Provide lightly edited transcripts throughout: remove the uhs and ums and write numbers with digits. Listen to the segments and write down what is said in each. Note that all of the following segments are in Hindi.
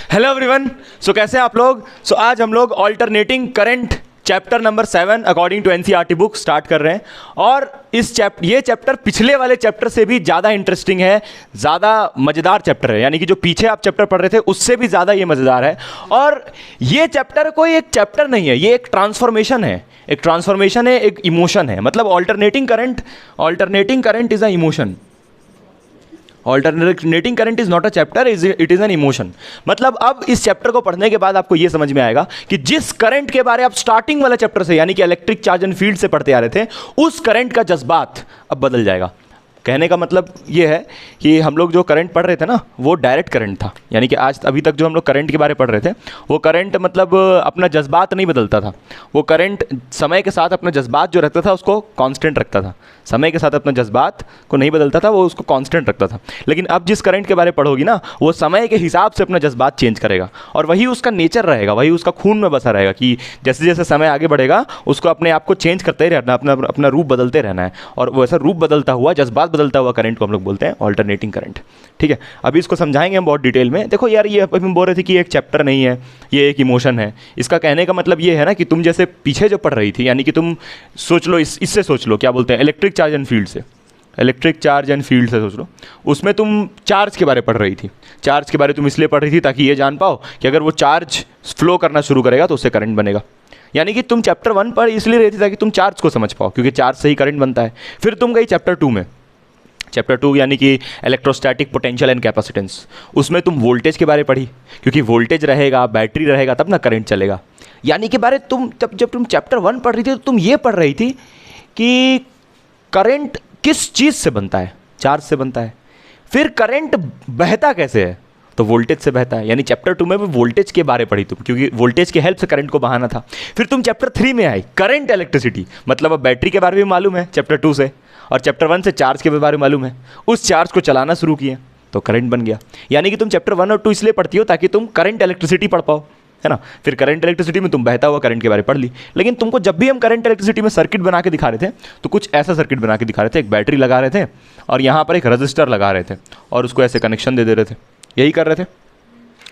Hello everyone. सो कैसे हैं आप लोग? आज हम लोग alternating current chapter number 7 according to NCERT book start कर रहे हैं। और ये चैप्टर पिछले वाले चैप्टर से भी ज़्यादा इंटरेस्टिंग है, ज़्यादा मज़ेदार चैप्टर है। यानी कि जो पीछे आप चैप्टर पढ़ रहे थे उससे भी ज़्यादा ये मज़ेदार है। और ये चैप्टर कोई एक चैप्टर नहीं है, ये एक ट्रांसफॉर्मेशन है। एक इमोशन है। मतलब alternating current is a emotion. Alternating current is not a chapter, it is an emotion. मतलब अब इस चैप्टर को पढ़ने के बाद आपको यह समझ में आएगा कि जिस करंट के बारे आप स्टार्टिंग वाला चैप्टर से यानी कि इलेक्ट्रिक चार्ज एंड फील्ड से पढ़ते आ रहे थे, उस करंट का जज्बात अब बदल जाएगा। कहने का मतलब ये है कि हम लोग जो करंट पढ़ रहे थे ना, वो डायरेक्ट करंट था। यानी कि आज अभी तक जो हम लोग करंट के बारे में पढ़ रहे थे, वो करंट मतलब अपना जज्बात नहीं बदलता था। वो करंट समय के साथ अपना जज्बात जो रखता था उसको कांस्टेंट रखता था। समय के साथ अपना जज्बात को नहीं बदलता था, वो उसको कांस्टेंट रखता था। लेकिन अब जिस करंट के बारे में पढ़ोगी ना, वो समय के हिसाब से अपना जज्बात चेंज करेगा। और वही उसका नेचर रहेगा, वही उसका खून में बसा रहेगा कि जैसे जैसे समय आगे बढ़ेगा उसको अपने आप को चेंज करते ही रहना, अपना रूप बदलते रहना है। और वैसा रूप बदलता हुआ, जज्बात बदलता हुआ करंट को हम लोग बोलते हैं ऑल्टरनेटिंग करंट। ठीक है, अभी इसको समझाएंगे हम बहुत डिटेल में। देखो यार, ये अभी हम बोल रहे थे कि एक चैप्टर नहीं है, ये एक इमोशन है। इसका कहने का मतलब ये है ना कि तुम जैसे पीछे जो पढ़ रही थी, यानी कि तुम सोच लो, इससे सोच लो, क्या बोलते हैं, इलेक्ट्रिक चार्ज एंड फील्ड से सोच लो। उसमें तुम चार्ज के बारे में पढ़ रही थी। चार्ज के बारे तुम इसलिए पढ़ रही थी ताकि ये जान पाओ कि अगर वो चार्ज फ्लो करना शुरू करेगा तो उससे करंट बनेगा। यानी कि तुम चैप्टर 1 पढ़ इसलिए रही थी ताकि तुम चार्ज को समझ पाओ, क्योंकि चार्ज से ही करंट बनता है। फिर तुम गई चैप्टर 2 में। चैप्टर 2 यानी कि इलेक्ट्रोस्टैटिक पोटेंशियल एंड कैपेसिटेंस। उसमें तुम वोल्टेज के बारे पढ़ी, क्योंकि वोल्टेज रहेगा, बैटरी रहेगा, तब ना करंट चलेगा। यानी कि बारे तुम जब तुम चैप्टर 1 पढ़ रही थी तो तुम ये पढ़ रही थी कि करंट किस चीज़ से बनता है, चार्ज से बनता है। फिर करंट बहता कैसे है, तो वोल्टेज से बहता है। यानी चैप्टर 2 में भी वोल्टेज के बारे पढ़ी तुम, क्योंकि वोल्टेज की हेल्प से करंट को बहाना था। फिर तुम चैप्टर 3 में आई, करंट इलेक्ट्रिसिटी। मतलब अब बैटरी के बारे में मालूम है चैप्टर 2 से, और चैप्टर 1 से चार्ज के बारे में मालूम है। उस चार्ज को चलाना शुरू किया तो करंट बन गया। यानी कि तुम चैप्टर 1 और 2 इसलिए पढ़ती हो ताकि तुम करंट इलेक्ट्रिसिटी पढ़ पाओ, है ना। फिर करंट इलेक्ट्रिसिटी में तुम बहता हुआ करंट के बारे में पढ़ ली। लेकिन तुमको जब भी हम करंट इलेक्ट्रिसिटी में सर्किट बना के दिखा रहे थे, तो कुछ ऐसा सर्किट बना के दिखा रहे थे। एक बैटरी लगा रहे थे और यहाँ पर एक रजिस्टर लगा रहे थे और उसको ऐसे कनेक्शन दे रहे थे, यही कर रहे थे।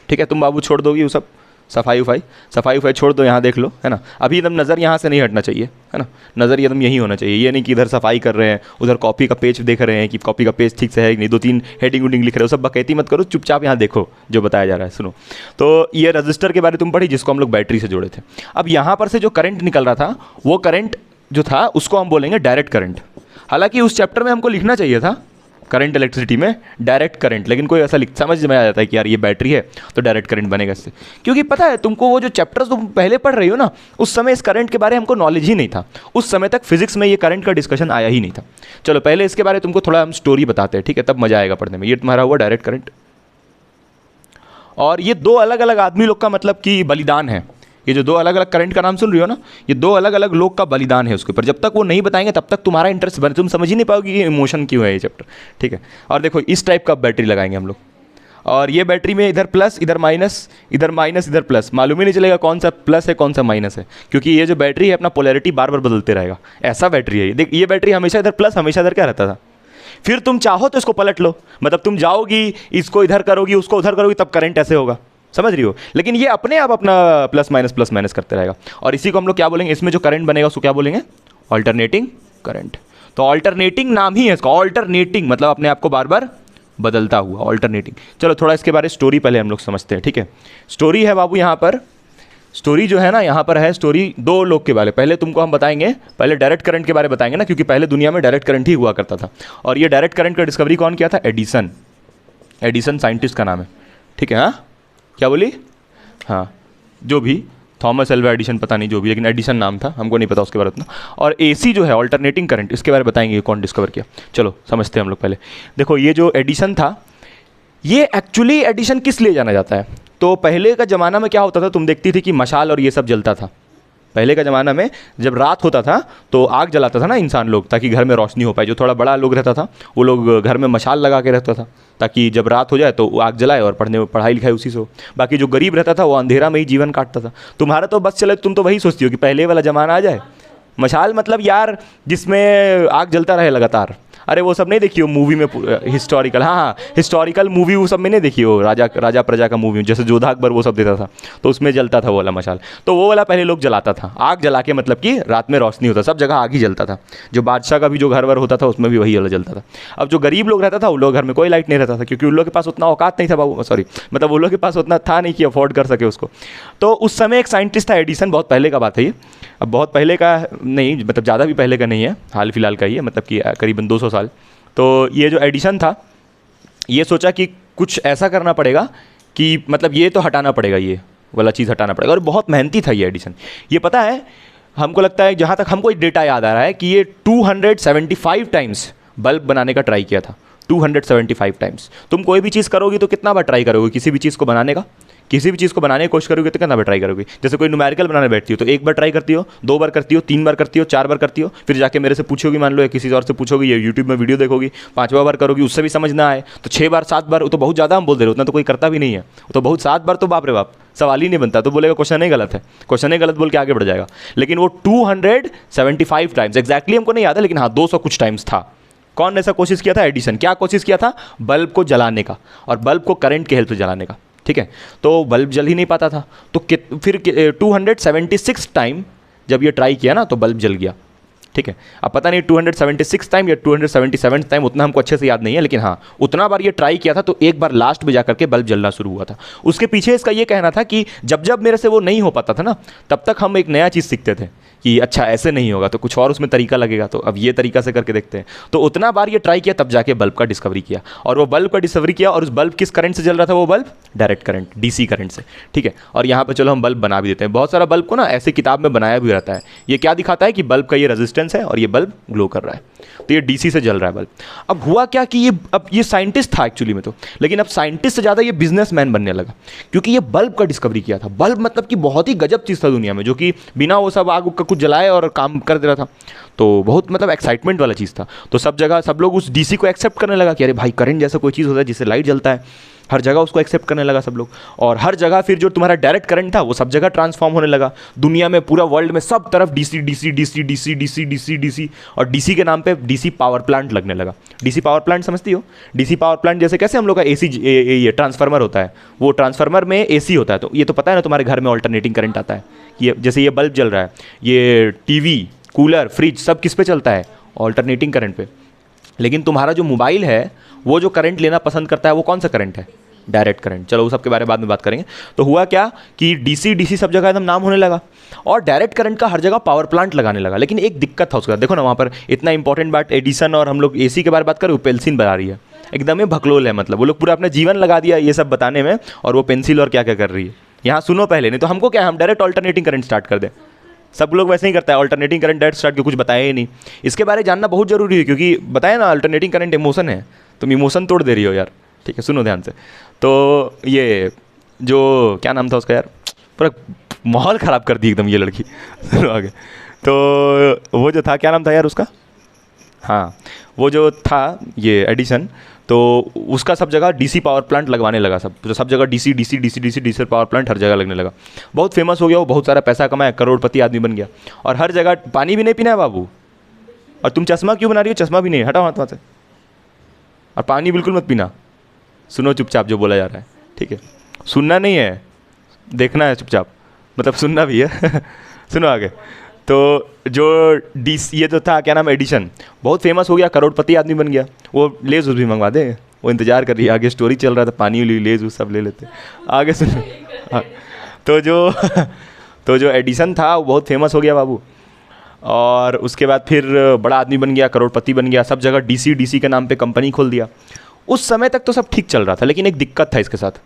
ठीक है, तुम बाबू छोड़ दोगी वो सब, सफाई उफाई छोड़ दो, यहाँ देख लो, है ना। अभी एकदम नज़र यहाँ से नहीं हटना चाहिए, है ना। नज़र एकदम यही होना चाहिए। ये नहीं कि इधर सफाई कर रहे हैं, उधर कॉपी का पेज देख रहे हैं कि कॉपी का पेज ठीक से है कि नहीं, 2-3 हेडिंग उडिंग लिख रहे हो, सब बकैती मत करो, चुपचाप यहाँ देखो जो बताया जा रहा है, सुनो। तो ये रजिस्टर के बारे तुम पढ़ी, जिसको हम लोग बैटरी से जोड़े थे। अब यहाँ पर से जो करंट निकल रहा था, वो करंट जो था उसको हम बोलेंगे डायरेक्ट करंट। हालांकि उस चैप्टर में हमको लिखना चाहिए था करंट इलेक्ट्रिसिटी में डायरेक्ट करंट, लेकिन कोई ऐसा समझ में आ जाता है कि यार ये बैटरी है तो डायरेक्ट करंट बनेगा इससे। क्योंकि पता है तुमको, वो जो चैप्टर्स तुम पहले पढ़ रही हो ना, उस समय इस करंट के बारे में हमको नॉलेज ही नहीं था। उस समय तक फिजिक्स में ये करंट का डिस्कशन आया ही नहीं था। चलो पहले इसके बारे में तुमको थोड़ा हम स्टोरी बताते हैं, ठीक है, तब मजा आएगा पढ़ने में। ये तुम्हारा हुआ डायरेक्ट करंट, और ये 2 अलग अलग आदमी लोग का मतलब कि बलिदान है। ये जो 2 अलग अलग करंट का नाम सुन रही हो ना, ये 2 अलग अलग लोग का बलिदान है उसके ऊपर। जब तक वो नहीं बताएंगे तब तक तुम्हारा इंटरेस्ट बने, तुम समझ ही नहीं पाओगे कि इमोशन क्यों है ये चैप्टर। ठीक है, और देखो इस टाइप का बैटरी लगाएंगे हम लोग, और ये बैटरी में इधर प्लस, इधर माइनस, इधर माइनस, इधर प्लस। मालूम ही नहीं चलेगा कौन सा प्लस है कौन सा माइनस है, क्योंकि ये जो बैटरी है अपना पोलैरिटी बार बार बदलते रहेगा। ऐसा बैटरी है देख, ये बैटरी हमेशा इधर प्लस, हमेशा इधर क्या रहता था। फिर तुम चाहो तो इसको पलट लो, मतलब तुम जाओगी, इसको इधर करोगी, उसको उधर करोगी, तब करंट ऐसे होगा, समझ रही हो। लेकिन ये अपने आप अपना प्लस माइनस करते रहेगा। और इसी को हम लोग क्या बोलेंगे, इसमें जो करंट बनेगा उसको क्या बोलेंगे, ऑल्टरनेटिंग करंट। तो ऑल्टरनेटिंग नाम ही है इसका, ऑल्टरनेटिंग मतलब अपने आप को बार बार बदलता हुआ, ऑल्टरनेटिंग। चलो थोड़ा इसके बारे में स्टोरी पहले हम लोग समझते हैं, ठीक है। स्टोरी है बाबू, यहाँ पर स्टोरी जो है ना, यहाँ पर है स्टोरी 2 लोग के बारे। पहले तुमको हम बताएंगे, पहले डायरेक्ट करंट के बारे में बताएंगे ना, क्योंकि पहले दुनिया में डायरेक्ट करंट ही हुआ करता था। और ये डायरेक्ट करंट का डिस्कवरी कौन किया था, एडिसन साइंटिस्ट का नाम है, ठीक है। हाँ क्या बोली, हाँ जो भी, थॉमस एल्वा एडिसन, पता नहीं जो भी, लेकिन एडिसन नाम था, हमको नहीं पता उसके बारे में उतना। और एसी जो है ऑल्टरनेटिंग करंट, इसके बारे में बताएंगे कौन डिस्कवर किया। चलो समझते हैं हम लोग पहले। देखो ये जो एडिसन था, ये एक्चुअली एडिसन किस लिए जाना जाता है, तो पहले का ज़माना में क्या होता था, तुम देखती थी कि मशाल और ये सब जलता था। पहले का ज़माना में जब रात होता था तो आग जलाता था ना इंसान लोग, ताकि घर में रोशनी हो पाए। जो थोड़ा बड़ा लोग रहता था वो लोग घर में मशाल लगा के रहता था, ताकि जब रात हो जाए तो वो आग जलाए और पढ़ाई लिखाई उसी से हो। बाकी जो गरीब रहता था वो अंधेरा में ही जीवन काटता था। तुम्हारा तो बस चले, तुम तो वही सोचती हो कि पहले वाला ज़माना आ जाए। मशाल मतलब यार जिसमें आग जलता रहे लगातार। अरे वो सब नहीं देखी हो मूवी में, हिस्टोरिकल, हाँ हाँ हिस्टोरिकल मूवी वो सब में नहीं देखी हो, राजा प्रजा का मूवी जैसे जोधा अकबर वो सब देता था, तो उसमें जलता था वो वाला मशाल, तो वो वाला पहले लोग जलाता था, आग जला के, मतलब कि रात में रोशनी होता, सब जगह आग ही जलता था, जो बादशाह का भी जो घर वर होता था उसमें भी वही वाला जलता था। अब जो गरीब लोग रहता था उन लोग घर में कोई लाइट नहीं रहता था, क्योंकि उन लोग के पास उतना औकात नहीं था बाबू, सॉरी मतलब उन लोग के पास उतना था नहीं कि अफोर्ड कर सके उसको। तो उस समय एक साइंटिस्ट था एडिसन, बहुत पहले का बात है ये, अब बहुत पहले का नहीं, मतलब ज़्यादा भी पहले का नहीं है, हाल फिलहाल का ही है, मतलब कि करीबन 200 साल। तो ये जो एडिशन था ये सोचा कि कुछ ऐसा करना पड़ेगा कि मतलब ये तो हटाना पड़ेगा, ये वाला चीज़ हटाना पड़ेगा, और बहुत मेहनती था ये एडिशन। ये पता है हमको लगता है, जहाँ तक हमको डेटा याद आ रहा है कि ये 275 टाइम्स बल्ब बनाने का ट्राई किया था, 275 टाइम्स। तुम कोई भी चीज़ करोगी तो कितना बार ट्राई करोगे किसी भी चीज़ को बनाने का, किसी भी चीज़ को बनाने की कोशिश करोगे तो कितना बार ट्राई करोगे। जैसे कोई न्यूमेरिकल बनाने बैठती हो तो एक बार ट्राई करती हो, 2 बार करती हो, 3 बार करती हो, 4 बार करती हो, फिर जाके मेरे से पूछोगी मान लो, या किसी और से पूछोगी, या यूट्यूब में वीडियो देखोगी, 5वां बार करोगी, उससे भी समझ ना आए तो 6 बार 7 बार, वो तो बहुत ज़्यादा हम बोल दे रहे, उतना तो कोई करता भी नहीं है, वो तो बहुत 7 बार तो बाप रे बाप सवाल ही नहीं बनता, तो बोलेगा क्वेश्चन ही गलत है, क्वेश्चन ही गलत बोल के आगे बढ़ जाएगा। लेकिन वो 275 टाइम्स, एग्जैक्टली हमको नहीं याद है, लेकिन हाँ 200 कुछ टाइम्स था। कौन ऐसा कोशिश किया था? एडिसन। क्या कोशिश किया था? बल्ब को जलाने का, और बल्ब को करंट के हेल्प से जलाने का, ठीक है। तो बल्ब जल ही नहीं पाता था, तो फिर 276 टाइम जब ये ट्राई किया ना तो बल्ब जल गया, ठीक है। अब पता नहीं 276 टाइम या 277 टाइम, उतना हमको अच्छे से याद नहीं है, लेकिन हाँ उतना बार ये ट्राई किया था, तो एक बार लास्ट में जाकर के बल्ब जलना शुरू हुआ था। उसके पीछे इसका ये कहना था कि जब जब मेरे से वो नहीं हो पाता था ना, तब तक हम एक नया चीज़ सीखते थे कि अच्छा ऐसे नहीं होगा तो कुछ और उसमें तरीका लगेगा, तो अब ये तरीका से करके देखते हैं। तो उतना बार ये ट्राई किया, तब जाके बल्ब का डिस्कवरी किया, और वो बल्ब का डिस्कवरी किया, और उस बल्ब किस करंट से जल रहा था? वो bulb direct current, DC current से, ठीक है। और यहाँ पे चलो हम बल्ब बना भी देते हैं, बहुत सारा बल्ब को ना ऐसे किताब में बनाया भी रहता है। ये क्या दिखाता है कि बल्ब का ये रेजिस्टेंस है और ये बल्ब ग्लो कर रहा है, तो ये डीसी से जल रहा है बल्ब। अब हुआ क्या कि ये साइंटिस्ट था एक्चुअली में तो, लेकिन अब साइंटिस्ट से ज़्यादा ये बिजनेसमैन बनने लगा, क्योंकि ये बल्ब का डिस्कवरी किया था। बल्ब मतलब कि बहुत ही गजब चीज़ था दुनिया में, जो कि बिना वो सब आग का कुछ जलाए और काम कर दे रहा था, तो बहुत मतलब एक्साइटमेंट वाला चीज़ था। तो सब जगह सब लोग उस डीसी को एक्सेप्ट करने लगा कि अरे भाई करंट जैसा कोई चीज़ होता है जिससे लाइट जलता है, हर जगह उसको एक्सेप्ट करने लगा सब लोग। और हर जगह फिर जो तुम्हारा डायरेक्ट करंट था वो सब जगह ट्रांसफॉर्म होने लगा, दुनिया में पूरा वर्ल्ड में सब तरफ DC DC DC DC DC DC DC, और डीसी के नाम पे डीसी पावर प्लांट लगने लगा। डीसी पावर प्लांट समझती हो? डीसी पावर प्लांट जैसे कैसे हम लोग का एसी ये ट्रांसफार्मर होता है, वो ट्रांसफार्मर में एसी होता है, तो ये तो पता है ना तुम्हारे घर में ऑल्टरनेटिंग करंट आता है, ये जैसे ये बल्ब जल रहा है, ये टीवी कूलर फ्रिज सब किस पे चलता है? ऑल्टरनेटिंग करंट पे। लेकिन तुम्हारा जो मोबाइल है वो जो करंट लेना पसंद करता है वो कौन सा करंट है? Direct current. चलो उस सब के बारे में बाद में बात करेंगे। तो हुआ क्या कि डीसी डीसी सब जगह एकदम नाम होने लगा, और डायरेक्ट करंट का हर जगह पावर प्लांट लगाने लगा। लेकिन एक दिक्कत था उसका, देखो ना वहाँ पर इतना इंपॉर्टेंट बात एडिसन, और हम लोग एसी के बारे में बात करें, वो पेंसिल बना रही है, एकदम ही भकलोल है, मतलब वो लोग पूरा अपना जीवन लगा दिया ये सब बताने में, और वो पेंसिल और क्या क्या कर रही है। यहाँ सुनो पहले, नहीं तो हमको क्या, हम डायरेक्ट ऑल्टरनेटिंग करंट स्टार्ट कर दें। सब लोग वैसे ही करता है, ऑल्टरनेटिंग करंट डायरेक्ट स्टार्ट, कुछ बताया ही नहीं। इसके बारे में जानना बहुत जरूरी है, क्योंकि बताया ना अल्टरनेटिंग करंट इमोशन है, तुम इमोशन तोड़ दे रही हो यार, ठीक है। सुनो ध्यान से। तो ये जो क्या नाम था उसका यार, पूरा माहौल ख़राब कर दी एकदम ये लड़की। सुनो आगे। तो वो जो था, क्या नाम था यार उसका, हाँ वो जो था ये एडिसन, तो उसका सब जगह डीसी पावर प्लांट लगवाने लगा, सब जगह DC DC DC DC DC power plant हर जगह लगने लगा। बहुत फेमस हो गया वो, बहुत सारा पैसा कमाया, करोड़पति आदमी बन गया। और हर जगह पानी भी नहीं पीना है बाबू, और तुम चश्मा क्यों बना रही हो? चश्मा भी नहीं, हटाओ हाथ वहाँ से, और पानी बिल्कुल मत पीना। सुनो चुपचाप जो बोला जा रहा है, ठीक है। सुनना नहीं है, देखना है चुपचाप, मतलब सुनना भी है। सुनो आगे। तो जो डीसी ये तो था, क्या नाम, एडिशन, बहुत फेमस हो गया, करोड़पति आदमी बन गया। वो लेज भी मंगवा दे, वो इंतजार कर रही है, आगे स्टोरी चल रहा था, पानी लेज सब ले लेते आगे। सुनो हाँ। तो जो एडिशन था वो बहुत फेमस हो गया बाबू, और उसके बाद फिर बड़ा आदमी बन गया, करोड़पति बन गया, सब जगह डीसी डीसी के नाम पे कंपनी खोल दिया। उस समय तक तो सब ठीक चल रहा था, लेकिन एक दिक्कत था इसके साथ,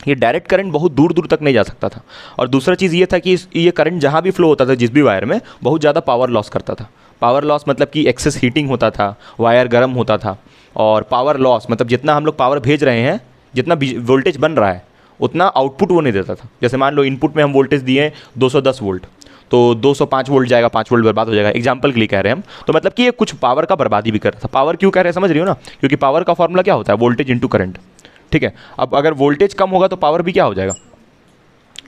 ये डायरेक्ट करंट बहुत दूर दूर तक नहीं जा सकता था। और दूसरा चीज़ ये था कि ये करंट जहाँ भी फ्लो होता था, जिस भी वायर में, बहुत ज़्यादा पावर लॉस करता था। पावर लॉस मतलब कि एक्सेस हीटिंग होता था, वायर गर्म होता था, और पावर लॉस मतलब जितना हम लोग पावर भेज रहे हैं, जितना वोल्टेज बन रहा है, उतना आउटपुट वो नहीं देता था। जैसे मान लो इनपुट में हम वोल्टेज दिए 210 वोल्ट, तो 205 वोल्ट जाएगा, 5 वोल्ट बर्बाद हो जाएगा, एग्जाम्पल के लिए कह रहे हैं हम। तो मतलब कि ये कुछ पावर का बर्बादी भी कर रहा था। पावर क्यों कह रहे हैं समझ रही हो ना, क्योंकि पावर का फॉर्मूला क्या होता है, वोल्टेज इंटू करंट, ठीक है। अब अगर वोल्टेज कम होगा तो पावर भी क्या हो जाएगा,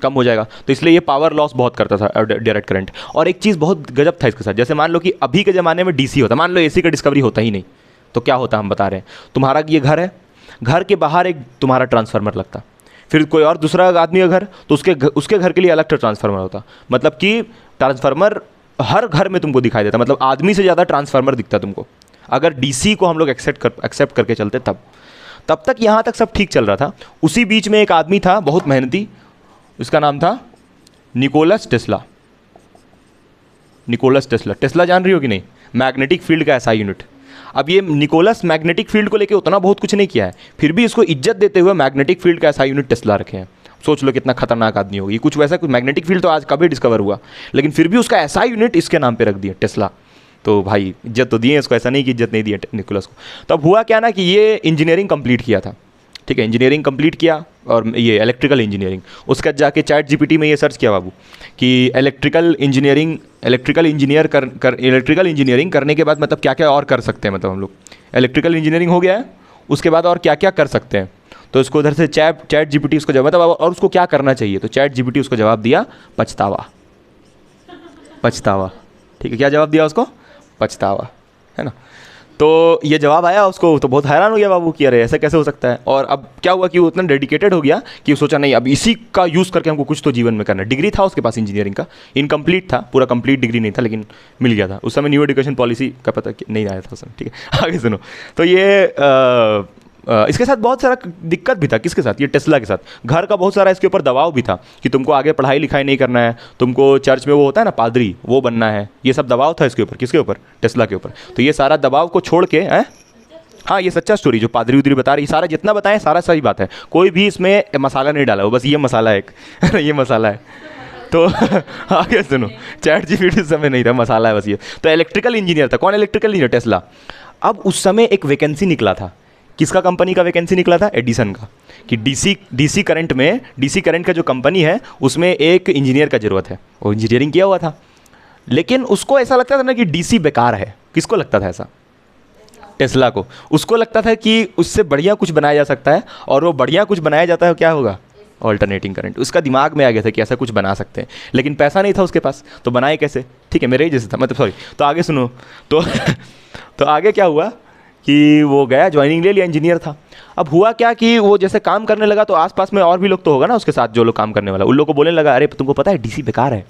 कम हो जाएगा। तो इसलिए ये पावर लॉस बहुत करता था डायरेक्ट करंट। और एक चीज़ बहुत गजब था इसके साथ, जैसे मान लो कि अभी के ज़माने में डीसी होता, मान लो एसी का डिस्कवरी होता ही नहीं, तो क्या होता हम बता रहे हैं, तुम्हारा ये घर है, घर के बाहर एक तुम्हारा ट्रांसफार्मर लगता, फिर कोई और दूसरा आदमी का घर तो उसके घर के लिए अलग ट्रांसफार्मर होता। मतलब कि ट्रांसफार्मर हर घर में तुमको दिखाई देता, मतलब आदमी से ज़्यादा ट्रांसफार्मर दिखता तुमको, अगर डीसी को हम लोग एक्सेप्ट करके चलते तब तक यहाँ तक सब ठीक चल रहा था। उसी बीच में एक आदमी था बहुत मेहनती, उसका नाम था Nicholas Tesla. Nicholas Tesla, Tesla जान रही हो कि नहीं, मैग्नेटिक फील्ड का ऐसा यूनिट। अब ये निकोलस मैग्नेटिक फील्ड को लेके उतना बहुत कुछ नहीं किया है, फिर भी इसको इज्जत देते हुए मैग्नेटिक फील्ड का ऐसा यूनिट टेस्ला रखे हैं। सोच लो कितना खतरनाक आदमी होगी, कुछ वैसा, कुछ मैग्नेटिक फील्ड तो आज कभी डिस्कवर हुआ, लेकिन फिर भी उसका ऐसा यूनिट इसके नाम पे रख दिया टेस्ला। तो भाई इज्जत तो दिए इसको, ऐसा नहीं कि इज्जत नहीं दी निकोलस को। तो अब हुआ क्या ना कि ये इंजीनियरिंग कंप्लीट किया था, ठीक है, इंजीनियरिंग कंप्लीट किया और ये इलेक्ट्रिकल इंजीनियरिंग, उसके बाद जाके चैट जीपीटी में ये सर्च किया बाबू कि इलेक्ट्रिकल इंजीनियरिंग करने के बाद मतलब क्या क्या और कर सकते हैं, मतलब हम लोग इलेक्ट्रिकल इंजीनियरिंग हो गया है, उसके बाद और क्या क्या कर सकते हैं। तो इसको उधर से चैट जीपीटी उसको जवाब, मतलब और उसको क्या करना चाहिए, तो चैट जीपीटी उसको जवाब दिया पछतावा। ठीक है, क्या जवाब दिया उसको, पछतावा, है ना। तो ये जवाब आया उसको, तो बहुत हैरान हो गया बाबू कि अरे ऐसा कैसे हो सकता है। और अब क्या हुआ कि वो इतना डेडिकेटेड हो गया कि सोचा नहीं अब इसी का यूज़ करके हमको कुछ तो जीवन में करना है। डिग्री था उसके पास इंजीनियरिंग का, इनकम्प्लीट था, पूरा कंप्लीट डिग्री नहीं था, लेकिन मिल गया था। उस समय न्यू एजुकेशन पॉलिसी का पता नहीं आया था उस समय, ठीक है। आगे सुनो, तो ये इसके साथ बहुत सारा दिक्कत भी था। किसके साथ, ये टेस्ला के साथ। घर का बहुत सारा इसके ऊपर दबाव भी था कि तुमको आगे पढ़ाई लिखाई नहीं करना है, तुमको चर्च में वो होता है ना पादरी, वो बनना है, ये सब दबाव था इसके ऊपर। किसके ऊपर, टेस्ला के ऊपर। तो ये सारा दबाव को छोड़ के हाँ ये सच्चा स्टोरी जो पादरी उदरी बता रही, सारा जितना बताएं सारा सही बात है, कोई भी इसमें मसाला नहीं डाला, वो बस ये मसाला है एक ये मसाला है। तो आगे सुनो, चैट जीपीटी उस समय नहीं था, मसाला है बस ये। तो इलेक्ट्रिकल इंजीनियर था। कौन इलेक्ट्रिकल इंजीनियर, टेस्ला। अब उस समय एक वैकेंसी निकला था, किसका कंपनी का वैकेंसी निकला था, एडिसन का, कि डीसी करंट का जो कंपनी है उसमें एक इंजीनियर का ज़रूरत है। वो इंजीनियरिंग किया हुआ था, लेकिन उसको ऐसा लगता था ना कि डीसी बेकार है। किसको लगता था ऐसा, टेस्ला को। उसको लगता था कि उससे बढ़िया कुछ बनाया जा सकता है, और वो बढ़िया कुछ बनाया जाता है क्या होगा, ऑल्टरनेटिंग करंट। उसका दिमाग में आ गया था कि ऐसा कुछ बना सकते हैं, लेकिन पैसा नहीं था उसके पास, तो बनाए कैसे, ठीक है, मेरे ही जैसे था, मतलब सॉरी। तो आगे सुनो, तो आगे क्या हुआ कि वो गया, ज्वाइनिंग ले लिया, इंजीनियर था। अब हुआ क्या कि वो जैसे काम करने लगा तो आसपास में और भी लोग तो होगा ना उसके साथ, जो लोग काम करने वाला, उन लोगों को बोलने लगा अरे तुमको पता है डीसी बेकार है,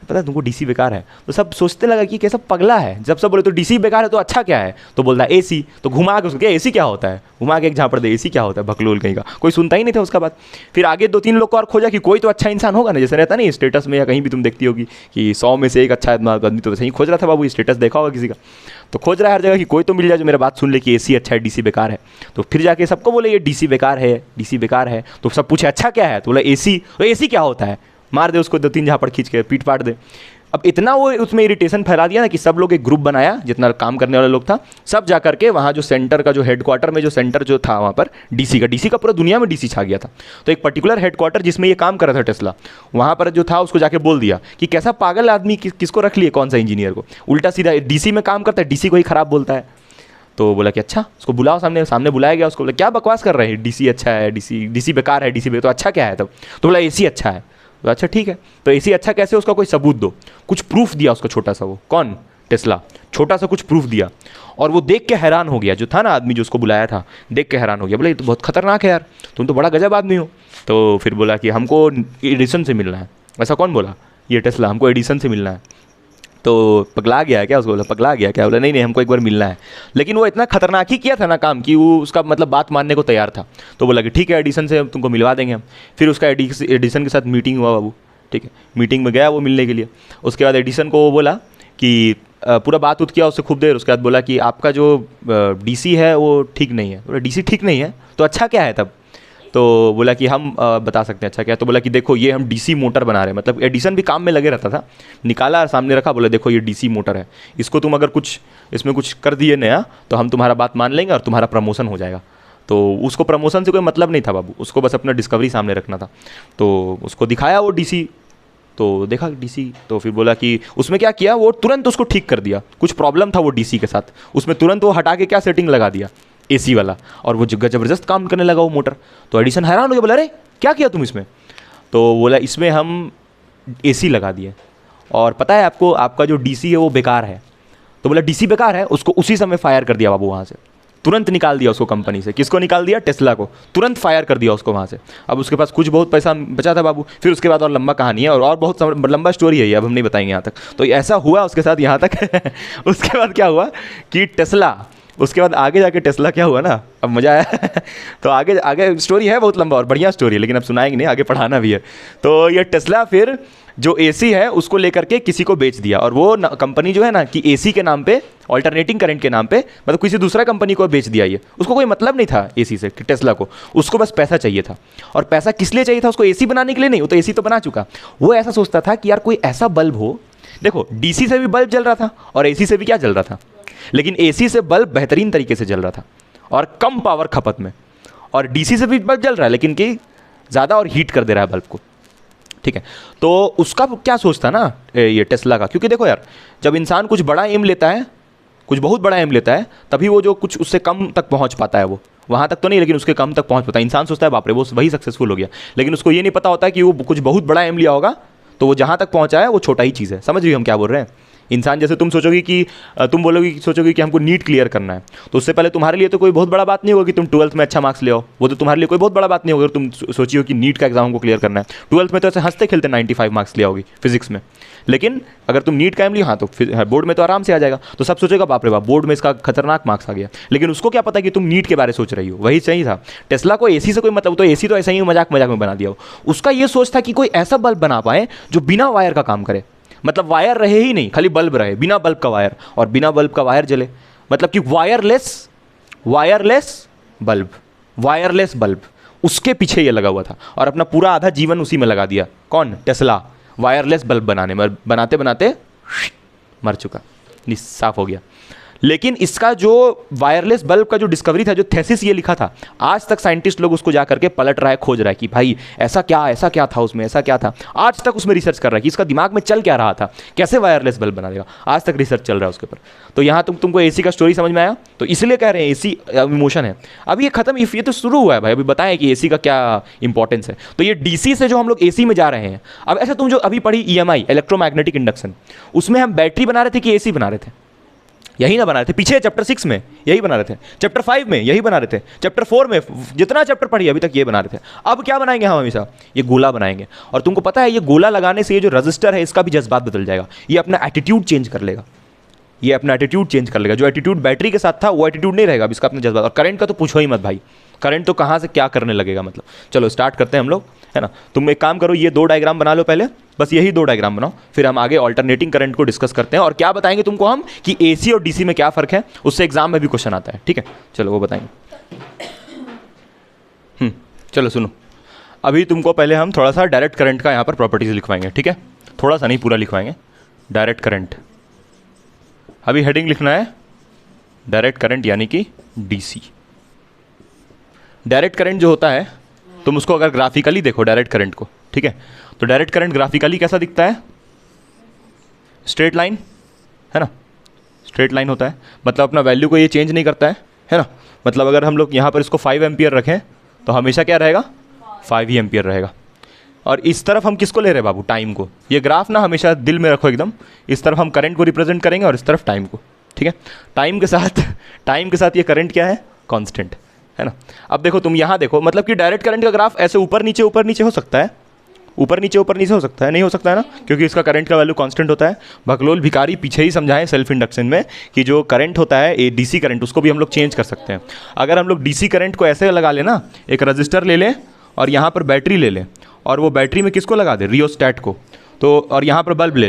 पता है तुमको डीसी बेकार है। तो सब सोचते लगा कि कैसा पगला है, जब सब बोले तो डीसी बेकार है तो अच्छा क्या है, तो बोलता है एसी। तो घुमा के उसको, क्या एसी क्या होता है, घुमा के एक झापड़ दे, एसी क्या होता है, भकलोल कहीं का। कोई सुनता ही नहीं था उसका बात। फिर आगे 2-3 लोग को और खोजा कि कोई तो अच्छा इंसान होगा ना, जैसे रहता नहीं स्टेटस में या कहीं भी तुम देखती होगी कि 100 में से एक अच्छा आदमी, तो वैसे ही खोज रहा था बाबू, स्टेटस देखा होगा किसी का, तो खोज रहा है हर जगह कि कोई तो मिल जाए जो मेरा बात सुन ले कि एसी अच्छा है, डीसी बेकार है। तो फिर जाके सबको बोले ये डीसी बेकार है, डीसी बेकार है। तो सब पूछे अच्छा क्या है, तो बोला एसी। तो एसी क्या होता है, मार दे उसको 2-3 झापड़ खींच के, पीट पाट दे। अब इतना वो उसमें इरिटेशन फैला दिया ना कि सब लोग एक ग्रुप बनाया, जितना काम करने वाला लोग था, सब जा करके वहाँ जो सेंटर का जो हेडक्वार्टर में जो सेंटर जो था वहाँ पर डीसी का पूरा दुनिया में डीसी छा गया था। तो एक पर्टिकुलर हेडक्वार्टर जिसमें ये काम कर रहा था टेस्ला, वहाँ पर जो था उसको जाके बोल दिया कि कैसा पागल आदमी, किसको रख लिए, कौन सा इंजीनियर को, उल्टा सीधा डीसी में काम करता है, डीसी को ही खराब बोलता है। तो बोला कि अच्छा उसको बुलाओ, सामने बुलाया गया उसको। बोला क्या बकवास कर रहे हैं, डीसी अच्छा है, डीसी बेकार है, डीसी तो अच्छा क्या है तब। तो बोला एसी अच्छा है। तो अच्छा ठीक है, तो एसी अच्छा कैसे, उसका कोई सबूत दो। कुछ प्रूफ दिया उसको छोटा सा, वो कौन, टेस्ला, छोटा सा कुछ प्रूफ दिया। और वो देख के हैरान हो गया, जो था ना आदमी जो उसको बुलाया था, देख के हैरान हो गया। बोले ये तो बहुत खतरनाक है यार, तुम तो बड़ा गजब आदमी हो। तो फिर बोला कि हमको एडिसन से मिलना है। ऐसा कौन बोला, ये टेस्ला, हमको एडिसन से मिलना है। तो पगला गया क्या, उसको बोला पगला गया क्या, बोला नहीं हमको एक बार मिलना है। लेकिन वो इतना खतरनाक ही किया था ना काम कि वो उसका मतलब बात मानने को तैयार था। तो बोला कि ठीक है एडिसन से तुमको मिलवा देंगे हम। फिर उसका एडिसन के साथ मीटिंग हुआ बाबू, ठीक है, मीटिंग में गया वो मिलने के लिए। उसके बाद एडिसन को वो बोला कि पूरा बात उत किया उससे खूब देर। उसके बाद बोला कि आपका जो डीसी है वो ठीक नहीं है। बोला डीसी ठीक नहीं है तो अच्छा क्या है तब। तो बोला कि हम बता सकते हैं अच्छा क्या है। तो बोला कि देखो ये हम डीसी मोटर बना रहे हैं, मतलब एडिसन भी काम में लगे रहता था। निकाला और सामने रखा, बोला देखो ये डीसी मोटर है, इसको तुम अगर कुछ इसमें कुछ कर दिए नया तो हम तुम्हारा बात मान लेंगे और तुम्हारा प्रमोशन हो जाएगा। तो उसको प्रमोशन से कोई मतलब नहीं था बाबू, उसको बस अपना डिस्कवरी सामने रखना था। तो उसको दिखाया वो डीसी, तो देखा डीसी। तो फिर बोला कि उसमें क्या किया, वो तुरंत उसको ठीक कर दिया। कुछ प्रॉब्लम था वो डीसी के साथ, उसमें तुरंत वो हटा के क्या सेटिंग लगा दिया एसी वाला, और वो ज़बरदस्त काम करने लगा वो मोटर। तो एडिसन हैरान हो गया, बोला अरे क्या किया तुम इसमें। तो बोला इसमें हम एसी लगा दिए, और पता है आपको आपका जो डीसी है वो बेकार है। तो बोला डीसी बेकार है, उसको उसी समय फायर कर दिया बाबू वहाँ से। तुरंत निकाल दिया उसको कंपनी से। किसको निकाल दिया? टेस्ला को। तुरंत फायर कर दिया उसको वहाँ से। अब उसके पास कुछ बहुत पैसा बचा था बाबू। फिर उसके बाद और लंबा कहानी है और बहुत लंबा स्टोरी है ये, अब हम नहीं बताएंगे यहाँ तक। तो ऐसा हुआ उसके साथ यहाँ तक उसके बाद क्या हुआ कि टेस्ला, उसके बाद आगे जाके टेस्ला क्या हुआ ना, अब मज़ा आया तो आगे आगे स्टोरी है बहुत लंबा और बढ़िया स्टोरी है, लेकिन अब सुनाएंगे नहीं, आगे पढ़ाना भी है। तो ये टेस्ला फिर जो एसी है उसको लेकर के किसी को बेच दिया, और वो कंपनी जो है ना कि एसी के नाम पे, ऑल्टरनेटिंग करंट के नाम पे, मतलब किसी दूसरा कंपनी को बेच दिया। ये उसको कोई मतलब नहीं था एसी से, टेस्ला को, उसको बस पैसा चाहिए था। और पैसा किस लिए चाहिए था उसको? एसी बनाने के लिए नहीं, वो तो एसी तो बना चुका। वो ऐसा सोचता था कि यार कोई ऐसा बल्ब हो, देखो डीसी से भी बल्ब जल रहा था और एसी से भी क्या जल रहा था, लेकिन एसी से बल्ब बेहतरीन तरीके से जल रहा था और कम पावर खपत में, और डीसी से भी बल्ब जल रहा है लेकिन कि ज़्यादा और हीट कर दे रहा है बल्ब को, ठीक है। तो उसका क्या सोचता ना ये टेस्ला का, क्योंकि देखो यार जब इंसान कुछ बड़ा एम लेता है, कुछ बहुत बड़ा एम लेता है, तभी वो जो कुछ उससे कम तक पहुंच पाता है, वो वहाँ तक तो नहीं लेकिन उसके कम तक पहुंच पाता है। इंसान सोचता है बाप रे वो वही सक्सेसफुल हो गया, लेकिन उसको ये नहीं पता होता है कि वो कुछ बहुत बड़ा एम लिया होगा तो वो जहाँ तक पहुँचा है वो छोटा ही चीज़ है। समझ रही हो हम क्या बोल रहे हैं? इंसान जैसे तुम सोचोगे कि तुम सोचोगे कि हमको नीट क्लियर करना है, तो उससे पहले तुम्हारे लिए तो कोई बहुत बड़ा बात नहीं होगा कि तुम 12th में अच्छा मार्क्स ले आओ। वो तो तुम्हारे लिए कोई बहुत बड़ा बात नहीं होगा तुम सोचियो कि नीट का एग्जाम हमको क्लियर करना है। 12th में तो ऐसे हंसते खेलते 95 मार्क्स ले आओगी फिजिक्स में, लेकिन अगर तुम नीट का एम लियो, हाँ तो फिर बोर्ड में तो आराम से आ जाएगा। तो सब सोचेगा बाप रे बाप बोर्ड में इसका खतरनाक मार्क्स आ गया, लेकिन उसको क्या पता कि तुम नीट के बारे में सोच रही हो। वही सही था। टेस्ला को एसी से कोई मतलब, तो एसी तो ऐसा ही मजाक मजाक में बना दिया। उसका ये सोच था कि कोई ऐसा बल्ब बना पाए जो बिना वायर का काम करे, मतलब वायर रहे ही नहीं, खाली बल्ब रहे, बिना बल्ब का वायर, और बिना बल्ब का वायर जले, मतलब कि वायरलेस बल्ब, वायरलेस बल्ब, उसके पीछे ये लगा हुआ था और अपना पूरा आधा जीवन उसी में लगा दिया। कौन? टेस्ला। वायरलेस बल्ब बनाने में, बनाते बनाते मर चुका, साफ हो गया। लेकिन इसका जो वायरलेस बल्ब का जो डिस्कवरी था, जो थेसिस ये लिखा था, आज तक साइंटिस्ट लोग उसको जा करके पलट रहा है, खोज रहा है कि भाई ऐसा क्या था उसमें, ऐसा क्या था। आज तक उसमें रिसर्च कर रहा है कि इसका दिमाग में चल क्या रहा था, कैसे वायरलेस बल्ब बना देगा। आज तक रिसर्च चल रहा है उसके ऊपर। तो यहाँ तुमको एसी का स्टोरी समझ में आया? तो इसलिए कह रहे हैं एसी इमोशन है। अब ये खत्म, ये तो शुरू हुआ है भाई, अभी बताएं कि एसी का क्या इंपॉर्टेंस है। तो ये डीसी से जो हम लोग एसी में जा रहे हैं। अब ऐसा तुम जो अभी पढ़ी ईएमआई, इलेक्ट्रोमैग्नेटिक इंडक्शन, उसमें हम बैटरी बना रहे थे कि एसी बना रहे थे? यही ना बना रहे थे। पीछे चैप्टर 6 में यही बना रहे थे, चैप्टर 5 में यही बना रहे थे, चैप्टर 4 में, जितना चैप्टर पढ़ी अभी तक ये बना रहे थे। अब क्या बनाएंगे हम हमेशा? ये गोला बनाएंगे। और तुमको पता है ये गोला लगाने से ये जो रजिस्टर है इसका भी जज्बात बदल जाएगा। ये अपना एटीट्यूड चेंज कर लेगा, ये अपना एटीट्यूड चेंज कर लेगा। जो एटीट्यूड बैटरी के साथ था वो एटीट्यूड नहीं रहेगा, अब इसका अपना जज्बात। और करंट का तो पूछो ही मत भाई, करंट तो कहाँ से क्या करने लगेगा। मतलब चलो स्टार्ट करते हैं हम लोग, है ना। तुम एक काम करो, ये 2 डायग्राम बना लो पहले, बस यही 2 डायग्राम बनाओ, फिर हम आगे ऑल्टरनेटिंग करंट को डिस्कस करते हैं और क्या बताएंगे तुमको हम कि एसी और डीसी में क्या फर्क है। उससे एग्जाम में भी क्वेश्चन आता है, ठीक है। चलो वो बताएंगे। चलो सुनो, अभी तुमको पहले हम थोड़ा सा डायरेक्ट करंट का यहाँ पर प्रॉपर्टीज लिखवाएंगे, ठीक है। थोड़ा सा नहीं, पूरा लिखवाएंगे। डायरेक्ट करंट, अभी हेडिंग लिखना है डायरेक्ट करंट यानी कि डीसी। डायरेक्ट करंट जो होता है, तुम उसको अगर ग्राफिकली देखो डायरेक्ट करंट को, ठीक है, तो डायरेक्ट करंट ग्राफिकली कैसा दिखता है? स्ट्रेट लाइन, है ना, स्ट्रेट लाइन होता है। मतलब अपना वैल्यू को ये चेंज नहीं करता है ना। मतलब अगर हम लोग यहाँ पर इसको 5 एम्पियर रखें तो हमेशा क्या रहेगा? 5 ही एम्पियर रहेगा। और इस तरफ हम किसको ले रहे हैं बाबू? टाइम को। ये ग्राफ ना हमेशा दिल में रखो एकदम। इस तरफ हम करंट को रिप्रेजेंट करेंगे और इस तरफ टाइम को, ठीक है। टाइम के साथ ये करंट क्या है? कांस्टेंट, है ना। अब देखो तुम यहाँ देखो, मतलब कि डायरेक्ट करंट का ग्राफ ऐसे ऊपर नीचे हो सकता है, ऊपर नीचे हो सकता है, नहीं हो सकता है ना, क्योंकि इसका करंट का वैल्यू कांस्टेंट होता है। भगलोल भिखारी पीछे ही समझाएं सेल्फ इंडक्शन में कि जो करंट होता है ये डीसी करंट, उसको भी हम लोग चेंज कर सकते हैं। अगर हम लोग डीसी करंट को ऐसे लगा लें ना, एक रजिस्टर ले लें और यहाँ पर बैटरी ले लें, और वो बैटरी में किसको लगा दें? रियोस्टैट को। तो और यहाँ पर बल्ब ले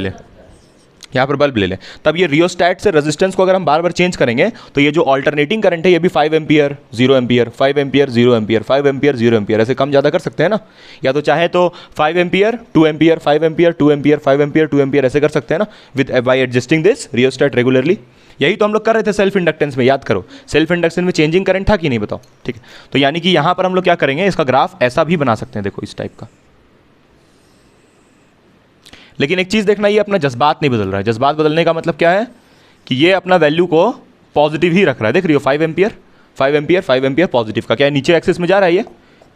लें, तब ये रियोस्टैट से रेजिस्टेंस को अगर हम बार बार चेंज करेंगे तो ये जो ऑल्टरनेटिंग करंट है ये भी 5 ampere 0 ampere 5 ampere 0 ampere 5 ampere 0 ampere ऐसे कम ज़्यादा कर सकते हैं ना। या तो चाहे तो 5 ampere 2 ampere 5 ampere 2 ampere 5 ampere 2 ampere ऐसे कर सकते हैं ना, with by adjusting this rheostat regularly. यही तो हम लोग कर रहे थे सेल्फ इंडक्टेंस में, याद करो। सेल्फ इंडक्शन में चेंजिंग करंट था कि नहीं, बताओ, ठीक है। तो यानी कि यहाँ पर हम लोग क्या करेंगे, इसका ग्राफ ऐसा भी बना सकते हैं, देखो इस टाइप का। लेकिन एक चीज़ देखना, ये अपना जज्बात नहीं बदल रहा है। जज्बात बदलने का मतलब क्या है कि ये अपना वैल्यू को पॉजिटिव ही रख रहा है। देख रही हो 5 एम्पियर 5 एम्पियर 5 एम्पियर पॉजिटिव का क्या है, नीचे एक्सिस में जा रहा है, ये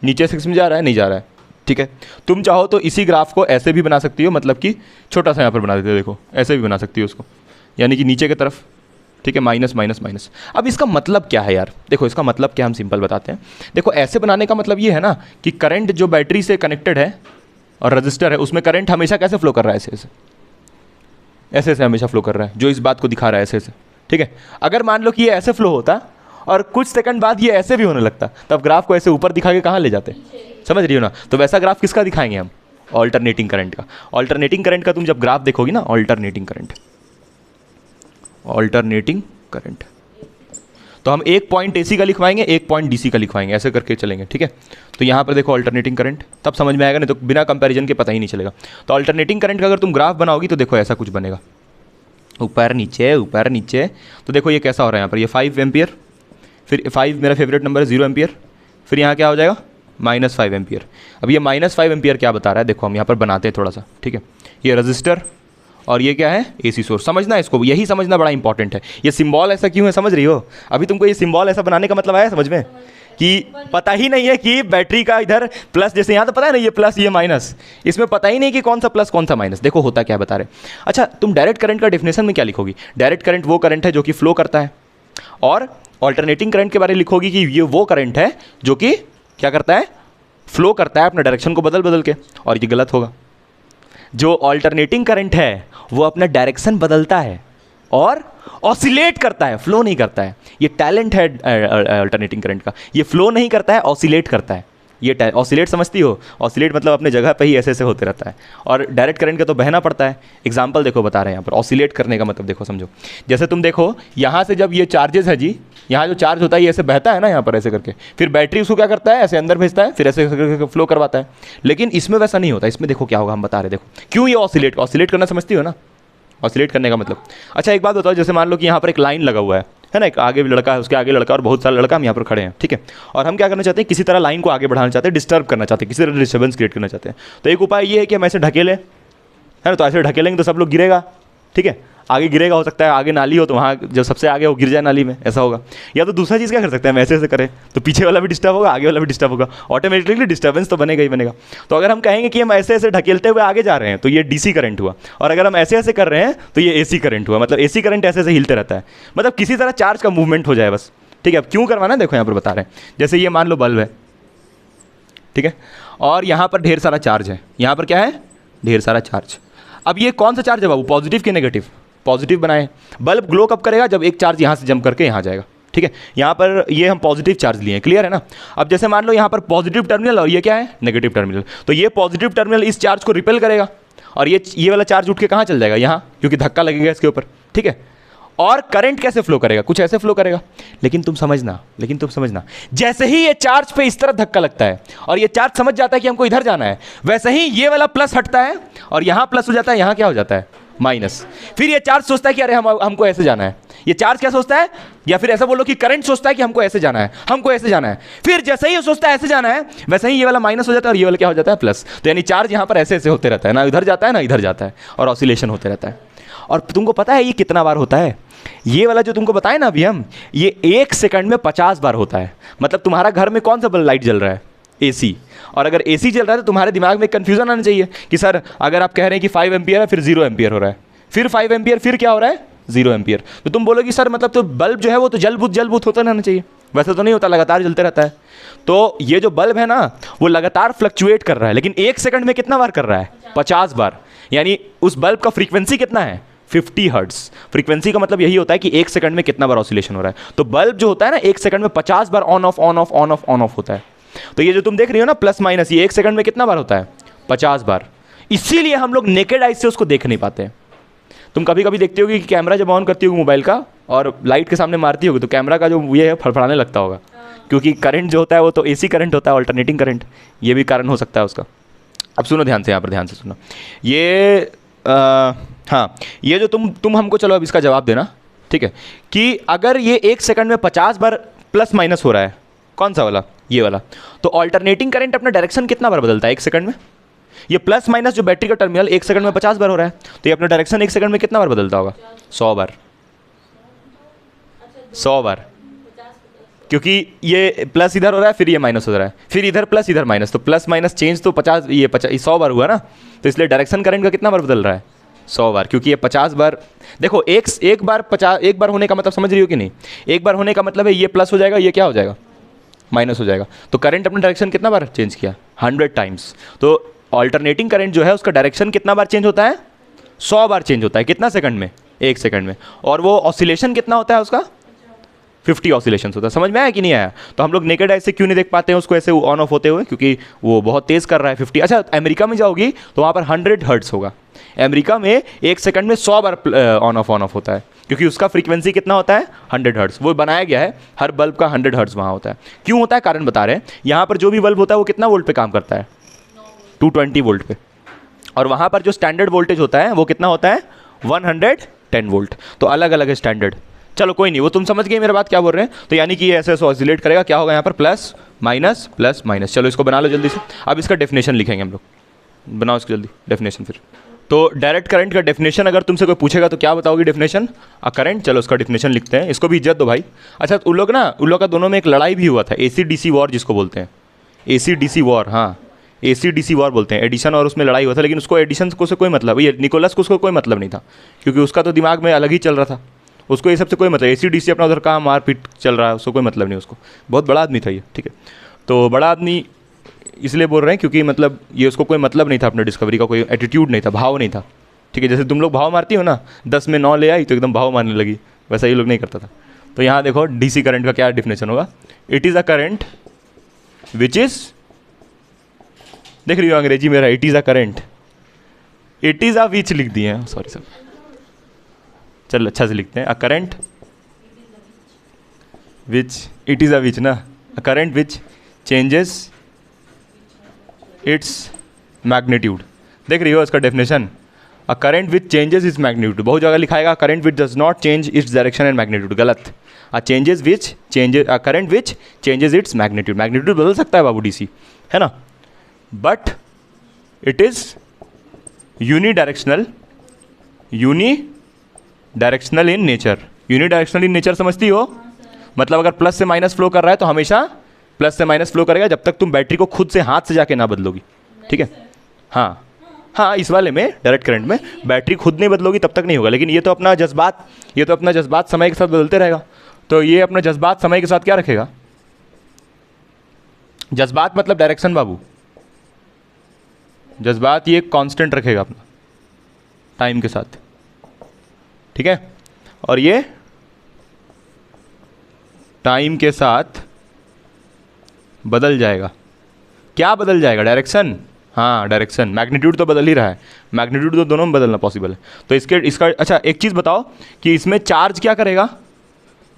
नीचे एक्सिस में जा रहा है, नहीं जा रहा है, ठीक है। तुम चाहो तो इसी ग्राफ को ऐसे भी बना सकती हो, मतलब कि छोटा सा यहाँ पर बना देते हो, देखो ऐसे भी बना सकती हो उसको, यानी कि नीचे की तरफ ठीक है, माइनस माइनस माइनस। अब इसका मतलब क्या है यार, देखो इसका मतलब क्या, हम सिंपल बताते हैं। देखो ऐसे बनाने का मतलब ये है ना कि करंट जो बैटरी से कनेक्टेड है और रजिस्टर है उसमें करंट हमेशा कैसे फ्लो कर रहा है, ऐसे ऐसे ऐसे ऐसे हमेशा फ्लो कर रहा है, जो इस बात को दिखा रहा है ऐसे ऐसे, ठीक है। अगर मान लो कि ये ऐसे फ्लो होता और कुछ सेकंड बाद ये ऐसे भी होने लगता, तब ग्राफ को ऐसे ऊपर दिखा के कहाँ ले जाते, समझ रही हो ना। तो वैसा ग्राफ किसका दिखाएंगे हम, ऑल्टरनेटिंग करंट का। ऑल्टरनेटिंग करंट का तुम जब ग्राफ देखोगी ना, ऑल्टरनेटिंग करंट, ऑल्टरनेटिंग करंट, तो हम एक पॉइंट एसी का लिखवाएंगे, एक पॉइंट डीसी का लिखवाएंगे, ऐसे करके चलेंगे, ठीक है। तो यहाँ पर देखो ऑल्टरनेटिंग करंट, तब समझ में आएगा, नहीं तो बिना कंपैरिजन के पता ही नहीं चलेगा। तो ऑल्टरनेटिंग करंट का अगर तुम ग्राफ बनाओगी तो देखो ऐसा कुछ बनेगा, ऊपर नीचे ऊपर नीचे। तो देखो ये कैसा हो रहा है यहाँ पर, ये 5 एम्पियर, फिर 5 मेरा फेवरेट नंबर है, 0 एम्पियर, फिर यहाँ क्या हो जाएगा -5 एम्पियर। अब ये -5 एम्पियर क्या बता रहा है, देखो हम यहाँ पर बनाते हैं थोड़ा सा, ठीक है। ये रजिस्टर और ये क्या है, एसी सोर्स, समझना इसको, यही समझना बड़ा इंपॉर्टेंट है। ये सिंबल ऐसा क्यों है, समझ रही हो। अभी तुमको ये सिंबल ऐसा बनाने का मतलब आया समझ में, कि पता ही नहीं है कि बैटरी का इधर प्लस, जैसे यहाँ तो पता है ना ये प्लस ये माइनस, इसमें पता ही नहीं कि कौन सा प्लस कौन सा माइनस। देखो होता क्या बता रहे। अच्छा तुम डायरेक्ट करंट का डेफिनेशन में क्या लिखोगी, डायरेक्ट करंट वो करंट है जो कि फ्लो करता है, और ऑल्टरनेटिंग करंट के बारे में लिखोगी कि ये वो करंट है जो कि क्या करता है, फ्लो करता है अपने डायरेक्शन को बदल बदल के। और ये गलत होगा, जो ऑल्टरनेटिंग करंट है वो अपना डायरेक्शन बदलता है और ऑसिलेट करता है, फ्लो नहीं करता है। ये टैलेंट है अल्टरनेटिंग करंट का, ये फ्लो नहीं करता है, ऑसिलेट करता है। ये ऑसिलेट समझती हो, ऑसिलेट मतलब अपने जगह पे ही ऐसे ऐसे होते रहता है। और डायरेक्ट करंट का तो बहना पड़ता है। एग्जांपल देखो बता रहे हैं यहाँ पर, ऑसिलेट करने का मतलब देखो समझो, जैसे तुम देखो यहाँ से जब ये चार्जेस है जी, यहाँ जो चार्ज होता है ये ऐसे बहता है ना यहाँ पर ऐसे करके, फिर बैटरी उसको क्या करता है, ऐसे अंदर भेजता है, फिर ऐसे करके फ्लो करवाता है। लेकिन इसमें वैसा नहीं होता, इसमें देखो क्या होगा, हम बता रहे, देखो क्यों ये ऑसिलेट करना समझती हो ना, ऑसिलेट करने का मतलब। अच्छा एक बात बताओ, जैसे मान लो कि यहाँ पर एक लाइन लगा हुआ है ना, एक आगे भी लड़का है, उसके आगे लड़का और बहुत सारा लड़का, हम यहाँ पर खड़े हैं, ठीक है। और हम क्या करना चाहते हैं, किसी तरह लाइन को आगे बढ़ाना चाहते हैं, डिस्टर्ब करना चाहते हैं, किसी तरह डिस्टर्बेंस क्रिएट करना चाहते हैं। तो एक उपाय ये है कि हम ऐसे ढकेलें, है ना, तो ऐसे ढकेलेंगे तो सब लोग गिरेगा, ठीक है, आगे गिरेगा, हो सकता है आगे नाली हो तो वहाँ जो सबसे आगे वो गिर जाए नाली में, ऐसा होगा। या तो दूसरा चीज़ क्या कर सकते हैं, हम ऐसे ऐसे करें तो पीछे वाला भी डिस्टर्ब होगा, आगे वाला भी डिस्टर्ब होगा, ऑटोमेटिकली डिस्टर्बेंस तो बनेगा ही बनेगा। तो अगर हम कहेंगे कि हम ऐसे ऐसे ढकेलते हुए आगे जा रहे हैं तो ये डीसी करंट हुआ, और अगर हम ऐसे ऐसे कर रहे हैं तो ये एसी करंट हुआ। मतलब एसी करंट ऐसे ऐसे हिलते रहता है, मतलब किसी तरह चार्ज का मूवमेंट हो जाए बस, ठीक है। अब क्यों करवाना है देखो यहाँ पर बता रहे हैं, जैसे ये मान लो बल्ब है, ठीक है, और यहाँ पर ढेर सारा चार्ज है, यहाँ पर क्या है, ढेर सारा चार्ज। अब ये कौन सा चार्ज है बाबू, पॉजिटिव कि नेगेटिव, पॉजिटिव बनाए। बल्ब ग्लो कब करेगा, जब एक चार्ज यहाँ से जंप करके यहाँ जाएगा, ठीक है। यहाँ पर ये हम पॉजिटिव चार्ज लिए हैं, क्लियर है ना। अब जैसे मान लो यहाँ पर पॉजिटिव टर्मिनल और ये क्या है, नेगेटिव टर्मिनल, तो ये पॉजिटिव टर्मिनल इस चार्ज को रिपेल करेगा और ये वाला चार्ज उठ के कहाँ चल जाएगा, यहाँ, क्योंकि धक्का लगेगा इसके ऊपर, ठीक है। और करंट कैसे फ्लो करेगा, कुछ ऐसे फ्लो करेगा। लेकिन तुम समझना जैसे ही ये चार्ज पे इस तरह धक्का लगता है और ये चार्ज समझ जाता है कि हमको इधर जाना है, वैसे ही ये वाला प्लस हटता है और यहाँ प्लस हो जाता है, यहाँ क्या हो जाता है, माइनस। फिर ये चार्ज सोचता है कि अरे हमको ऐसे जाना है। ये चार्ज क्या सोचता है, या फिर ऐसा बोलो कि करंट सोचता है कि हमको ऐसे जाना है, हमको ऐसे जाना है। फिर जैसे ही वो सोचता है ऐसे जाना है, वैसे ही ये वाला माइनस हो जाता है और ये वाला क्या हो जाता है, प्लस। तो यानी चार्ज यहाँ पर ऐसे ऐसे होते रहता है, ना इधर जाता है ना इधर जाता है, और ऑसिलेशन होते रहता है। और तुमको पता है ये कितना बार होता है, ये वाला जो तुमको बताए ना अभी हम, ये 1 सेकंड में 50 बार होता है। मतलब तुम्हारा घर में कौन सा बल्ब लाइट जल रहा है, एसी। और अगर एसी चल रहा है तो तुम्हारे दिमाग में कन्फ्यूजन आना चाहिए कि सर अगर आप कह रहे हैं कि 5 एम्पियर है, फिर 0 एम्पियर हो रहा है, फिर 5 एम्पियर, फिर क्या हो रहा है, 0 एम्पियर। तो तुम बोलोगे सर मतलब तो बल्ब जो है वो तो जलबूत होता रहना चाहिए। वैसे तो नहीं होता, लगातार जलते रहता है। तो ये जो बल्ब है ना वो लगातार फ्लक्चुएट कर रहा है, लेकिन 1 सेकंड में कितना बार कर रहा है, 50 बार। यानी उस बल्ब का फ्रीक्वेंसी कितना है, 50 हर्ट्ज। फ्रीक्वेंसी का मतलब यही होता है कि 1 सेकंड में कितना बार ऑसिलेशन हो रहा है। तो बल्ब जो होता है ना 1 सेकंड में 50 बार on off on off on off on off होता है। तो ये जो तुम देख रही हो ना प्लस माइनस, ये 1 सेकंड में कितना बार होता है, 50 बार। इसीलिए हम लोग नेकेड आई से उसको देख नहीं पाते। तुम कभी कभी देखते होगी कि कैमरा जब ऑन करती होगी मोबाइल का और लाइट के सामने मारती होगी तो कैमरा का जो ये है फड़फड़ाने लगता होगा, क्योंकि करंट जो होता है वो तो एसी करंट होता है, अल्टरनेटिंग करंट। ये भी कारण हो सकता है उसका। अब सुनो ध्यान से, यहाँ पर ध्यान से सुनो। ये हाँ, ये जो तुम हमको चलो अब इसका जवाब देना, ठीक है, कि अगर ये 1 सेकंड में 50 बार प्लस माइनस हो रहा है, कौन सा वाला, ये वाला, तो अल्टरनेटिंग करंट अपना डायरेक्शन कितना बार बदलता है 1 सेकंड में। ये प्लस माइनस जो बैटरी का टर्मिनल 1 सेकंड में 50 बार हो रहा है, तो ये अपना डायरेक्शन 1 सेकंड में कितना बार बदलता होगा, 100 बार। 100 बार, क्योंकि ये प्लस इधर हो रहा है, फिर ये माइनस हो रहा है, फिर इधर प्लस इधर माइनस, तो प्लस माइनस चेंज तो 50 ये 100 बार हुआ ना। तो इसलिए डायरेक्शन करंट का कितना बार बदल रहा है, 100 बार, क्योंकि ये 50 बार, देखो एक बार 50, एक बार होने का मतलब समझ रही हो कि नहीं, एक बार होने का मतलब है ये प्लस हो जाएगा, ये क्या हो जाएगा, माइनस हो जाएगा। तो करंट अपना डायरेक्शन कितना बार चेंज किया, 100 टाइम्स। तो ऑल्टरनेटिंग करंट जो है उसका डायरेक्शन कितना बार चेंज होता है, 100 बार चेंज होता है। कितना सेकंड में, 1 सेकंड में। और वो ऑसिलेशन कितना होता है उसका, 50 ऑसिलेशन होता है। समझ में आया कि नहीं आया? तो हम लोग नेकेड ऐसे क्यों नहीं देख पाते हैं उसको ऐसे ऑन ऑफ होते हुए, क्योंकि वो बहुत तेज़ कर रहा है 50। अच्छा, अमेरिका में जाओगी तो वहाँ पर 100 हर्ट्स होगा। अमेरिका में 1 सेकंड में 100 बार ऑन ऑफ होता है, क्योंकि उसका फ्रीक्वेंसी कितना होता है, 100 हर्ट्स। वो बनाया गया है, हर बल्ब का 100 हर्ट्स वहाँ होता है। क्यों होता है, कारण बता रहे हैं। यहाँ पर जो भी बल्ब होता है वो कितना वोल्ट पे काम करता है, 220 वोल्ट पे। और वहाँ पर जो स्टैंडर्ड वोल्टेज होता है वो कितना होता है, 110 वोल्ट। तो अलग अलग है स्टैंडर्ड। चलो कोई नहीं, वो तुम समझ गए मेरा बात क्या बोल रहे हैं। तो यानी कि ये ऐसे ऐसे ऑसिलेट करेगा, क्या होगा यहाँ पर, प्लस माइनस प्लस माइनस। चलो इसको बना लो जल्दी से। अब इसका डेफिनेशन लिखेंगे हम लोग, बनाओ इसको जल्दी डेफिनेशन। फिर तो डायरेक्ट करंट का डेफिनेशन अगर तुमसे कोई पूछेगा तो क्या बताओगे डेफिनेशन, अ करंट। चलो उसका डेफिनेशन लिखते हैं, इसको भी इज्जत दो भाई। अच्छा, उन लोग का दोनों में एक लड़ाई भी हुआ था, AC/DC वॉर जिसको बोलते हैं, AC/DC वॉर। हाँ, AC/DC वॉर बोलते हैं, एडिशन और उसमें लड़ाई हुआ था। लेकिन उसको एडिशन को से कोई मतलब, ये निकोलस को उसको कोई मतलब नहीं था, क्योंकि उसका तो दिमाग में अलग ही चल रहा था। उसको ये सबसे कोई मतलब, AC/DC अपना उधर काम मारपीट चल रहा है, उसको कोई मतलब नहीं। उसको बहुत बड़ा आदमी था ये, ठीक है। तो बड़ा आदमी इसलिए बोल रहे हैं क्योंकि मतलब ये उसको कोई मतलब नहीं था, अपने डिस्कवरी का कोई एटीट्यूड नहीं था, भाव नहीं था, ठीक है। जैसे तुम लोग भाव मारती हो ना, 10 में 9 ले आई तो एकदम भाव मारने लगी, वैसा ये लोग नहीं करता था। तो यहाँ देखो DC करंट का क्या डेफिनेशन होगा, it is a current which is, देख रही हो अंग्रेजी मेरा, it is a current, it is a which लिख दिए हैं, सॉरी सर, चल अच्छा से लिखते हैं, a current which, it is a which ना, a current which changes its magnitude. देख रही हो इसका definition, a current which changes its magnitude. बहुत जगह लिखाएगा current which does not change its direction and magnitude, गलत। A current which changes its magnitude, magnitude बदल सकता है बाबू DC, है ना, but it is unidirectional in nature. Unidirectional in nature समझती हो, मतलब अगर प्लस से माइनस फ्लो कर रहा है तो हमेशा प्लस से माइनस फ्लो करेगा, जब तक तुम बैटरी को खुद से हाथ से जाके ना बदलोगी, ठीक है। हाँ हाँ, इस वाले में डायरेक्ट करंट में बैटरी खुद नहीं बदलोगी तब तक नहीं होगा। लेकिन ये तो अपना जज्बात समय के साथ बदलते रहेगा। तो ये अपना जज्बात समय के साथ क्या रखेगा, जज्बात मतलब डायरेक्शन बाबू, जज्बात ये कांस्टेंट रखेगा अपना टाइम के साथ, ठीक है। और ये टाइम के साथ बदल जाएगा। क्या बदल जाएगा, डायरेक्शन। हाँ डायरेक्शन, मैग्नीट्यूड तो बदल ही रहा है, मैग्नीट्यूड तो दोनों में बदलना पॉसिबल है। तो इसका अच्छा एक चीज़ बताओ कि इसमें चार्ज क्या करेगा,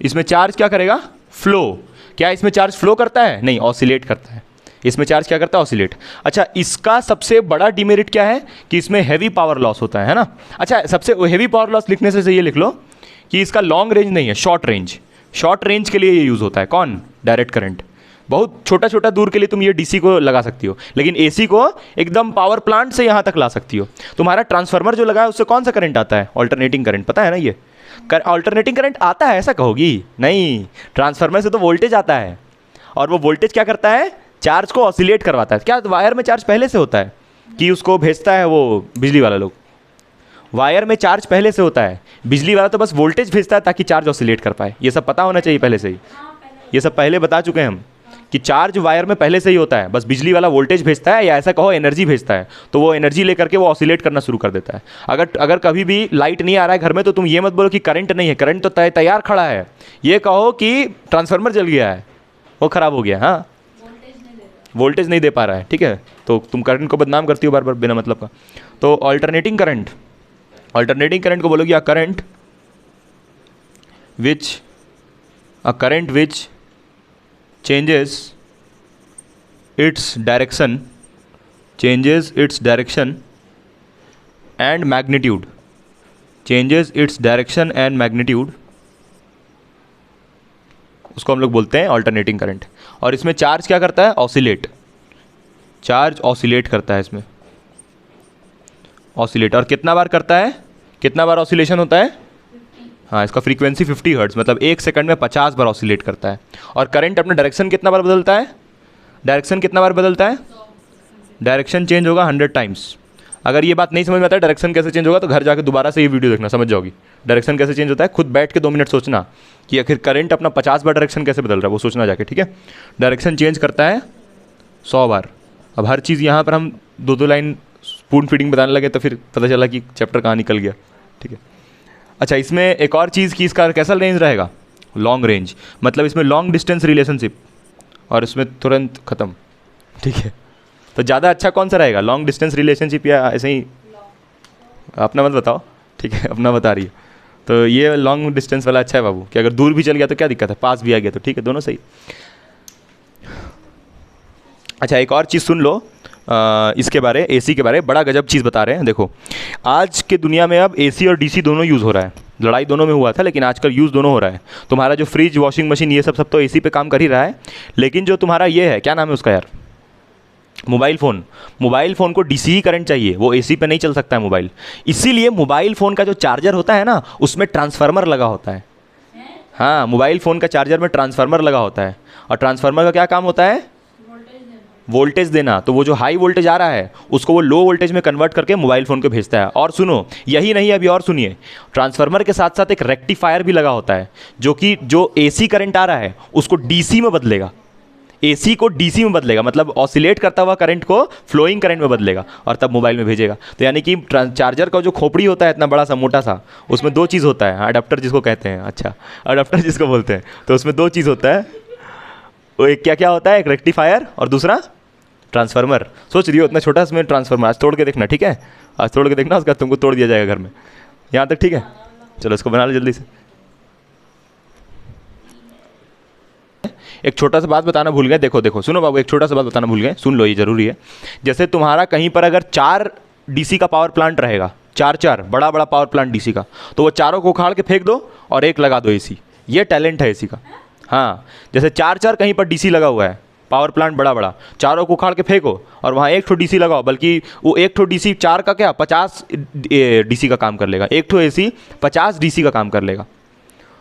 इसमें चार्ज क्या करेगा, फ्लो। क्या इसमें चार्ज फ्लो करता है, नहीं, ऑसिलेट करता है। इसमें चार्ज क्या करता है, ऑसिलेट। अच्छा, इसका सबसे बड़ा डिमेरिट क्या है कि इसमें हैवी पावर लॉस होता है ना। अच्छा, सबसे हैवी पावर लॉस लिखने से ये लिख लो कि इसका लॉन्ग रेंज नहीं है, शॉर्ट रेंज। शॉर्ट रेंज के लिए ये यूज़ होता है, कौन, डायरेक्ट करंट। बहुत छोटा छोटा दूर के लिए तुम ये DC को लगा सकती हो, लेकिन AC को एकदम पावर प्लांट से यहाँ तक ला सकती हो। तुम्हारा ट्रांसफार्मर जो लगा है उससे कौन सा करंट आता है, ऑल्टरनेटिंग करंट, पता है ना। ये ऑल्टरनेटिंग करंट आता है ऐसा कहोगी, नहीं, ट्रांसफार्मर से तो वोल्टेज आता है, और वो वोल्टेज क्या करता है, चार्ज को ऑसिलेट करवाता है। क्या वायर में चार्ज पहले से होता है कि उसको भेजता है वो बिजली वाला लोग, वायर में चार्ज पहले से होता है, बिजली वाला तो बस वोल्टेज भेजता है ताकि चार्ज ऑसिलेट कर पाए। ये सब पता होना चाहिए पहले से ही, ये सब पहले बता चुके हैं हम कि चार्ज वायर में पहले से ही होता है, बस बिजली वाला वोल्टेज भेजता है, या ऐसा कहो एनर्जी भेजता है, तो वो एनर्जी लेकर के वो ऑसिलेट करना शुरू कर देता है। अगर कभी भी लाइट नहीं आ रहा है घर में तो तुम ये मत बोलो कि करंट नहीं है, करंट तो तैयार खड़ा है, ये कहो कि ट्रांसफार्मर जल गया है, वो ख़राब हो गया, हाँ वोल्टेज नहीं दे पा रहा है, ठीक है। तो तुम करंट को बदनाम करती हो बार बार बिना मतलब का। तो ऑल्टरनेटिंग करंट को बोलोगे अ current which changes its direction and magnitude, उसको हम लोग बोलते हैं ऑल्टरनेटिंग करंट। और इसमें चार्ज क्या करता है, चार्ज ऑसिलेट करता है इसमें, ऑसिलेट। और कितना बार करता है, कितना बार ऑसिलेशन होता है, हाँ इसका फ्रीक्वेंसी 50 हर्ट्ज, मतलब 1 सेकंड में 50 बार ऑसिलेट करता है। और करंट अपना डायरेक्शन कितना बार बदलता है, डायरेक्शन चेंज होगा 100 टाइम्स। अगर ये बात नहीं समझ में आता है डायरेक्शन कैसे चेंज होगा, तो घर जाके दोबारा से ये वीडियो देखना, समझ जाओगी डायरेक्शन कैसे चेंज होता है। खुद बैठ के 2 मिनट सोचना कि आखिर करंट अपना 50 बार डायरेक्शन कैसे बदल रहा है, वो सोचना जाके, ठीक है। डायरेक्शन चेंज करता है 100 बार। अब हर चीज़ यहाँ पर हम 2-2 लाइन स्पून फीडिंग बताने लगे तो फिर पता चला कि चैप्टर कहाँ निकल गया, ठीक है। अच्छा, इसमें एक और चीज़ कि इसका कैसा रेंज रहेगा, लॉन्ग रेंज, मतलब इसमें लॉन्ग डिस्टेंस रिलेशनशिप, और इसमें तुरंत ख़त्म, ठीक है। तो ज़्यादा अच्छा कौन सा रहेगा, लॉन्ग डिस्टेंस रिलेशनशिप या ऐसे ही, अपना मत बताओ, ठीक है, अपना बता रही है। तो ये लॉन्ग डिस्टेंस वाला अच्छा है बाबू, कि अगर दूर भी चल गया तो क्या दिक्कत है, पास भी आ गया तो ठीक है, दोनों सही। अच्छा, एक और चीज़ सुन लो इसके बारे, एसी के बारे, बड़ा गजब चीज़ बता रहे हैं। देखो, आज के दुनिया में अब एसी और डीसी दोनों यूज़ हो रहा है। लड़ाई दोनों में हुआ था, लेकिन आजकल यूज़ दोनों हो रहा है। तुम्हारा जो फ्रिज, वॉशिंग मशीन, ये सब तो एसी पे काम कर ही रहा है, लेकिन जो तुम्हारा ये है, क्या नाम है उसका यार, मोबाइल फ़ोन को डीसी ही करंट चाहिए, वो एसी पे नहीं चल सकता है मोबाइल। इसीलिए मोबाइल फ़ोन का जो चार्जर होता है ना, उसमें ट्रांसफार्मर लगा होता है। हाँ, मोबाइल फ़ोन का चार्जर में ट्रांसफार्मर लगा होता है, और ट्रांसफार्मर का क्या काम होता है, वोल्टेज देना। तो वो जो हाई वोल्टेज आ रहा है उसको वो लो वोल्टेज में कन्वर्ट करके मोबाइल फ़ोन को भेजता है। और सुनो, यही नहीं, अभी और सुनिए, ट्रांसफार्मर के साथ साथ एक रेक्टिफायर भी लगा होता है, जो कि जो एसी करंट आ रहा है उसको डीसी में बदलेगा, एसी को डीसी में बदलेगा, मतलब ऑसिलेट करता हुआ करंट को फ्लोइंग करंट में बदलेगा, और तब मोबाइल में भेजेगा। तो यानी कि चार्जर का जो खोपड़ी होता है इतना बड़ा सा मोटा सा, उसमें 2 चीज़ होता है, अडाप्टर जिसको कहते हैं, अच्छा अडाप्टर जिसको बोलते हैं, तो उसमें 2 चीज़ होता है। वो एक क्या क्या होता है, एक रेक्टिफायर और दूसरा ट्रांसफार्मर। सोच रही हो इतना छोटा इसमें ट्रांसफार्मर, आज तोड़ के देखना, ठीक है, आज तोड़ के देखना, उसका तुमको तोड़ दिया जाएगा घर में। यहाँ तक ठीक है, चलो इसको बना लो जल्दी से। एक छोटा सा बात बताना भूल गए, देखो सुनो बाबू, एक छोटा सा बात बताना भूल गए, सुन लो, ये जरूरी है। जैसे तुम्हारा कहीं पर अगर 4 डीसी का पावर प्लांट रहेगा, 4 बड़ा बड़ा पावर प्लांट डीसी का, तो वो चारों को उखाड़ के फेंक दो और एक लगा दो एसी। ये टैलेंट है एसी का। हाँ, जैसे 4 कहीं पर डीसी लगा हुआ है, पावर प्लांट बड़ा बड़ा, चारों को उखाड़ के फेंको और वहाँ 1 ठो डीसी लगाओ, बल्कि वो 1 ठो डीसी 4 का क्या 50 डीसी का काम कर लेगा, 1 ठो एसी 50 डीसी का काम कर लेगा।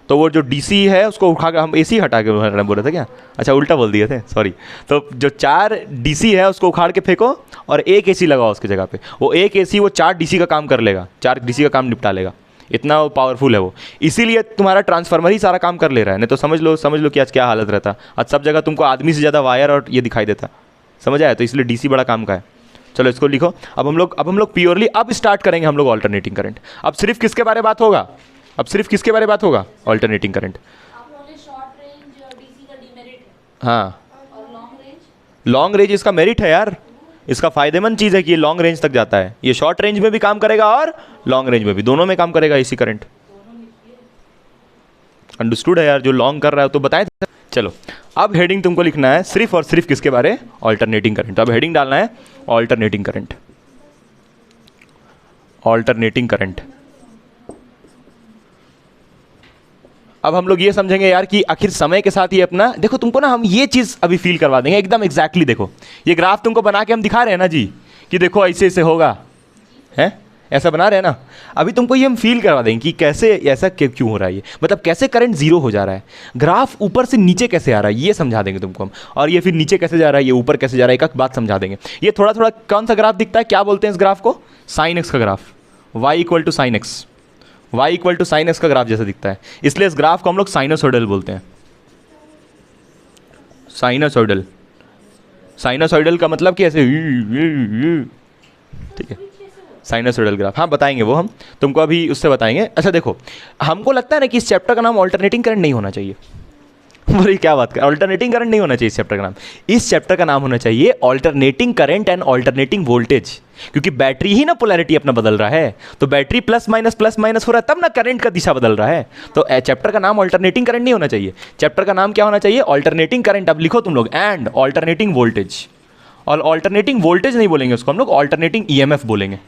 तो वो जो डीसी है उसको उठा के, हम एसी हटा के बोल रहे थे क्या, अच्छा उल्टा बोल दिए थे, सॉरी। तो जो 4 डीसी है उसको उखाड़ के फेंको और 1 एसी लगाओ उसकी जगह पे, वो 1 एसी वो 4 डीसी का काम कर लेगा, 4 डीसी का काम निपटा लेगा, इतना वो पावरफुल है वो। इसीलिए तुम्हारा ट्रांसफार्मर ही सारा काम कर ले रहा है, नहीं तो समझ लो कि आज क्या हालत रहता। आज सब जगह तुमको आदमी से ज़्यादा वायर और ये दिखाई देता, समझ आया। तो इसलिए डीसी बड़ा काम का है। चलो इसको लिखो। अब हम लोग प्योरली अब स्टार्ट करेंगे हम लोग ऑल्टरनेटिंग करंट। अब सिर्फ किसके बारे में बात होगा, अब सिर्फ किसके बारे में बात होगा, ऑल्टरनेटिंग करंट। हाँ, लॉन्ग रेंज इसका मेरिट है यार, इसका फायदेमंद चीज़ है कि ये लॉन्ग रेंज तक जाता है। ये शॉर्ट रेंज में भी काम करेगा और लॉन्ग रेंज में भी, दोनों में काम करेगा एसी करंट। अंडरस्टूड है यार, जो लॉन्ग कर रहा है तो बताए थे। चलो अब हेडिंग तुमको लिखना है सिर्फ और सिर्फ किसके बारे, ऑल्टरनेटिंग करंट। अब हेडिंग डालना है ऑल्टरनेटिंग करंट, ऑल्टरनेटिंग करंट। अब हम लोग ये समझेंगे यार कि आखिर समय के साथ ये अपना, देखो तुमको ना हम ये चीज़ अभी फील करवा देंगे एकदम एग्जैक्टली। देखो ये ग्राफ तुमको बना के हम दिखा रहे हैं ना जी, कि देखो ऐसे ऐसे होगा, है ऐसा बना रहे हैं ना। अभी तुमको ये हम फील करवा देंगे कि कैसे ऐसा क्यों हो रहा है, ये मतलब कैसे करंट जीरो हो जा रहा है, ग्राफ ऊपर से नीचे कैसे आ रहा है ये समझा देंगे तुमको हम। और ये फिर नीचे कैसे जा रहा है, ये ऊपर कैसे जा रहा है, एक बात समझा देंगे। ये थोड़ा थोड़ा कौन सा ग्राफ दिखता है, क्या बोलते हैं इस ग्राफ को, साइन एक्स का graph, Y equal to sine X, y equal to sine X का ग्राफ जैसा दिखता है, इसलिए इस ग्राफ को हम लोग साइनोसॉइडल बोलते हैं। साइनोसॉइडल, साइनोसॉइडल का मतलब कि ऐसे, ठीक है, साइनोसॉइडल ग्राफ। हाँ बताएंगे वो, हम तुमको अभी उससे बताएंगे। अच्छा देखो, हमको लगता है ना कि इस चैप्टर का नाम ऑल्टरनेटिंग करंट नहीं होना चाहिए। बोली क्या बात कर, ऑल्टरनेटिंग करंट नहीं होना चाहिए इस चैप्टर का नाम। इस चैप्टर का नाम होना चाहिए alternating current and alternating voltage, क्योंकि बैटरी ही ना पोलैरिटी अपना बदल रहा है, तो बैटरी प्लस माइनस हो रहा है, तब ना करंट का दिशा बदल रहा है। तो चैप्टर का नाम ऑल्टरनेटिंग करंट नहीं होना चाहिए, चैप्टर का नाम क्या होना चाहिए, ऑल्टरनेटिंग करंट। अब लिखो तुम लोग, एंड ऑल्टरनेटिंग वोल्टेज। और ऑल्टरनेटिंग वोल्टेज नहीं बोलेंगे उसको हम लोग, ऑल्टरनेटिंग ईएमएफ बोलेंगे।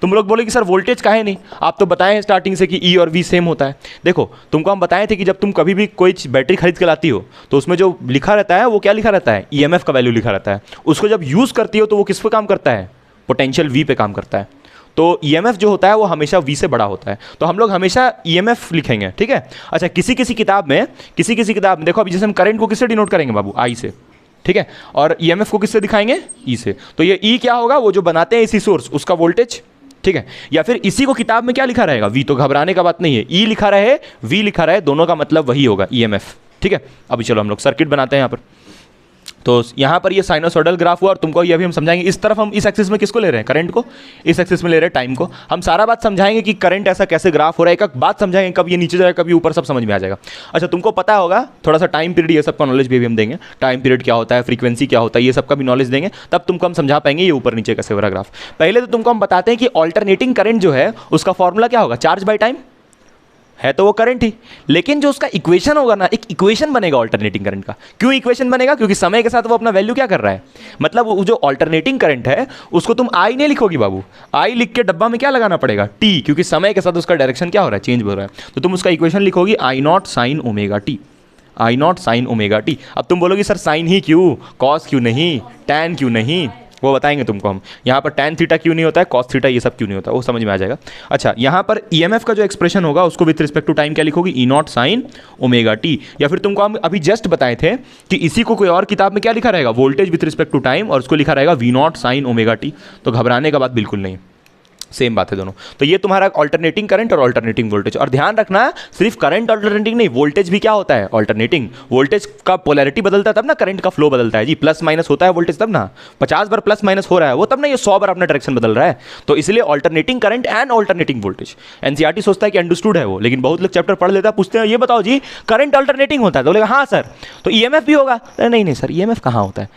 तुम लोग बोले कि सर वोल्टेज काहे नहीं, आप तो बताए हैं स्टार्टिंग से कि ई और वी सेम होता है। देखो तुमको हम बताए थे कि जब तुम कभी भी कोई बैटरी खरीद के लाती हो तो उसमें जो लिखा रहता है वो क्या लिखा रहता है, ईएमएफ का वैल्यू लिखा रहता है। उसको जब यूज़ करती हो तो वो किस पे काम करता है, पोटेंशियल वी पे काम करता है। तो ईएमएफ जो होता है वो हमेशा वी से बड़ा होता है, तो हम लोग हमेशा ईएमएफ लिखेंगे, ठीक है। अच्छा किसी किसी किताब में देखो, अभी जैसे हम करंट को किससे डिनोट करेंगे बाबू, आई से, ठीक है। और ईएमएफ को किससे दिखाएंगे? ई से। तो ये ई क्या होगा? वो जो बनाते हैं इसी सोर्स उसका वोल्टेज, ठीक है। या फिर इसी को किताब में क्या लिखा रहेगा? वी। तो घबराने का बात नहीं है, ई लिखा रहे वी लिखा रहे, दोनों का मतलब वही होगा, ईएमएफ, ठीक है। अभी चलो हम लोग सर्किट बनाते हैं यहाँ पर। तो यहाँ पर ये साइनोसॉइडल ग्राफ हुआ और तुमको ये अभी हम समझाएंगे। इस तरफ हम इस एक्सिस में किसको ले रहे हैं? करंट को। इस एक्सिस में ले रहे हैं टाइम को। हम सारा बात समझाएंगे कि करंट ऐसा कैसे ग्राफ हो रहा है, एक बात समझाएंगे, कब ये नीचे जाएगा कभी ऊपर, सब समझ में आ जाएगा। अच्छा, तुमको पता होगा थोड़ा सा टाइम पीरियड, ये सब का नॉलेज भी हम देंगे। टाइम पीरियड क्या होता है, फ्रीक्वेंसी क्या होता है, ये सब का भी नॉलेज देंगे, तब तुमको हम समझा पाएंगे ये ऊपर नीचे कैसे हो रहा ग्राफ। पहले तो तुमको हम बताते हैं कि ऑल्टरनेटिंग करंट जो है उसका फॉर्मूला क्या होगा? चार्ज बाई टाइम है तो वो करंट ही, लेकिन जो उसका इक्वेशन होगा ना, एक इक्वेशन बनेगा ऑल्टरनेटिंग करंट का। क्यों इक्वेशन बनेगा? क्योंकि समय के साथ वो अपना वैल्यू क्या कर रहा है, मतलब वो जो ऑल्टरनेटिंग करंट है उसको तुम आई नहीं लिखोगी बाबू, आई लिख के डब्बा में क्या लगाना पड़ेगा? टी, क्योंकि समय के साथ उसका डायरेक्शन क्या हो रहा है? चेंज हो रहा है। तो तुम उसका इक्वेशन लिखोगी I naught sine omega t, I naught sine omega t. अब तुम बोलोगी सर साइन ही क्यों, कॉस क्यों नहीं, टैन क्यों नहीं, वो बताएंगे तुमको हम। यहाँ पर टैन थीटा क्यों नहीं होता है, कॉस थीटा ये सब क्यों नहीं होता, वो समझ में आ जाएगा। अच्छा, यहाँ पर ईएमएफ का जो एक्सप्रेशन होगा उसको विथ रिस्पेक्ट टू टाइम क्या लिखोगी? E naught sine omega T. या फिर तुमको हम अभी जस्ट बताए थे कि इसी को कोई और किताब में क्या लिखा रहेगा? Voltage with respect to time, और उसको लिखा रहेगा V naught sine omega T. तो घबराने का बात बिल्कुल नहीं, सेम बात है दोनों। तो ये तुम्हारा ऑल्टरनेटिंग करंट और ऑल्टरनेटिंग वोल्टेज। और ध्यान रखना, सिर्फ करंट ऑल्टरनेटिंग नहीं, वोल्टेज भी क्या होता है? ऑल्टरनेटिंग। वोल्टेज का पोलैरिटी बदलता है तब ना करंट का फ्लो बदलता है जी, प्लस माइनस होता है वोल्टेज तब ना। 50 बार प्लस माइनस हो रहा है वो तब ना, ये 100 बार अपना डायरेक्शन बदल रहा है। तो इसलिए alternating current and alternating voltage. NCERT सोचता है कि अंडरस्टूड है वो, लेकिन बहुत लोग चैप्टर पढ़ लेता है, पूछते हैं ये बताओ जी करंट ऑल्टरनेटिंग होता है, तो बोलेगा हाँ सर, तो ईएमएफ भी होगा? नहीं नहीं सर, ईएमएफ कहाँ होता है?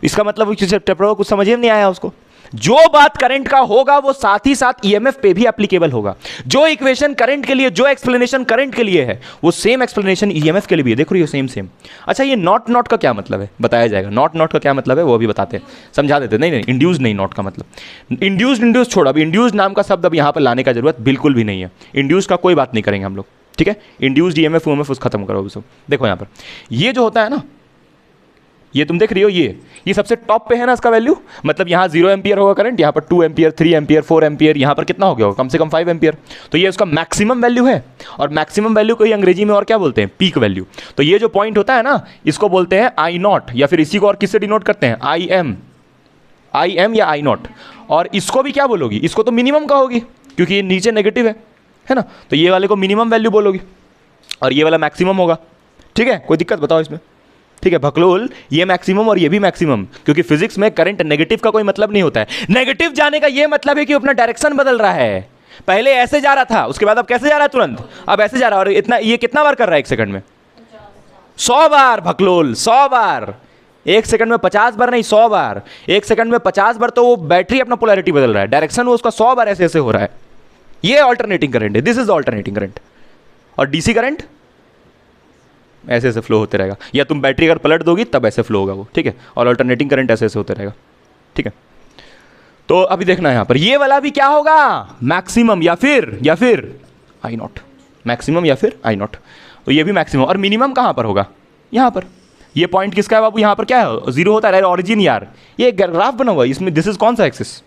इसका मतलब चैप्टर को कुछ समझ में नहीं आया उसको। जो बात करंट का होगा वो साथ ही साथ ईएमएफ पे भी एप्लीकेबल होगा। जो इक्वेशन करंट के लिए, जो एक्सप्लेनेशन करंट के लिए है, वो सेम एक्सप्लेनेशन ईएमएफ के लिए भी है। देख रही हो, सेम सेम। अच्छा, ये नॉट नॉट का क्या मतलब है बताया जाएगा। नॉट नॉट का क्या मतलब है वो भी बताते हैं, समझा देते हैं। नहीं नहीं, इंड्यूस नहीं, नॉट का मतलब इंड्यूस छोड़, अब इंड्यूस नाम का शब्द अब यहां पर लाने का जरूरत बिल्कुल भी नहीं है। इंड्यूस का कोई बात नहीं करेंगे हम लोग, ठीक है। इंड्यूस्ड ईएमएफ ईएमएफ उस खत्म करो सब। देखो यहां पर ये जो होता है ना, ये तुम देख रही हो, ये सबसे टॉप पे है ना इसका वैल्यू, मतलब यहाँ 0 एम्पियर होगा करंट, यहाँ पर 2 एम्पियर, 3 एम्पियर, 4 एम्पियर, यहाँ पर कितना हो गया होगा? कम से कम 5 एम्पियर। तो ये उसका मैक्सिमम वैल्यू है, और मैक्सिमम वैल्यू को ही अंग्रेजी में और क्या बोलते हैं? Peak value. तो ये जो पॉइंट होता है ना, इसको बोलते हैं आई नॉट, या फिर इसी को और किससे डिनोट करते हैं? आई एम या आई नॉट। और इसको भी क्या बोलोगी? इसको तो मिनिमम कहोगी, क्योंकि ये नीचे नेगेटिव है ना, तो ये वाले को मिनिमम वैल्यू बोलोगी, और ये वाला मैक्सिमम होगा, ठीक है। कोई दिक्कत बताओ इसमें? ठीक है भकलोल, ये मैक्सिमम और ये भी मैक्सिमम, क्योंकि फिजिक्स में करंट नेगेटिव का कोई मतलब नहीं होता है। नेगेटिव जाने का ये मतलब है कि अपना डायरेक्शन बदल रहा है। पहले ऐसे जा रहा था, उसके बाद अब कैसे जा रहा है? तुरंत अब ऐसे जा रहा है। और इतना, ये कितना बार कर रहा है 1 सेकंड में? 100 बार भकलोल, 100 बार। 1 सेकंड में 50 बार नहीं, 100 बार। 1 सेकंड में 50 बार, तो वो बैटरी अपना पोलैरिटी बदल रहा है, डायरेक्शन वो उसका 100 बार ऐसे ऐसे हो रहा है। ये ऑल्टरनेटिंग करंट है, दिस इज ऑल्टरनेटिंग करंट। और डीसी करंट ऐसे ऐसे फ्लो होते रहेगा, या तुम बैटरी अगर पलट दोगी तब ऐसे फ्लो होगा वो, ठीक है। और अल्टरनेटिंग करंट ऐसे ऐसे होते रहेगा, ठीक है। तो अभी देखना है यहाँ पर, ये वाला भी क्या होगा? मैक्सिमम या फिर आई नॉट, मैक्सिमम या फिर आई नॉट। तो ये भी मैक्सिमम। और मिनिमम कहाँ पर होगा? यहाँ पर। ये पॉइंट किसका है बाबू? यहाँ पर क्या है? 0 होता है, ऑरिजिन यार। ये ग्राफ बना हुआ है, इसमें दिस इज कौन सा axis,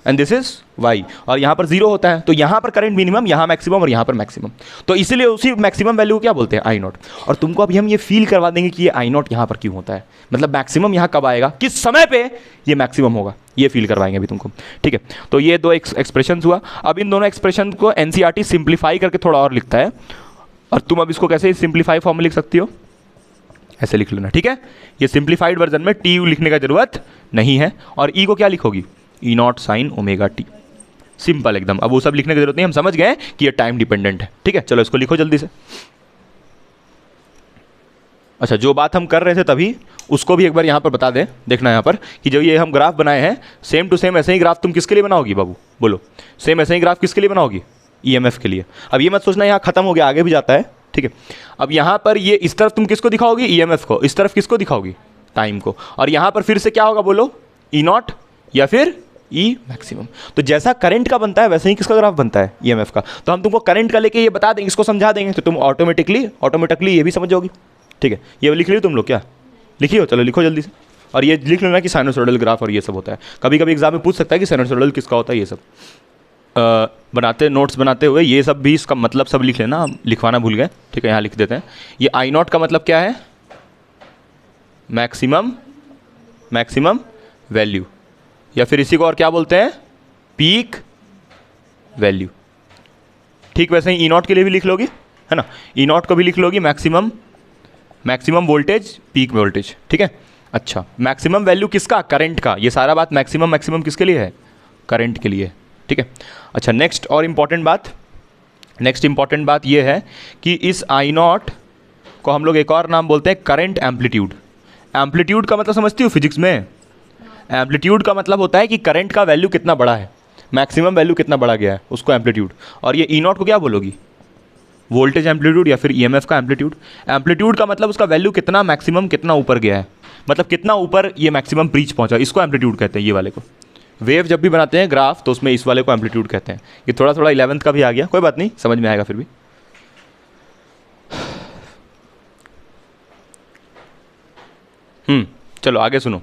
and this is Y, और यहाँ पर 0 होता है। तो यहाँ पर करंट मिनिमम, यहाँ मैक्सिमम, और यहाँ पर मैक्सिमम। तो इसीलिए उसी मैक्सिमम वैल्यू को क्या बोलते हैं? आई नॉट। और तुमको अभी हम ये फील करवा देंगे कि ये आई नॉट यहाँ पर क्यों होता है, मतलब मैक्सिमम यहाँ कब आएगा, किस समय पे ये मैक्सिमम होगा, ये फील करवाएंगे अभी तुमको, ठीक है। तो ये 2 एक्सप्रेशन हुआ। अब इन दोनों एक्सप्रेशन को एनसीईआरटी सिंप्लीफाई करके थोड़ा और लिखता है, और तुम अब इसको कैसे सिंप्लीफाई फॉर्म में लिख सकती हो? ऐसे लिख लेना, ठीक है। ये सिंप्लीफाइड वर्जन में टी यू लिखने का जरूरत नहीं है। और ई को क्या लिखोगी? E naught sine omega t, simple एकदम। अब वो सब लिखने की जरूरत नहीं, हम समझ गए कि ये टाइम डिपेंडेंट है, ठीक है। चलो इसको लिखो जल्दी से। अच्छा, जो बात हम कर रहे थे तभी उसको भी एक बार यहाँ पर बता दें। देखना यहाँ पर कि जो ये हम ग्राफ बनाए हैं, सेम टू सेम ऐसे ही ग्राफ तुम किसके लिए बनाओगी बाबू? बोलो, सेम ऐसे ही ग्राफ किसके लिए बनाओगी? ईएमएफ के लिए। अब ये मत सोचना यहाँ खत्म हो गया, आगे भी जाता है, ठीक है। अब यहाँ पर ये इस तरफ तुम किसको दिखाओगी? ईएमएफ को। इस तरफ किसको दिखाओगी? टाइम को। और यहाँ पर फिर से क्या होगा बोलो? ई नॉट या फिर ई मैक्सिमम। तो जैसा करंट का बनता है वैसे ही किसका ग्राफ बनता है? ईएमएफ का। तो हम तुमको करंट का लेके ये बता देंगे, इसको समझा देंगे, तो तुम ऑटोमेटिकली ये भी समझोगी, ठीक है। ये लिख लियो तुम लोग, क्या लिखी हो? चलो लिखो जल्दी से। और ये लिख लेना कि साइनोसॉइडल ग्राफ और ये सब होता है। कभी कभी एग्जाम में पूछ सकता है कि साइनोसॉइडल किसका होता है, ये सब बनाते नोट्स बनाते हुए ये सब भी इसका मतलब सब लिख लेना, हम लिखवाना भूल गए, ठीक है। यहाँ लिख देते हैं। ये आई नॉट का मतलब क्या है? मैक्सिमम मैक्सिमम वैल्यू, या फिर इसी को और क्या बोलते हैं, पीक वैल्यू। ठीक वैसे ही ई नॉट के लिए भी लिख लोगी, है ना, ई नॉट को भी लिख लोगी मैक्सिमम वोल्टेज, पीक वोल्टेज। ठीक है, अच्छा मैक्सिमम वैल्यू किसका, करंट का। ये सारा बात मैक्सिमम किसके लिए है, करंट के लिए। ठीक है, अच्छा नेक्स्ट इंपॉर्टेंट बात ये है कि इस आई नॉट को हम लोग एक और नाम बोलते हैं करंट एम्पलीट्यूड। एम्पलीट्यूड का मतलब समझती हो फिजिक्स में, एम्पलीट्यूड का मतलब होता है कि करंट का वैल्यू कितना बड़ा है, मैक्सिमम वैल्यू कितना बड़ा गया है, उसको एम्पलीट्यूड। और ये ई नॉट को क्या बोलोगी, वोल्टेज एम्पलीट्यूड या फिर ईएमएफ का एम्पलीट्यूड। एम्पलीट्यूड का मतलब उसका वैल्यू कितना मैक्सिमम कितना ऊपर गया है, मतलब कितना ऊपर ये मैक्सिमम रीच पहुंचा, इसको एम्पलीट्यूड कहते हैं। ये वाले को वेव जब भी बनाते हैं ग्राफ तो उसमें इस वाले को एम्पलीट्यूड कहते हैं। ये थोड़ा 11th का भी आ गया, कोई बात नहीं, समझ में आएगा फिर भी। चलो आगे सुनो।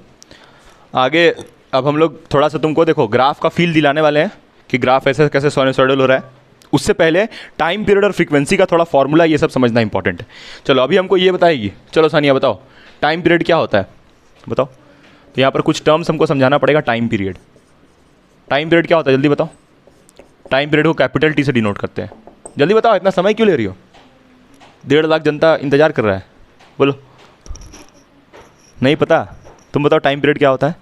आगे अब हम लोग थोड़ा सा तुमको देखो ग्राफ का फील दिलाने वाले हैं कि ग्राफ ऐसे कैसे साइनसॉइडल हो रहा है। उससे पहले टाइम पीरियड और फ्रीक्वेंसी का थोड़ा फॉर्मूला ये सब समझना इंपॉर्टेंट है। चलो अभी हमको ये बताएगी, चलो सानिया बताओ टाइम पीरियड क्या होता है, बताओ। तो यहाँ पर कुछ टर्म्स हमको समझाना पड़ेगा। टाइम पीरियड क्या होता है, जल्दी बताओ। टाइम पीरियड को कैपिटल टी से डिनोट करते हैं, जल्दी बताओ, इतना समय क्यों ले रही हो, 1.5 लाख जनता इंतजार कर रहा है, बोलो। नहीं पता, तुम बताओ टाइम पीरियड क्या होता है।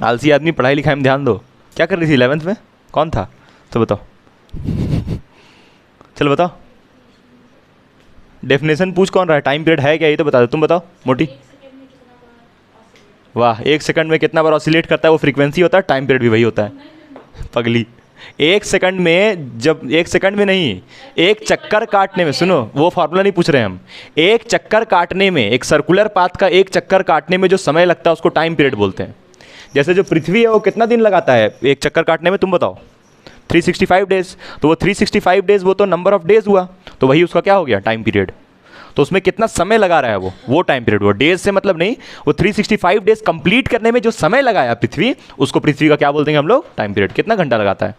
आलसी आदमी, पढ़ाई लिखाई में ध्यान दो। क्या कर रही थी 11th में, कौन था, तो बताओ। चलो बताओ, डेफिनेशन पूछ कौन रहा है, टाइम पीरियड है क्या, ये तो बता दो, तुम बताओ मोटी। वाह, 1 सेकंड में कितना बार ऑसिलेट करता है वो फ्रीक्वेंसी होता है, टाइम पीरियड भी वही होता है, पगली। 1 सेकंड में, जब 1 सेकंड में नहीं, एक चक्कर काटने में, सुनो वो फार्मूला नहीं पूछ रहे हम, एक चक्कर काटने में, एक सर्कुलर पाथ का एक चक्कर काटने में जो समय लगता है उसको टाइम पीरियड बोलते हैं। जैसे जो पृथ्वी है वो कितना दिन लगाता है एक चक्कर काटने में, तुम बताओ। 365 डेज, तो वो 365 डेज वो तो नंबर ऑफ डेज हुआ, तो वही उसका क्या हो गया, टाइम पीरियड। तो उसमें कितना समय लगा रहा है वो टाइम पीरियड हुआ। डेज से मतलब नहीं, वो 365 डेज कंप्लीट करने में जो समय लगाया पृथ्वी, उसको पृथ्वी का क्या बोल देंगे हम लोग, टाइम पीरियड। कितना घंटा लगाता है,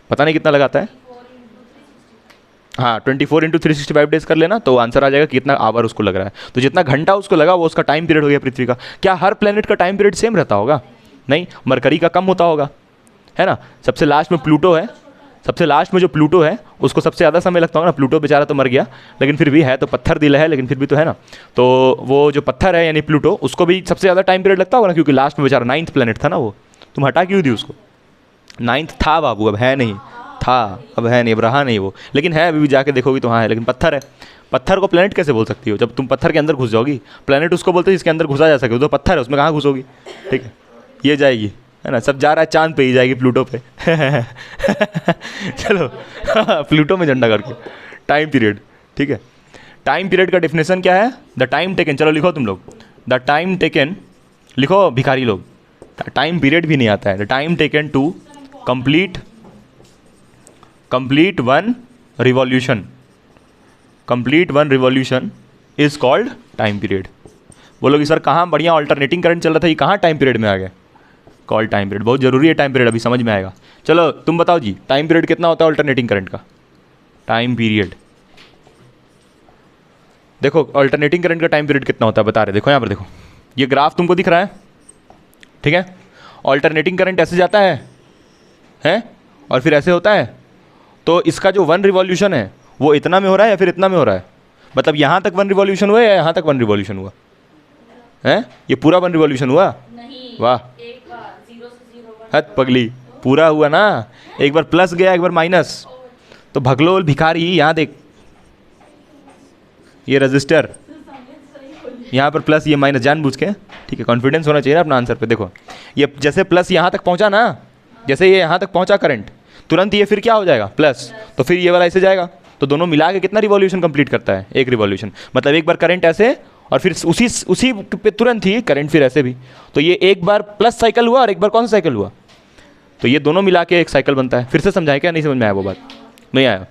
पता नहीं कितना लगाता है। हाँ 24 × 365 डेज कर लेना तो आंसर आ जाएगा कितना आवर उसको लग रहा है। तो जितना घंटा उसको लगा वो उसका टाइम पीरियड हो गया पृथ्वी का। क्या हर प्लेनेट का टाइम पीरियड सेम रहता होगा, नहीं, मरकरी का कम होता होगा, है ना। सबसे लास्ट में प्लूटो है, सबसे लास्ट में जो प्लूटो है उसको सबसे ज़्यादा समय लगता होगा ना। प्लूटो बेचारा तो मर गया, लेकिन फिर भी है तो पत्थर दिल है, लेकिन फिर भी तो है ना। तो वो जो पत्थर है यानी प्लूटो, उसको भी सबसे ज़्यादा टाइम पीरियड लगता होगा ना, क्योंकि लास्ट में बेचारा 9th प्लेनेट था ना वो। तुम हटा क्यों दी उसको, 9th था बाबू, अब है नहीं, था अब है नहीं, अब रहा नहीं वो, लेकिन है अभी भी, जाके देखोगी तो हाँ है, लेकिन पत्थर है। पत्थर को प्लेनेट कैसे बोल सकती हो, जब तुम पत्थर के अंदर घुस जाओगी। प्लेनेट उसको बोलते हैं जिसके अंदर घुसा जा सके, तो पत्थर है उसमें कहाँ घुसोगी। ठीक है, ये जाएगी, है ना, सब जा रहा है चांद पे, ही जाएगी प्लूटो पे। चलो प्लूटो में झंडा करके। टाइम पीरियड, ठीक है, टाइम पीरियड का डेफिनेशन क्या है, द टाइम टेकन, चलो लिखो तुम लोग, द टाइम टेकन, लिखो भिखारी लोग, टाइम पीरियड भी नहीं आता है। The time taken to complete one revolution, complete one revolution is called time period. बोलोगे सर कहाँ बढ़िया अल्टरनेटिंग करंट चल रहा था, ये कहाँ टाइम पीरियड में आ गया। कॉल टाइम पीरियड बहुत जरूरी है, टाइम पीरियड अभी समझ में आएगा। चलो तुम बताओ जी, टाइम पीरियड कितना होता है अल्टरनेटिंग करंट का, टाइम पीरियड। देखो अल्टरनेटिंग करंट का टाइम पीरियड कितना होता है बता रहे, देखो यहाँ पर देखो, ये ग्राफ तुमको दिख रहा है, ठीक है। अल्टरनेटिंग करंट ऐसे जाता है और फिर ऐसे होता है, तो इसका जो 1 रिवॉल्यूशन है वो इतना में हो रहा है या फिर इतना में हो रहा है, मतलब यहाँ तक 1 रिवॉल्यूशन हुआ या यहाँ तक 1 रिवॉल्यूशन हुआ है, ये पूरा 1 रिवॉल्यूशन हुआ। वाह, हद पगली, पूरा हुआ ना, एक बार प्लस गया एक बार माइनस, तो भगलोल भिखारी, यहाँ देख ये रजिस्टर, यहाँ पर प्लस ये माइनस, जानबूझ के, ठीक है, कॉन्फिडेंस होना चाहिए ना अपना आंसर पे। देखो ये जैसे प्लस यहाँ तक पहुँचा ना, जैसे ये यहाँ तक पहुँचा करंट, तुरंत ये फिर क्या हो जाएगा प्लस, तो फिर ये वाला ऐसे जाएगा, तो दोनों मिला के कितना रिवॉल्यूशन कंप्लीट करता है, 1 रिवॉल्यूशन, मतलब एक बार करंट ऐसे और फिर उसी पे तुरंत ही करंट फिर ऐसे भी, तो ये एक बार प्लस साइकिल हुआ और एक बार कौन सा साइकिल हुआ, तो ये दोनों मिला के एक साइकिल बनता है। फिर से समझाएं क्या, नहीं समझ में आया वो बात, नहीं आया।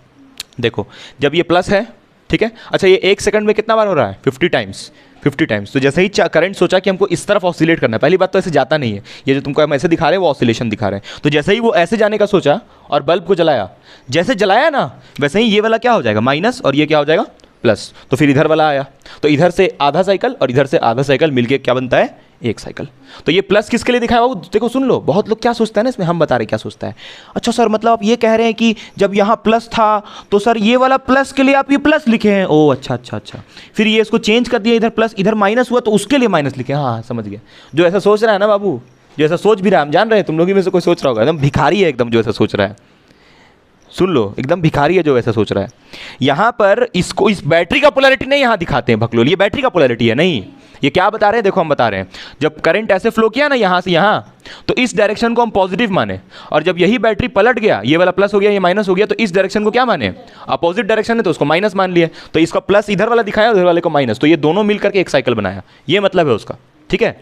देखो जब ये प्लस है, ठीक है, अच्छा ये 1 सेकंड में कितना बार हो रहा है, 50 टाइम्स। तो जैसे ही करंट सोचा कि हमको इस तरफ ऑसिलेट करना है, पहली बात तो ऐसे जाता नहीं है, ये जो तुमको हम ऐसे दिखा रहे हैं वो ऑसिलेशन दिखा रहे हैं, तो जैसे ही वो ऐसे जाने का सोचा और बल्ब को जलाया, जैसे जलाया ना वैसे ही ये वाला क्या हो जाएगा माइनस और ये क्या हो जाएगा प्लस, तो फिर इधर वाला आया, तो इधर से आधा साइकिल और इधर से आधा साइकिल मिलके क्या बनता है, 1 साइकिल। तो ये प्लस किसके लिए दिखाया? वो देखो सुन लो, बहुत लोग क्या सोचता है ना इसमें, हम बता रहे क्या सोचता है। अच्छा सर मतलब आप ये कह रहे हैं कि जब यहाँ प्लस था तो सर ये वाला प्लस के लिए आप ये प्लस लिखे हैं। ओ अच्छा अच्छा अच्छा, फिर ये इसको चेंज कर दिया, इधर प्लस इधर माइनस हुआ तो उसके लिए माइनस लिखे। हाँ समझ गया। जो ऐसा सोच रहा है ना बाबू, जो ऐसा सोच भी रहा है, हम जान रहे हैं तुम लोग में से कोई सोच रहा होगा, एकदम भिखारी है एकदम जो ऐसा सोच रहा है। सुन लो, एकदम भिखारी है जो ऐसा सोच रहा है। यहाँ पर इसको, इस बैटरी का पोलैरिटी नहीं यहाँ दिखाते हैं भकलोल, ये बैटरी का पोलैरिटी है नहीं। ये क्या बता रहे हैं? देखो हम बता रहे हैं, जब करंट ऐसे फ्लो किया ना यहाँ से यहाँ, तो इस डायरेक्शन को हम पॉजिटिव माने, और जब यही बैटरी पलट गया, ये वाला प्लस हो गया ये माइनस हो गया, तो इस डायरेक्शन को क्या माने? अपोजिट डायरेक्शन है तो उसको माइनस मान लिया। तो इसका प्लस इधर वाला दिखाया, उधर वाले को माइनस, तो ये दोनों मिलकर के एक साइकिल बनाया, ये मतलब है उसका। ठीक है,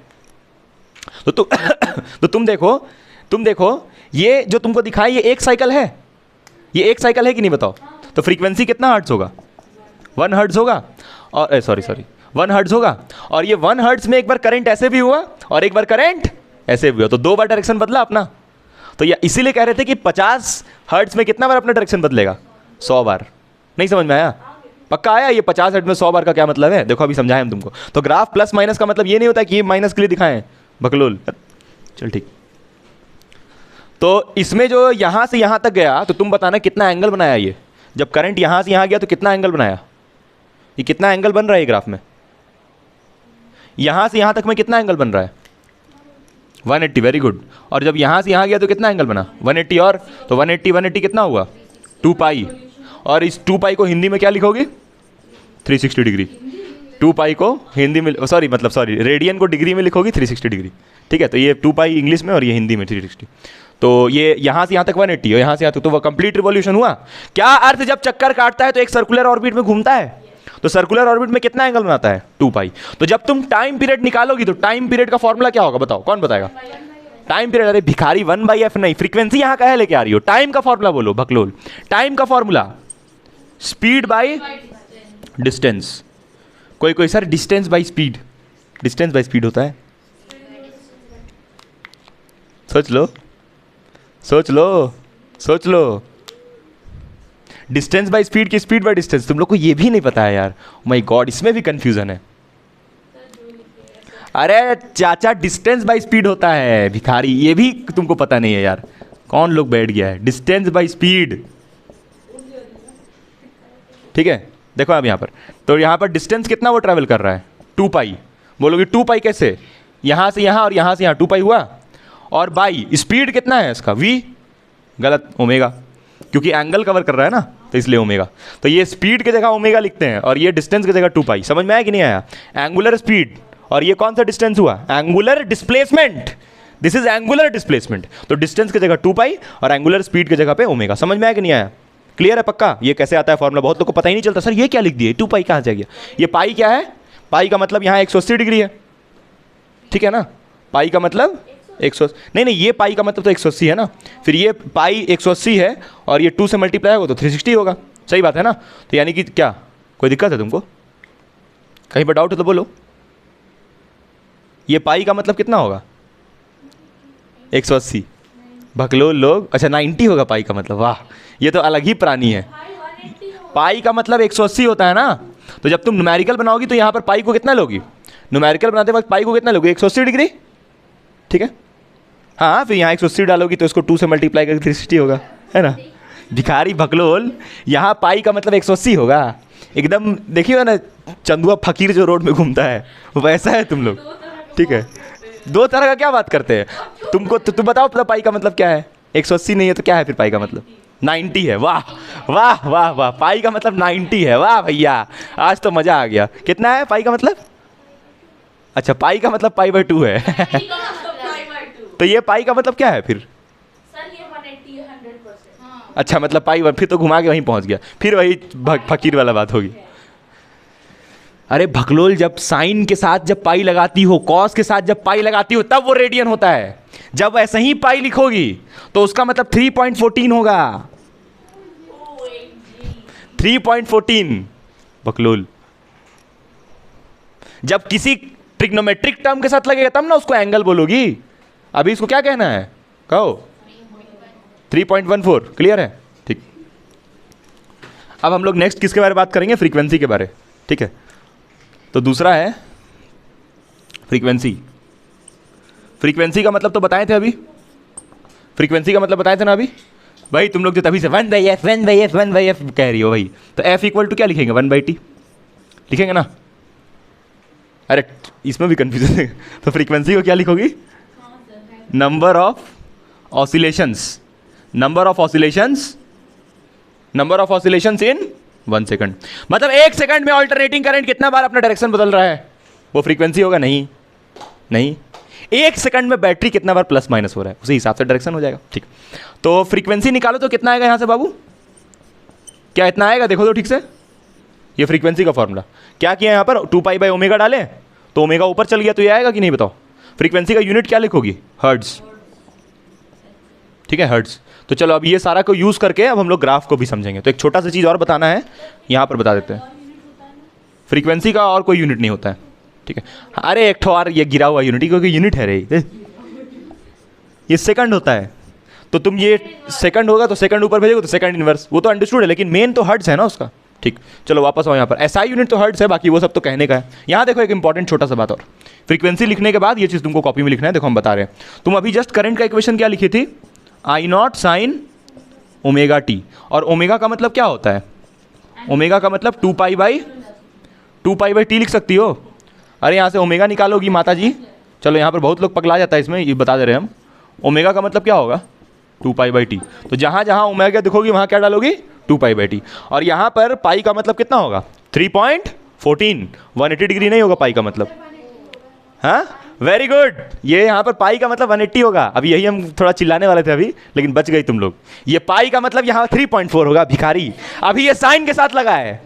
तो तुम देखो ये जो तुमको दिखाया ये एक साइकिल है, ये एक साइकिल है कि नहीं बताओ? तो फ्रीक्वेंसी कितना हर्ट्ज होगा? 1 हर्ट्ज होगा। और सॉरी 1 हर्ट्ज होगा। और ये 1 हर्ट्ज में एक बार करंट ऐसे भी हुआ और एक बार करंट ऐसे भी हुआ, तो 2 बार डायरेक्शन बदला अपना। तो ये इसीलिए कह रहे थे कि 50 हर्ट्ज में कितना बार अपना डायरेक्शन बदलेगा? 100 बार। नहीं समझ में आया? पक्का आया? ये 50 हर्ट्ज में 100 बार का क्या मतलब है? देखो अभी समझाएं हम तुमको। तो ग्राफ प्लस माइनस का मतलब ये नहीं होता कि ये माइनस के लिए दिखाएं बकलोल। चल ठीक। तो इसमें जो यहां से यहां तक गया, तो तुम बताना कितना एंगल बनाया ये? जब करंट यहां से यहां गया तो कितना एंगल बनाया? ये कितना एंगल बन रहा है ये ग्राफ में? यहां से यहां तक में कितना एंगल बन रहा है? 180। Very good. और जब यहां से यहां गया तो कितना एंगल बना? 180। और तो 180 कितना हुआ? 2 पाई। और इस 2 पाई को हिंदी में क्या लिखोगे? 360 डिग्री। 2 पाई को हिंदी में, सॉरी रेडियन को डिग्री में लिखोगी 360 डिग्री। ठीक है, तो ये 2 पाई इंग्लिश में और ये हिंदी में 360। तो ये यहाँ से यहाँ तक 180 और यहाँ से यहाँ तक, तो वो कंप्लीट रिवॉल्यूशन हुआ। क्या अर्थ? जब चक्कर काटता है तो एक सर्कुलर ऑर्बिट में घूमता है, तो सर्कुलर ऑर्बिट में कितना एंगल बनाता है? 2 पाई। तो जब तुम टाइम पीरियड निकालोगी तो टाइम पीरियड का फॉर्मूला क्या होगा? बताओ, कौन बताएगा? Time period? अरे भिखारी, 1/f नहीं, फ्रीक्वेंसी यहाँ का है लेके आ रही हो। टाइम का फॉर्मूला बोलो भकलोल। टाइम का फॉर्मूला स्पीड बाई डिस्टेंस। कोई sir distance by speed, distance by speed होता है। सोच लो डिस्टेंस बाय स्पीड की स्पीड बाय डिस्टेंस। तुम लोग को ये भी नहीं पता है यार? माय गॉड, इसमें भी कंफ्यूजन है। अरे चाचा, डिस्टेंस बाय स्पीड होता है भिखारी, ये भी तुमको पता नहीं है यार? कौन लोग बैठ गया है? Distance by speed. ठीक है, देखो अब यहाँ पर, तो यहाँ पर डिस्टेंस कितना वो ट्रैवल कर रहा है? 2 पाई। बोलोगे 2 पाई कैसे? यहाँ से यहाँ और यहाँ से यहाँ 2 पाई हुआ, और बाई स्पीड कितना है इसका? v। गलत, ओमेगा, क्योंकि एंगल कवर कर रहा है ना, तो इसलिए ओमेगा। तो ये स्पीड की जगह ओमेगा लिखते हैं और ये डिस्टेंस की जगह 2 पाई। समझ में आया कि नहीं आया? एंगुलर स्पीड, और ये कौन सा डिस्टेंस हुआ? Angular displacement. This is angular displacement. तो डिस्टेंस की जगह 2 पाई और एंगुलर स्पीड की जगह पे ओमेगा। समझ में आया कि नहीं आया? क्लियर है पक्का? ये कैसे आता है फॉर्मूला? बहुत लोग को पता ही नहीं चलता, सर ये क्या लिख दिए, 2 पाई कहाँ से आ गया? ये पाई क्या है? पाई का मतलब यहाँ 180 डिग्री है। ठीक है ना? पाई का मतलब 180, नहीं ये पाई का मतलब तो 180 है ना, फिर ये पाई 180 है और ये 2 से मल्टीप्लाई होगा तो 360 होगा। सही बात है ना? तो यानी कि क्या कोई दिक्कत है तुमको? कहीं पर डाउट हो तो बोलो। ये पाई का मतलब कितना होगा? 180। भकलोल लोग, अच्छा 90 होगा पाई का मतलब। वाह, ये तो अलग ही प्राणी है। पाई का मतलब 180 होता है ना, तो जब तुम न्यूमेरिकल बनाओगी तो यहाँ पर पाई को कितना लोगी? न्यूमेरिकल बनाते वक्त पाई को कितना लोगी? 180 डिग्री। ठीक है, हाँ, फिर यहाँ 180 डालोगी तो इसको 2 से मल्टीप्लाई करके 360 होगा, है ना? भिखारी भकलोल, यहाँ पाई का मतलब 180 होगा। एकदम देखिए ना, चंदुआ फकीर जो रोड में घूमता है वैसा है तुम लोग। ठीक है, 2 तरह का क्या बात करते हैं तुमको? तो तुम बताओ पाई का मतलब क्या है? 180 नहीं है तो क्या है फिर पाई का मतलब? 90 है। वाह वाह वाह वाह, पाई का मतलब 90 है। वाह भैया, आज तो मज़ा आ गया। कितना है पाई का मतलब? अच्छा, पाई का मतलब π/2 है। तो ये पाई का मतलब क्या है फिर? सर ये 180 है 100%। अच्छा, मतलब पाई, फिर तो घुमा के वहीं पहुंच गया, फिर वही फकीर वाला बात होगी। अरे भकलोल, जब साइन के साथ जब पाई लगाती हो, कॉस के साथ जब पाई लगाती हो, तब वो रेडियन होता है। जब ऐसे ही पाई लिखोगी तो उसका मतलब 3.14 होगा। 3.14 भकलोल। जब किसी ट्रिग्नोमेट्रिक टर्म के साथ लगेगा तब ना उसको एंगल बोलोगी। अभी इसको क्या कहना है? कहो 3.14। क्लियर है? ठीक। अब हम लोग नेक्स्ट किसके बारे में बात करेंगे? फ्रीक्वेंसी के बारे। ठीक है, तो दूसरा है फ्रीक्वेंसी। फ्रीक्वेंसी का मतलब तो बताए थे अभी, फ्रीक्वेंसी का मतलब बताए थे ना अभी भाई, तुम लोग जो तभी से 1/f 1/f 1/f कह रही हो भाई, तो f इक्वल टू क्या लिखेंगे 1/t लिखेंगे ना। अरे इसमें भी कन्फ्यूजन है, तो फ्रीक्वेंसी को क्या लिखोगी, number of oscillations, number of oscillations, number of oscillations in 1 second. मतलब 1 सेकंड में ऑल्टरनेटिंग करंट कितना बार अपना डायरेक्शन बदल रहा है, वो फ्रीक्वेंसी होगा। नहीं नहीं, 1 सेकंड में बैटरी कितना बार प्लस माइनस हो रहा है, उसी हिसाब से डायरेक्शन हो जाएगा। ठीक, तो फ्रीक्वेंसी निकालो तो कितना आएगा यहां से बाबू, क्या इतना आएगा, देखो तो ठीक से, ये फ्रीक्वेंसी का फॉर्मूला क्या किया यहां पर, 2π/ω डालें तो ओमेगा ऊपर चल गया, तो ये आएगा कि नहीं बताओ। फ्रीक्वेंसी का यूनिट क्या लिखोगी, हर्ट्ज, ठीक है हर्ट्ज। तो चलो अब ये सारा को यूज करके अब हम लोग ग्राफ को भी समझेंगे। तो एक छोटा सा चीज और बताना है, यहां पर बता देते हैं, फ्रीक्वेंसी का और कोई यूनिट नहीं होता है, ठीक है। अरे एक ठो और ये गिरा हुआ यूनिट, क्योंकि यूनिट है रे, ये सेकंड होता है, तो तुम ये सेकंड होगा तो सेकंड ऊपर भेजोगे तो सेकंड इनवर्स, वो तो अंडरस्टूड है, लेकिन मेन तो हर्ट्ज है ना उसका। ठीक, चलो वापस आओ यहाँ पर, एसआई यूनिट तो हर्ट्ज है, बाकी वो सब तो कहने का है। यहाँ देखो एक इंपॉर्टेंट छोटा सा बात और, फ्रीक्वेंसी लिखने के बाद ये चीज़ तुमको कॉपी में लिखना है। देखो हम बता रहे हैं, तुम अभी जस्ट करंट का इक्वेशन क्या लिखी थी, I0 sin ओमेगा टी, और ओमेगा का मतलब क्या होता है, ओमेगा का मतलब 2π/t लिख सकती हो। अरे यहाँ से ओमेगा निकालोगी माता जी, चलो यहाँ पर बहुत लोग पगला जाता है इसमें, ये बता दे रहे हैं हम। ओमेगा का मतलब क्या होगा, 2π/t, तो जहाँ जहाँ ओमेगा दिखोगी वहाँ क्या डालोगी, 2π/t। और यहाँ पर पाई का मतलब कितना होगा, 3.14, 180 डिग्री नहीं होगा पाई का मतलब, हाँ वेरी गुड, ये यहाँ पर पाई का मतलब 180 होगा। अभी यही हम थोड़ा चिल्लाने वाले थे अभी, लेकिन बच गई तुम लोग। ये पाई का मतलब यहाँ 3.4 होगा भिखारी, अभी ये साइन के साथ लगा है,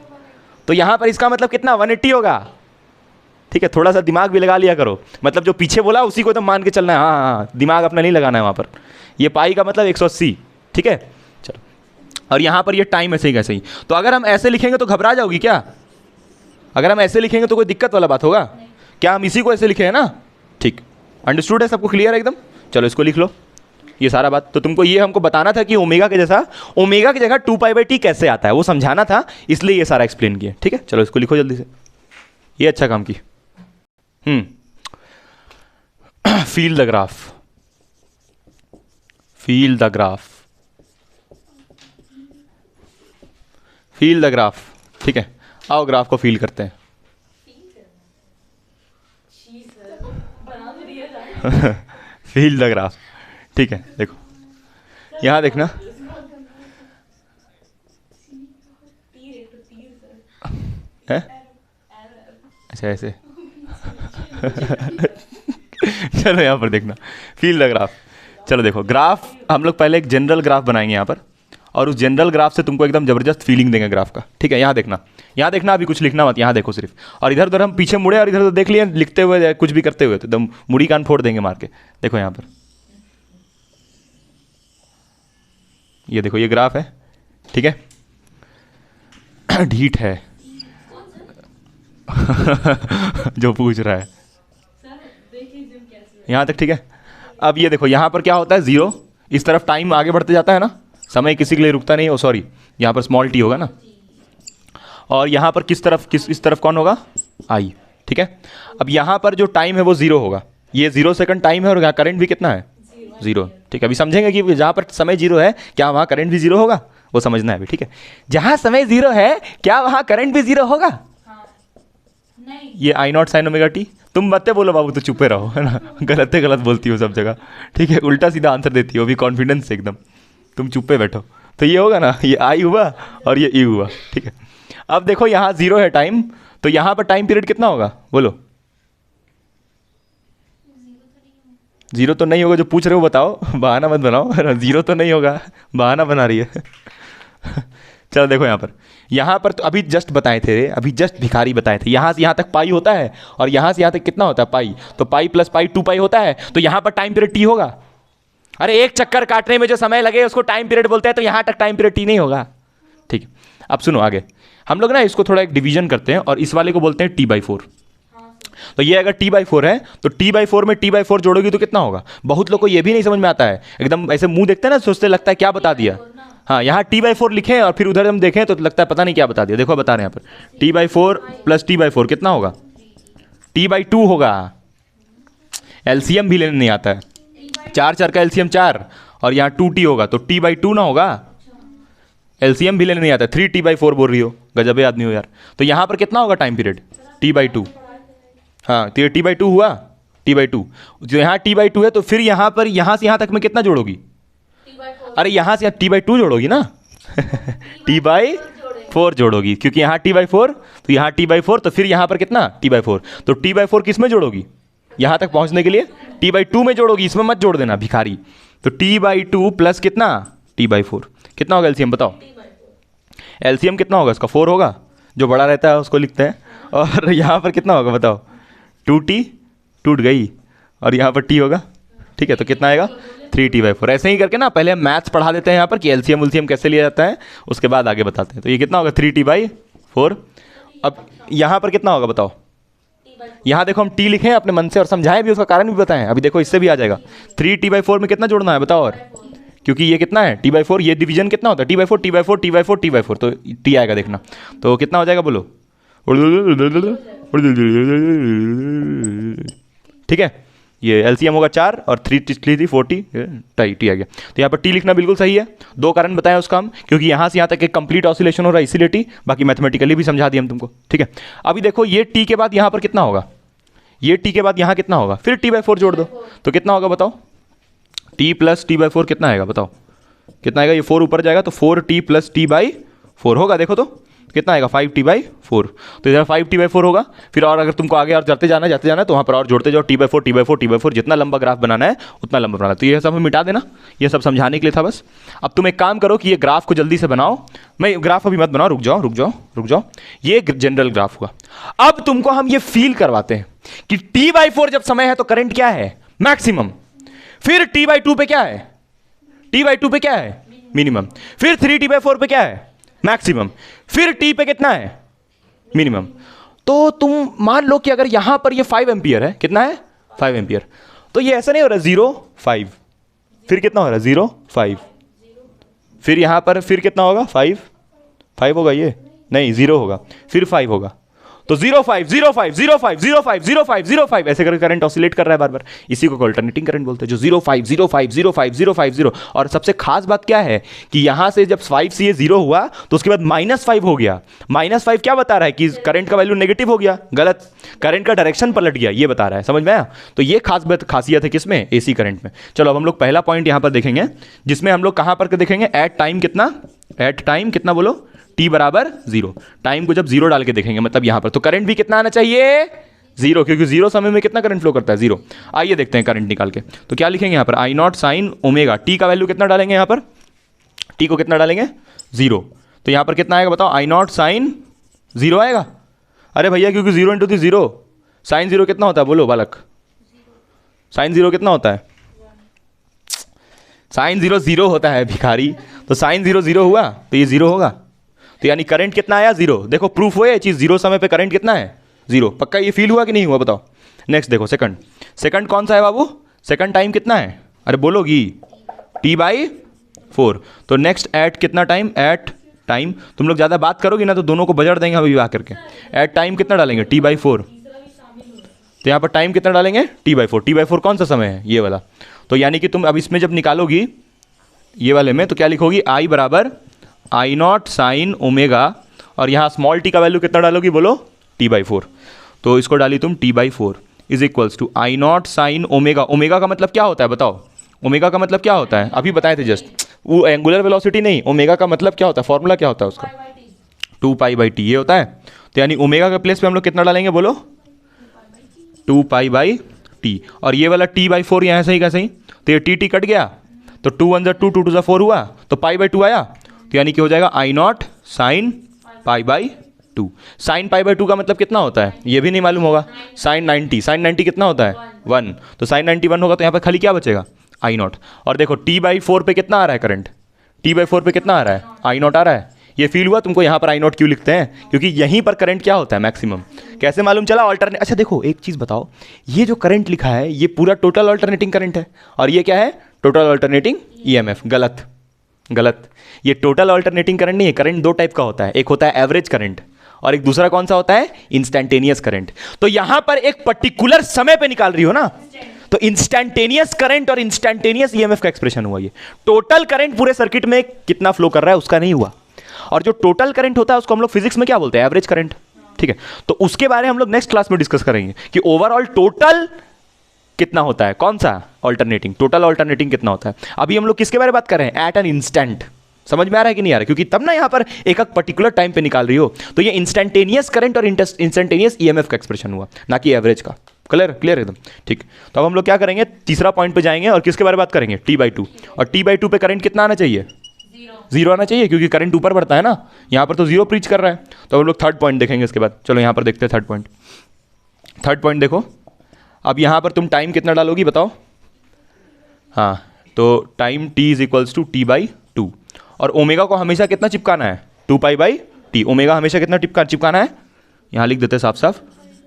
तो यहाँ पर इसका मतलब कितना 180 होगा। ठीक है, थोड़ा सा दिमाग भी लगा लिया करो, मतलब जो पीछे बोला उसी को तो मान के चलना है, हाँ हाँ, दिमाग अपना नहीं लगाना है वहाँ पर। ये पाई का मतलब 180, ठीक है चलो। और यहाँ पर ये टाइम ऐसे ही कैसे ही, तो अगर हम ऐसे लिखेंगे तो घबरा जाओगी क्या, अगर हम ऐसे लिखेंगे तो कोई दिक्कत वाला बात होगा क्या, हम इसी को ऐसे लिखे हैं ना। ठीक, अंडरस्टूड है, सबको क्लियर है एकदम। चलो इसको लिख लो, ये सारा बात। तो तुमको ये हमको बताना था कि ओमेगा के जैसा, ओमेगा की जगह 2π/t कैसे आता है, वो समझाना था, इसलिए ये सारा एक्सप्लेन किया। ठीक है, चलो इसको लिखो जल्दी से, ये अच्छा काम की। Feel the graph, feel the graph, feel the graph. ठीक है, आओ ग्राफ को फील करते हैं। फील द ग्राफ, ठीक है। देखो यहां देखना, है अच्छा ऐसे चलो यहां पर देखना, फील द ग्राफ। चलो देखो ग्राफ, हम लोग पहले एक जनरल ग्राफ बनाएंगे यहाँ पर, और उस जनरल ग्राफ से तुमको एकदम जबरदस्त फीलिंग देंगे ग्राफ का। ठीक है, यहाँ देखना, यहाँ देखना, अभी कुछ लिखना मत, यहाँ देखो सिर्फ। और इधर उधर हम पीछे मुड़े और इधर उधर देख लिए लिखते हुए कुछ भी करते हुए, तो एकदम मुड़ी कान फोड़ देंगे मार के। देखो यहाँ पर, ये देखो ये ग्राफ है, ठीक है ढीठ है जो पूछ रहा है यहाँ तक, ठीक है। अब ये देखो यहाँ पर क्या होता है, जीरो, इस तरफ टाइम आगे बढ़ते जाता है ना, समय किसी के लिए रुकता नहीं। ओ सॉरी, यहाँ पर स्मॉल टी होगा ना, और यहाँ पर किस तरफ, इस तरफ कौन होगा, आई। ठीक है, अब यहाँ पर जो टाइम है वो जीरो होगा, ये 0 सेकंड टाइम है, और यहाँ करंट भी कितना है, जीरो। ठीक है, अभी समझेंगे कि जहाँ पर समय जीरो है क्या वहाँ करंट भी जीरो होगा, वो समझना है अभी। ठीक है, जहाँ समय जीरो है क्या वहाँ करंट भी जीरो होगा, नहीं। ये I0 sin ω t। तुम मत बोलो बाबू, तो चुपे रहो, है ना, गलत बोलती हो सब जगह। ठीक है, उल्टा सीधा आंसर देती हो, अभी कॉन्फिडेंस से एकदम, तुम चुप्पे बैठो। तो ये होगा ना, ये आई हुआ और ये ई हुआ। ठीक है, अब देखो यहाँ जीरो है टाइम, तो यहाँ पर टाइम पीरियड कितना होगा बोलो, जीरो तो नहीं होगा, जो पूछ रहे हो बताओ, बहाना मत बनाओ, जीरो तो नहीं होगा, बहाना बना रही है चलो देखो यहाँ पर तो अभी जस्ट बताए थे, अभी जस्ट भिखारी बताए थे, यहाँ से यहाँ तक पाई होता है, और यहाँ से यहाँ तक कितना होता है पाई, तो पाई प्लस पाई 2π होता है, तो यहाँ पर टाइम पीरियड टी होगा। अरे एक चक्कर काटने में जो समय लगे उसको टाइम पीरियड बोलते हैं, तो यहाँ तक टाइम पीरियड टी नहीं होगा। ठीक है, अब सुनो आगे, हम लोग ना इसको थोड़ा एक डिवीजन करते हैं, और इस वाले को बोलते हैं t/4। तो ये अगर t/4 है तो t/4 में t/4 जोड़ोगी तो कितना होगा। बहुत लोग को ये भी नहीं समझ में आता है, एकदम ऐसे मुंह देखते हैं ना, सोचते लगता है क्या बता दिया। हाँ, यहाँ t/4 लिखें और फिर उधर हम देखें तो लगता है पता नहीं क्या बता दिया। देखो बता रहे हैं यहाँ पर, t/4 प्लस t/4 कितना होगा, t/2 होगा। एलसीएम भी लेने नहीं आता है। 4 का एलसीएम 4 और यहाँ 2t होगा तो t/2 ना होगा। एलसीएम भी लेने नहीं आता, 3t/4 बोल रही हो, गजबे आदमी हो यार। तो यहाँ पर कितना होगा टाइम पीरियड? t/2। हाँ तो ये t/2 हुआ, t/2। जो यहाँ t/2 है तो फिर यहाँ पर यहाँ से यहाँ तक में कितना जोड़ोगी? अरे यहाँ से t/2 जोड़ोगी ना t/4 जोड़ोगी, क्योंकि यहाँ t/4 तो यहाँ t/4 तो फिर यहाँ पर कितना t/4, तो t/4 किस में जोड़ोगी? यहाँ तक पहुँचने के लिए t/2 में जोड़ोगी, इसमें मत जोड़ देना भिखारी। तो t/2 प्लस कितना t/4, कितना होगा एलसीएम बताओ? एलसीएम कितना होगा इसका? 4 होगा, जो बड़ा रहता है उसको लिखते हैं। और यहाँ पर कितना होगा बताओ? 2t, टूट गई, और यहाँ पर t होगा, ठीक है, तो कितना आएगा? 3t/4। ऐसे ही करके ना पहले हम मैथ्स पढ़ा देते हैं यहाँ पर कि एलसीएम उलसीएम कैसे लिया जाता है, उसके बाद आगे बताते हैं। तो ये कितना होगा? 3t/4। अब यहाँ पर कितना होगा बताओ? यहाँ देखो हम t लिखें अपने मन से और समझाएं भी, उसका कारण भी बताएं। अभी देखो इससे भी आ जाएगा। 3t/4 में कितना जोड़ना है बताओ? और क्योंकि ये कितना है t/4, ये डिवीजन कितना होता है? t/4 t/4 t/4 t/4, तो t आएगा देखना। तो कितना हो जाएगा बोलो? ठीक है, ये एलसीएम होगा 4 और 3 3 40 टी आ गया। तो यहाँ पर टी लिखना बिल्कुल सही है। 2 कारण बताएं उसका हम, क्योंकि यहाँ से यहाँ तक एक कंप्लीट ऑसिलेशन हो रहा है इसीलिए टी, बाकी मैथमेटिकली भी समझा दिया हम तुमको, ठीक है। अभी देखो ये टी के बाद यहाँ पर कितना होगा? ये टी के बाद यहाँ कितना होगा? फिर t/4 जोड़ दो, तो कितना होगा बताओ? t प्लस t/4 कितना आएगा बताओ? कितना आएगा? ये 4 ऊपर जाएगा तो 4t प्लस t/4 होगा। देखो तो कितना आएगा? 5t/4। तो इधर 5t/4 होगा। फिर और अगर तुमको आगे और जाते जाना है तो वहाँ पर और जोड़ते जाओ, t/4 t/4 t/4, जितना लंबा ग्राफ बनाना है उतना लंबा बनाना है। तो ये सब मिटा देना, ये सब समझाने के लिए था बस। अब तुम एक काम करो कि ये ग्राफ को जल्दी से बनाओ। मैं ग्राफ अभी मत बनाओ, रुक जाओ। ये जनरल ग्राफ हुआ। अब तुमको हम ये फील करवाते हैं कि t/4 जब समय है तो करंट क्या है? मैक्सिमम। फिर t/2 पे क्या है? t/2 पे क्या है? मिनिमम। फिर 3t/4 पे क्या है? मैक्सिमम। फिर t पे कितना है? मिनिमम। तो तुम मान लो कि अगर यहां पर ये 5 एम्पियर है, कितना है? 5 एम्पियर। तो ये ऐसा नहीं हो रहा 0 5, फिर कितना हो रहा है? 0 5, फिर यहां पर फिर कितना होगा? 5 होगा, ये नहीं 0 होगा, फिर 5 होगा। तो 0 5 0 5 0 5 0 5 0 5 0 5 ऐसे करके करंट ऑसिलेट कर रहा है बार बार। इसी को अल्टरनेटिंग करंट बोलते हैं, जो 0 5 0 5 0 5 0 5 0। और सबसे खास बात क्या है कि यहां से जब 5 से ये 0 हुआ तो उसके बाद -5 हो गया। -5 क्या बता रहा है? कि करंट का वैल्यू नेगेटिव हो गया, गलत, करंट का डायरेक्शन पलट गया, ये बता रहा है। समझ में आया? तो ये खासियत है किसमें? एसी करंट में। चलो अब हम लोग पहला पॉइंट यहां पर देखेंगे, जिसमें हम लोग कहां पर देखेंगे? एट टाइम कितना? एट टाइम कितना बोलो? t बराबर 0। टाइम को जब 0 डाल के देखेंगे, मतलब यहां पर तो करंट भी कितना आना चाहिए? 0, क्योंकि 0 समय में कितना करंट फ्लो करता है? 0। आइए देखते हैं करंट निकाल के। तो क्या लिखेंगे यहां पर? I0 sine omega. टी का वैल्यू कितना डालेंगे यहां पर? टी को कितना डालेंगे? 0। तो यहां पर कितना आएगा बताओ? I0 साइन 0 आएगा। अरे भैया क्योंकि 0 इंटू 0, साइन 0 कितना होता है बोलो बालक? साइन 0 कितना होता है? साइन 0 0 होता है भिखारी। तो साइन 0 0 हुआ तो ये 0 होगा। तो यानी करंट कितना आया? 0। देखो प्रूफ हुआ ये चीज, 0 समय पे करंट कितना है? 0। पक्का ये फील हुआ कि नहीं हुआ बताओ? नेक्स्ट देखो सेकंड कौन सा है बाबू? सेकंड टाइम कितना है? अरे बोलोगी t/4। तो नेक्स्ट एट कितना टाइम? At time. तुम लोग ज़्यादा बात करोगी ना तो दोनों को बजड़ देंगे हम विवाह करके। एट टाइम कितना डालेंगे? t/4। तो यहाँ पर टाइम कितना डालेंगे? t/4। t/4 कौन सा समय है? ये वाला। तो यानी कि तुम अब इसमें जब निकालोगी ये वाले में तो क्या लिखोगी? I बराबर I0 साइन ओमेगा, और यहाँ स्मॉल t का वैल्यू कितना डालोगी बोलो? t/4। तो इसको डाली तुम t/4 is equals to I0 sine omega. Omega का मतलब क्या होता है बताओ? ओमेगा का मतलब क्या होता है? अभी बताए थे जस्ट, वो एंगुलर वेलोसिटी नहीं, ओमेगा का मतलब क्या होता है? फॉर्मूला क्या होता है उसका? 2π/t ये होता है। तो यानी ओमेगा के प्लेस पे हम लोग कितना डालेंगे बोलो? 2π/t। और ये वाला t/4 यहाँ सही का सही, तो ये t कट गया, तो 2 1 2 2 2 4 हुआ, तो π/2 आया। तो यानी कि हो जाएगा I0 साइन π/2। साइन π/2 का मतलब कितना होता है? ये भी नहीं मालूम होगा। साइन 90, साइन 90 कितना होता है? 1। तो साइन 90 1 होगा, तो यहाँ पर खाली क्या बचेगा? I0। और देखो t/4 पे कितना आ रहा है करंट? t/4 पे कितना आ रहा है? I0 आ रहा है। ये फील हुआ तुमको? यहाँ पर I0 क्यों लिखते हैं? क्योंकि यहीं पर करंट क्या होता है? मैक्सिमम। कैसे मालूम चला? अल्टरनेट। अच्छा देखो एक चीज़ बताओ, ये जो करंट लिखा है ये पूरा टोटल अल्टरनेटिंग करंट है, और ये क्या है? Total alternating EMF। गलत। ये टोटल अल्टरनेटिंग करंट नहीं है। करंट 2 टाइप का होता है, एक होता है एवरेज करंट और एक दूसरा कौन सा होता है? Instantaneous current. तो यहां पर एक पर्टिकुलर समय पे निकाल रही हो ना, तो इंस्टैंटेनियस करंट और इंस्टैंटेनियस ईएमएफ का एक्सप्रेशन हुआ ये। टोटल करंट पूरे सर्किट में कितना फ्लो कर रहा है उसका नहीं हुआ। और जो टोटल करंट होता है उसको हम लोग फिजिक्स में क्या बोलते हैं, एवरेज करंट। ठीक है, तो उसके बारे में हम लोग नेक्स्ट क्लास में डिस्कस करेंगे कि ओवरऑल टोटल कितना होता है, कौन सा ऑल्टरनेटिंग, टोटल ऑल्टरनेटिंग कितना होता है। अभी हम लोग किसके बारे में बात कर रहे हैं, एट एन इंस्टेंट। समझ में आ रहा है कि नहीं आ रहा है, क्योंकि तब ना यहां पर एक पर्टिकुलर टाइम पे निकाल रही हो, तो ये इंस्टेंटेनियस करंट और इंस्टेंटेनियस ईएमएफ का एक्सप्रेशन हुआ, ना कि एवरेज का। क्लियर क्लियर एकदम ठीक। तो अब हम लोग क्या करेंगे, तीसरा पॉइंट पे जाएंगे और किसके बारे में बात करेंगे, T/2। और T/2 पे करंट कितना आना चाहिए, जीरो आना चाहिए, क्योंकि करंट ऊपर बढ़ता है ना, यहाँ पर तो जीरो प्रीच कर रहा है। तो हम लोग थर्ड पॉइंट देखेंगे इसके बाद। चलो यहाँ पर देखते हैं थर्ड पॉइंट। थर्ड पॉइंट देखो, अब यहाँ पर तुम टाइम कितना डालोगी बताओ। हाँ, तो टाइम t = T/2 और ओमेगा को हमेशा कितना चिपकाना है, 2π/t। ओमेगा हमेशा कितना चिपकाना है, यहाँ लिख देते हैं साफ साफ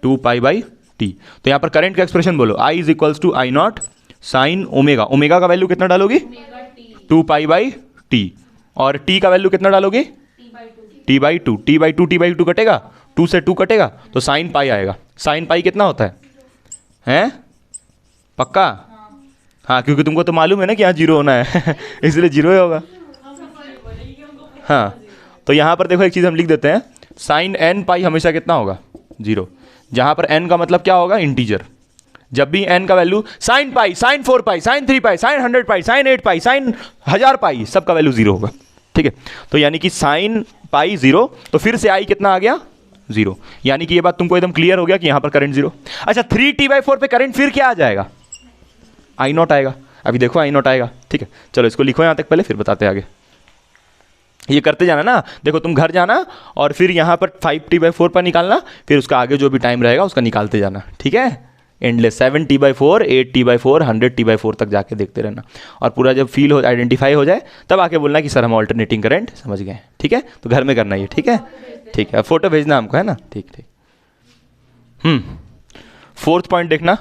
2π/t। तो यहाँ पर करंट का एक्सप्रेशन बोलो, I = I0 sine omega. Omega का वैल्यू कितना डालोगी, 2π/t। और t का वैल्यू कितना डालोगे, T/2। T/2 कटेगा, 2 से 2 कटेगा तो साइन पाई आएगा। साइन पाई कितना होता है, हैं पक्का? हाँ, क्योंकि तुमको तो मालूम है ना कि यहाँ जीरो होना है इसलिए जीरो ही होगा। हाँ, तो यहाँ पर देखो एक चीज़ हम लिख देते हैं, साइन n पाई हमेशा कितना होगा, जीरो। जहाँ पर n का मतलब क्या होगा, इंटीजर। जब भी n का वैल्यू साइन पाई, साइन 4 पाई, साइन 3 पाई, साइन 100 पाई, साइन 8 पाई, साइन 1000 पाई, सबका वैल्यू जीरो होगा। ठीक है, तो यानी कि साइन पाई जीरो, तो फिर से आई कितना आ गया, जीरो। यानी कि ये बात तुमको एकदम क्लियर हो गया कि यहाँ पर करंट जीरो। अच्छा, 3T/4 पे करंट फिर क्या आ जाएगा, I0 आएगा। अभी देखो I0 आएगा। ठीक है, चलो इसको लिखो यहाँ तक पहले, फिर बताते हैं आगे। ये करते जाना ना, देखो तुम घर जाना और फिर यहाँ पर 5T/4 पर निकालना, फिर उसका आगे जो भी टाइम रहेगा उसका निकालते जाना। ठीक है, एंडलेस 7T/4, 8T/4, 100T/4 तक जाके देखते रहना। और पूरा जब फील हो, आइडेंटिफाई हो जाए, तब आके बोलना कि सर हम ऑल्टरनेटिंग करंट समझ गए। ठीक है, तो घर में करना ये। ठीक है, ठीक है, फोटो भेजना हमको, है ना। ठीक ठीक। फोर्थ पॉइंट देखना,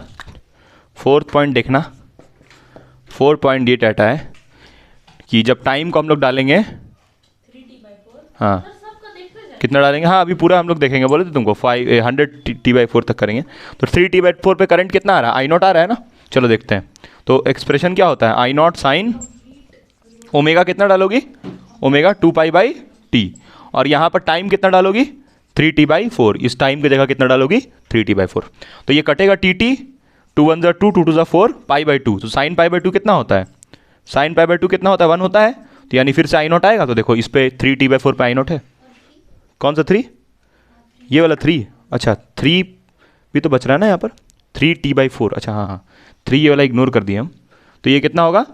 फोर्थ पॉइंट ये डाटा है कि जब टाइम को हम लोग डालेंगे, हाँ कितना डालेंगे, हाँ अभी पूरा हम लोग देखेंगे, बोले थे तुमको 100T/4 तक करेंगे। तो 3T/4 पे करंट कितना आ रहा है, I0 आ रहा है ना। चलो देखते हैं, तो एक्सप्रेशन क्या होता है, I0 साइन ओमेगा कितना डालोगी, ओमेगा 2π/t। और यहाँ पर टाइम कितना डालोगी, 3T/4। इस टाइम की जगह कितना डालोगी, 3T/4। तो ये कटेगा T, 2 1 = 2, 2 2 = 4, π/2। तो साइन π/2 कितना होता है, साइन π/2 कितना होता है, 1 होता है। तो यानी फिर से I0 आएगा। तो देखो इस पे 3T/4 पे I0 है, कौन सा 3, ये वाला 3। अच्छा 3 भी तो बच रहा है ना यहाँ पर, 3T/4। अच्छा हाँ, 3 ये वाला इग्नोर कर दिए हम। तो ये कितना होगा,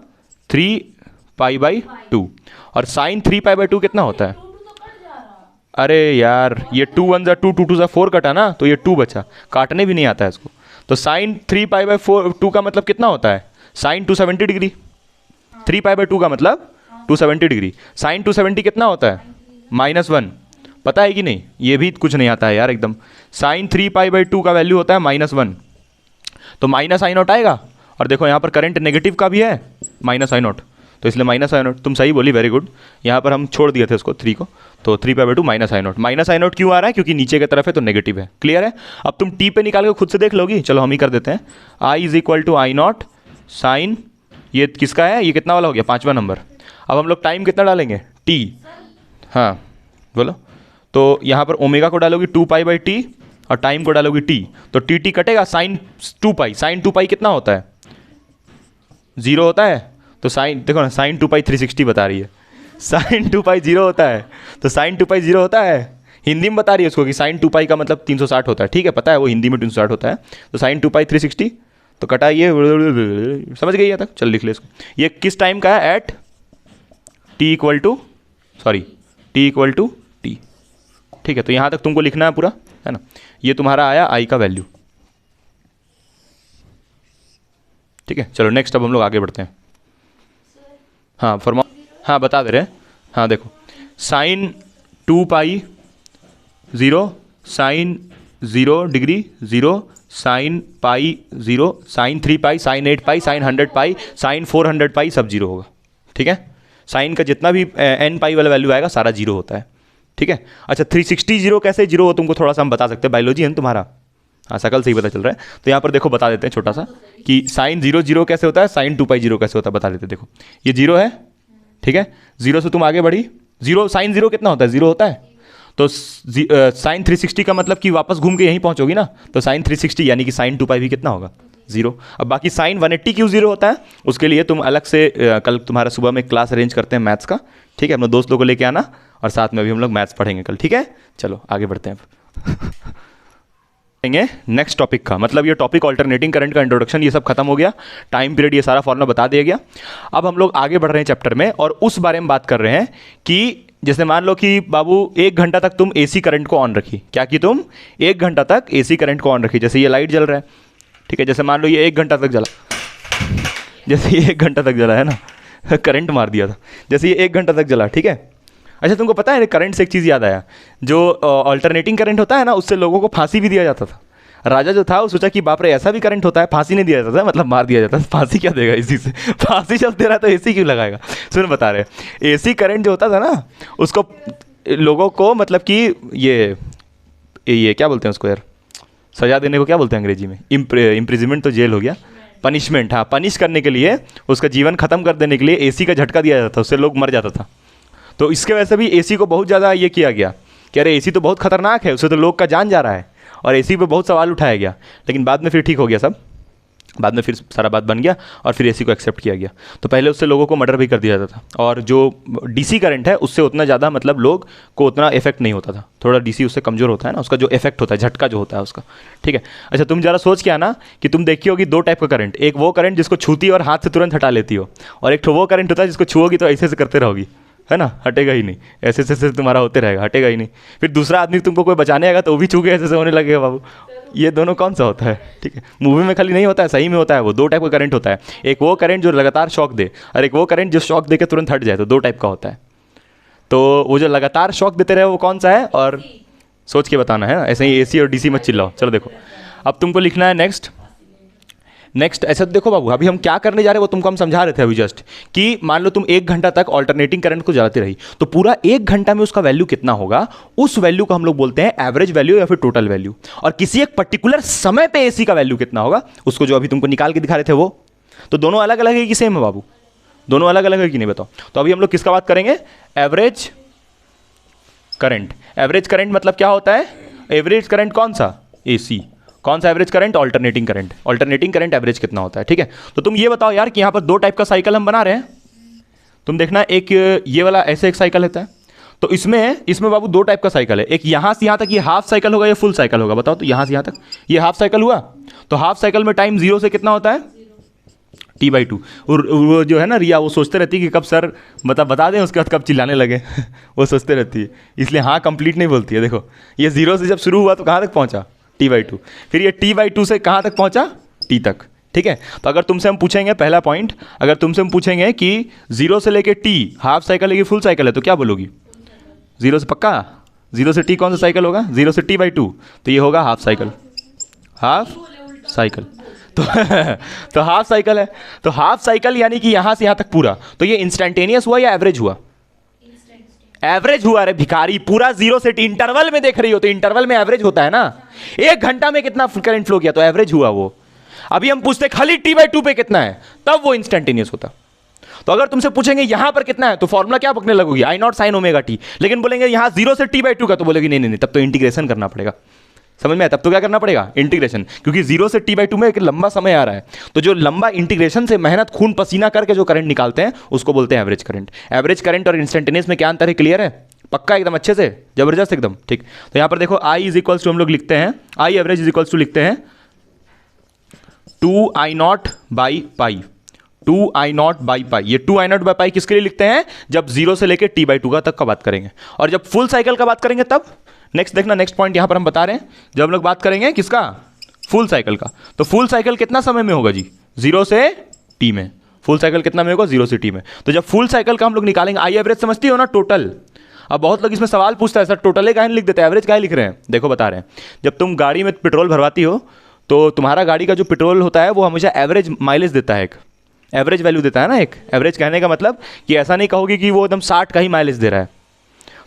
3π/2। और साइन 3π/2 कितना होता है, अरे यार ये 2 1 = 2, 2 2 = 4 कटा ना, तो ये 2 बचा, काटने भी नहीं आता है इसको। तो साइन 3π/2 का मतलब कितना होता है, साइन 270 डिग्री। 3π/2 का मतलब 270 डिग्री। साइन 270 कितना होता है, -1। पता है कि नहीं, ये भी कुछ नहीं आता है यार एकदम। साइन 3π/2 का वैल्यू होता है -1, तो -I0 आएगा। और देखो यहाँ पर करंट नेगेटिव का भी है, -I0, तो इसलिए -I0। तुम सही बोली, वेरी गुड। यहाँ पर हम छोड़ दिए थे उसको 3 को, तो 3π/2 -I0। -I0 क्यों आ रहा है, क्योंकि नीचे की तरफ है तो नेगेटिव है। क्लियर है। अब तुम T पे निकाल के खुद से देख लोगी, चलो हम ही कर देते हैं। I = I0 साइन, ये किसका है, ये कितना वाला हो गया, 5वां नंबर। अब हम लोग टाइम कितना डालेंगे, T। हाँ बोलो, तो यहाँ पर ओमेगा को डालोगी 2π/t और टाइम को डालोगी T, तो T कटेगा, साइन 2π। साइन 2π कितना होता है, 0 होता है। तो साइन देखो ना, साइन 2π 360 बता रही है, साइन 2π 0 होता है। तो साइन 2π 0 होता है, हिंदी में बता रही है उसको कि साइन 2π का मतलब 360 होता है। ठीक है, पता है वो हिंदी में 360 होता है। तो साइन 2π 360, तो कटा ये, समझ गई यहाँ तक। चल लिख ले इसको। ये किस टाइम का है, एट T = T। ठीक है, तो यहाँ तक तुमको लिखना है पूरा, है ना। ये तुम्हारा आया I का वैल्यू। ठीक है, चलो नेक्स्ट अब हम लोग आगे बढ़ते हैं। हाँ हाँ बता दे रहे हैं। हाँ देखो, sine 2π 0, sine 0 degree 0, sine pi 0, sine 3π, sine 8π, sine 100π, sine 400π, सब जीरो होगा। ठीक है, साइन का जितना भी n π वाला वैल्यू आएगा सारा जीरो होता है। ठीक है, अच्छा 360 जीरो कैसे जीरो हो, तुमको थोड़ा सा हम बता सकते हैं, बायोलॉजी है ना तुम्हारा, हाँ शकल से ही पता चल रहा है। तो यहाँ पर देखो बता देते हैं छोटा सा कि साइन 0 0 कैसे होता है, साइन 2 पाई 0 कैसे होता है, बता देते हैं। देखो ये 0 है, ठीक है, 0 से तुम आगे बढ़ी, 0 साइन 0 कितना होता है, 0 होता है। तो साइन 360 का मतलब कि वापस घूम के यहीं पहुंचोगी ना, तो साइन 360 यानी कि साइन 2 पाई भी कितना होगा, 0। अब बाकी साइन 180 क्यों 0 होता है, उसके लिए तुम अलग से कल तुम्हारा सुबह में क्लास अरेंज करते हैं मैथ्स का, ठीक है, अपने दोस्त लोगों को लेके आना और साथ में भी हम लोग मैथ्स पढ़ेंगे कल, ठीक है। चलो आगे बढ़ते हैं नेक्स्ट टॉपिक का, मतलब ये टॉपिक अल्टरनेटिंग करंट का इंट्रोडक्शन ये सब खत्म हो गया, टाइम पीरियड ये सारा फॉर्मूला बता दिया गया। अब हम लोग आगे बढ़ रहे हैं चैप्टर में और उस बारे में बात कर रहे हैं कि जैसे मान लो कि बाबू 1 घंटा तक तुम एसी करंट को ऑन रखी, क्या कि तुम 1 घंटा तक एसी करंट को ऑन रखी, जैसे ये लाइट जल रहा है, ठीक है, जैसे मान लो ये 1 घंटा तक जला, जैसे ये 1 घंटा तक जला है ना करंट मार दिया था, जैसे ये 1 घंटा तक जला, ठीक है। अच्छा तुमको पता है करंट से एक चीज़ याद आया, जो अल्टरनेटिंग करंट होता है ना, उससे लोगों को फांसी भी दिया जाता था। राजा जो था वो सोचा कि बाप रे ऐसा भी करंट होता है, फांसी नहीं दिया जाता, मतलब मार दिया जाता। फांसी क्या देगा इसी से, फांसी चलते रहा तो एसी क्यों लगाएगा। सुन बता रहे एसी करंट जो होता था ना, उसको लोगों को मतलब कि ये क्या बोलते हैं उसको यार, सजा देने को क्या बोलते हैं अंग्रेजी में, इम्प्रिजमेंट तो जेल हो गया, पनिशमेंट, हाँ पनिश करने के लिए, उसका जीवन खत्म कर देने के लिए एसी का झटका दिया जाता था, उससे लोग मर जाता था। तो इसके वजह से भी एसी को बहुत ज़्यादा ये किया गया कि अरे एसी तो बहुत खतरनाक है, उससे तो लोग का जान जा रहा है, और एसी पे बहुत सवाल उठाया गया। लेकिन बाद में फिर ठीक हो गया सब, बाद में फिर सारा बात बन गया और फिर एसी को एक्सेप्ट किया गया। तो पहले उससे लोगों को मर्डर भी कर दिया जाता था, और जो डीसी करंट है उससे उतना ज़्यादा मतलब लोग को उतना इफेक्ट नहीं होता था, थोड़ा डीसी उससे कमज़ोर होता है ना, उसका जो इफेक्ट होता है, झटका जो होता है उसका, ठीक है। अच्छा तुम ज़रा सोच के आना कि तुम देखी होगी 2 टाइप का करंट, एक वो करंट जिसको छूती और हाथ से तुरंत हटा लेती हो, और एक वो करंट होता है जिसको छुओगी तो ऐसे से करते रहोगी, है ना, हटेगा ही नहीं, ऐसे से तुम्हारा होते रहेगा, हटेगा ही नहीं। फिर दूसरा आदमी तुमको कोई बचाने आएगा तो वो भी छू के ऐसे से होने लगेगा बाबू। ये दोनों कौन सा होता है, ठीक है, मूवी में खाली नहीं होता है, सही में होता है। वो 2 टाइप का करंट होता है, एक वो करंट जो लगातार शॉक दे, और एक वो करंट जो शॉक दे के तुरंत हट जाए, तो 2 टाइप का होता है। तो वो जो लगातार शॉक देते रहे वो कौन सा है, और सोच के बताना है, ऐसे ही एसी और डीसी मत चिल्लाओ। चलो देखो अब तुमको लिखना है नेक्स्ट ऐसा देखो बाबू, अभी हम क्या करने जा रहे हैं वो तुमको हम समझा रहे थे अभी जस्ट, कि मान लो तुम 1 घंटा तक अल्टरनेटिंग करंट को जलाती रही, तो पूरा 1 घंटा में उसका वैल्यू कितना होगा, उस वैल्यू को हम लोग बोलते हैं एवरेज वैल्यू या फिर टोटल वैल्यू। और किसी एक पर्टिकुलर समय पे एसी का वैल्यू कितना होगा, उसको जो अभी तुमको निकाल के दिखा रहे थे वो, तो दोनों अलग अलग है कि सेम है बाबू, दोनों अलग अलग है कि नहीं बताओ। तो अभी हम लोग किसका बात करेंगे, एवरेज करंट। एवरेज करंट मतलब क्या होता है, एवरेज करंट कौन सा, एसी, कौन सा average current, alternating current. Alternating current average कितना होता है, ठीक है। तो तुम ये बताओ यार कि यहाँ पर 2 टाइप का साइकिल हम बना रहे हैं, तुम देखना, एक ये वाला ऐसे एक साइकिल होता है, तो इसमें बाबू 2 टाइप का साइकिल है, एक यहाँ से यहाँ तक ये हाफ साइकिल होगा या फुल साइकिल होगा, बताओ। तो यहाँ से यहाँ तक ये हाफ साइकिल हुआ, तो हाफ साइकिल में टाइम 0 से कितना होता है, T/2। वो जो है ना रिया, वो सोचते रहती है कि कब सर बता दें, उसके बाद कब चिल्लाने लगे वो सोचते रहती है, इसलिए हाँ कंप्लीट नहीं बोलती है। देखो ये 0 से जब शुरू हुआ तो कहाँ तक पहुँचा, T/2, फिर ये T/2 से कहाँ तक पहुँचा, T तक, ठीक है। तो अगर तुमसे हम पूछेंगे, पहला पॉइंट, अगर तुमसे हम पूछेंगे कि 0 से लेके T हाफ साइकिल है कि फुल साइकिल है, तो क्या बोलोगी, 0 से पक्का, 0 से T कौन सा साइकिल होगा, 0 से T/2, तो ये होगा हाफ साइकिल, हाफ साइकिल। तो हाफ साइकिल है, तो हाफ साइकिल यानी कि यहां से यहां तक पूरा, तो ये इंस्टेंटेनियस हुआ या एवरेज हुआ, एवरेज हुआ। अरे भिखारी, पूरा 0 से T इंटरवल में देख रही हो, तो इंटरवल में एवरेज होता है ना, 1 घंटा में कितना करंट फ्लो किया, तो एवरेज हुआ वो। अभी हम पूछते खाली T/2 पे कितना है, तब वो इंस्टेंटेनियस होता। तो अगर तुमसे पूछेंगे यहां पर कितना है, तो फॉर्मूला क्या पकड़ने लगोगी, I0 sin ω t, लेकिन बोलेंगे यहां 0 से T/2 का, तो बोलेगी नहीं, तब तो इंटीग्रेशन करना पड़ेगा, समझ में आया, तब तो क्या करना पड़ेगा, इंटीग्रेशन, क्योंकि 0 से T/2 में एक लंबा समय आ रहा है, तो जो लंबा इंटीग्रेशन से मेहनत खून पसीना करके जो करंट निकालते हैं उसको बोलते हैं एवरेज करंट। एवरेज करंट और इंस्टेंटेनियस में क्या अंतर है, क्लियर है, पक्का एकदम अच्छे से, जबरदस्त एकदम, ठीक। तो यहां पर देखो I इज इक्वल्स टू हम लोग लिखते हैं, I average is equals to लिखते हैं 2I0/π, 2I0/π। ये 2I0/π किसके लिए लिखते हैं, जब 0 से लेकर T/2 तक का बात करेंगे, और जब फुल साइकिल का बात करेंगे तब। नेक्स्ट देखना, नेक्स्ट पॉइंट यहां पर हम बता रहे हैं, जब हम लोग बात करेंगे किसका, फुल साइकिल का, तो फुल साइकिल कितना समय में होगा जी, 0 से T में, फुल साइकिल कितना में होगा, 0 से T में। तो जब फुल साइकिल का हम लोग निकालेंगे, I एवरेज समझती हो ना, टोटल। अब बहुत लोग इसमें सवाल पूछता है, सर टोटल काहे नहीं लिख देते, एवरेज काहे लिख रहे हैं। देखो बता रहे हैं, जब तुम गाड़ी में पेट्रोल भरवाती हो, तो तुम्हारा गाड़ी का जो पेट्रोल होता है वो हमेशा एवरेज माइलेज देता है, एक एवरेज वैल्यू देता है ना, एक एवरेज कहने का मतलब कि ऐसा नहीं कहोगे कि वो एकदम 60 का ही माइलेज दे रहा है।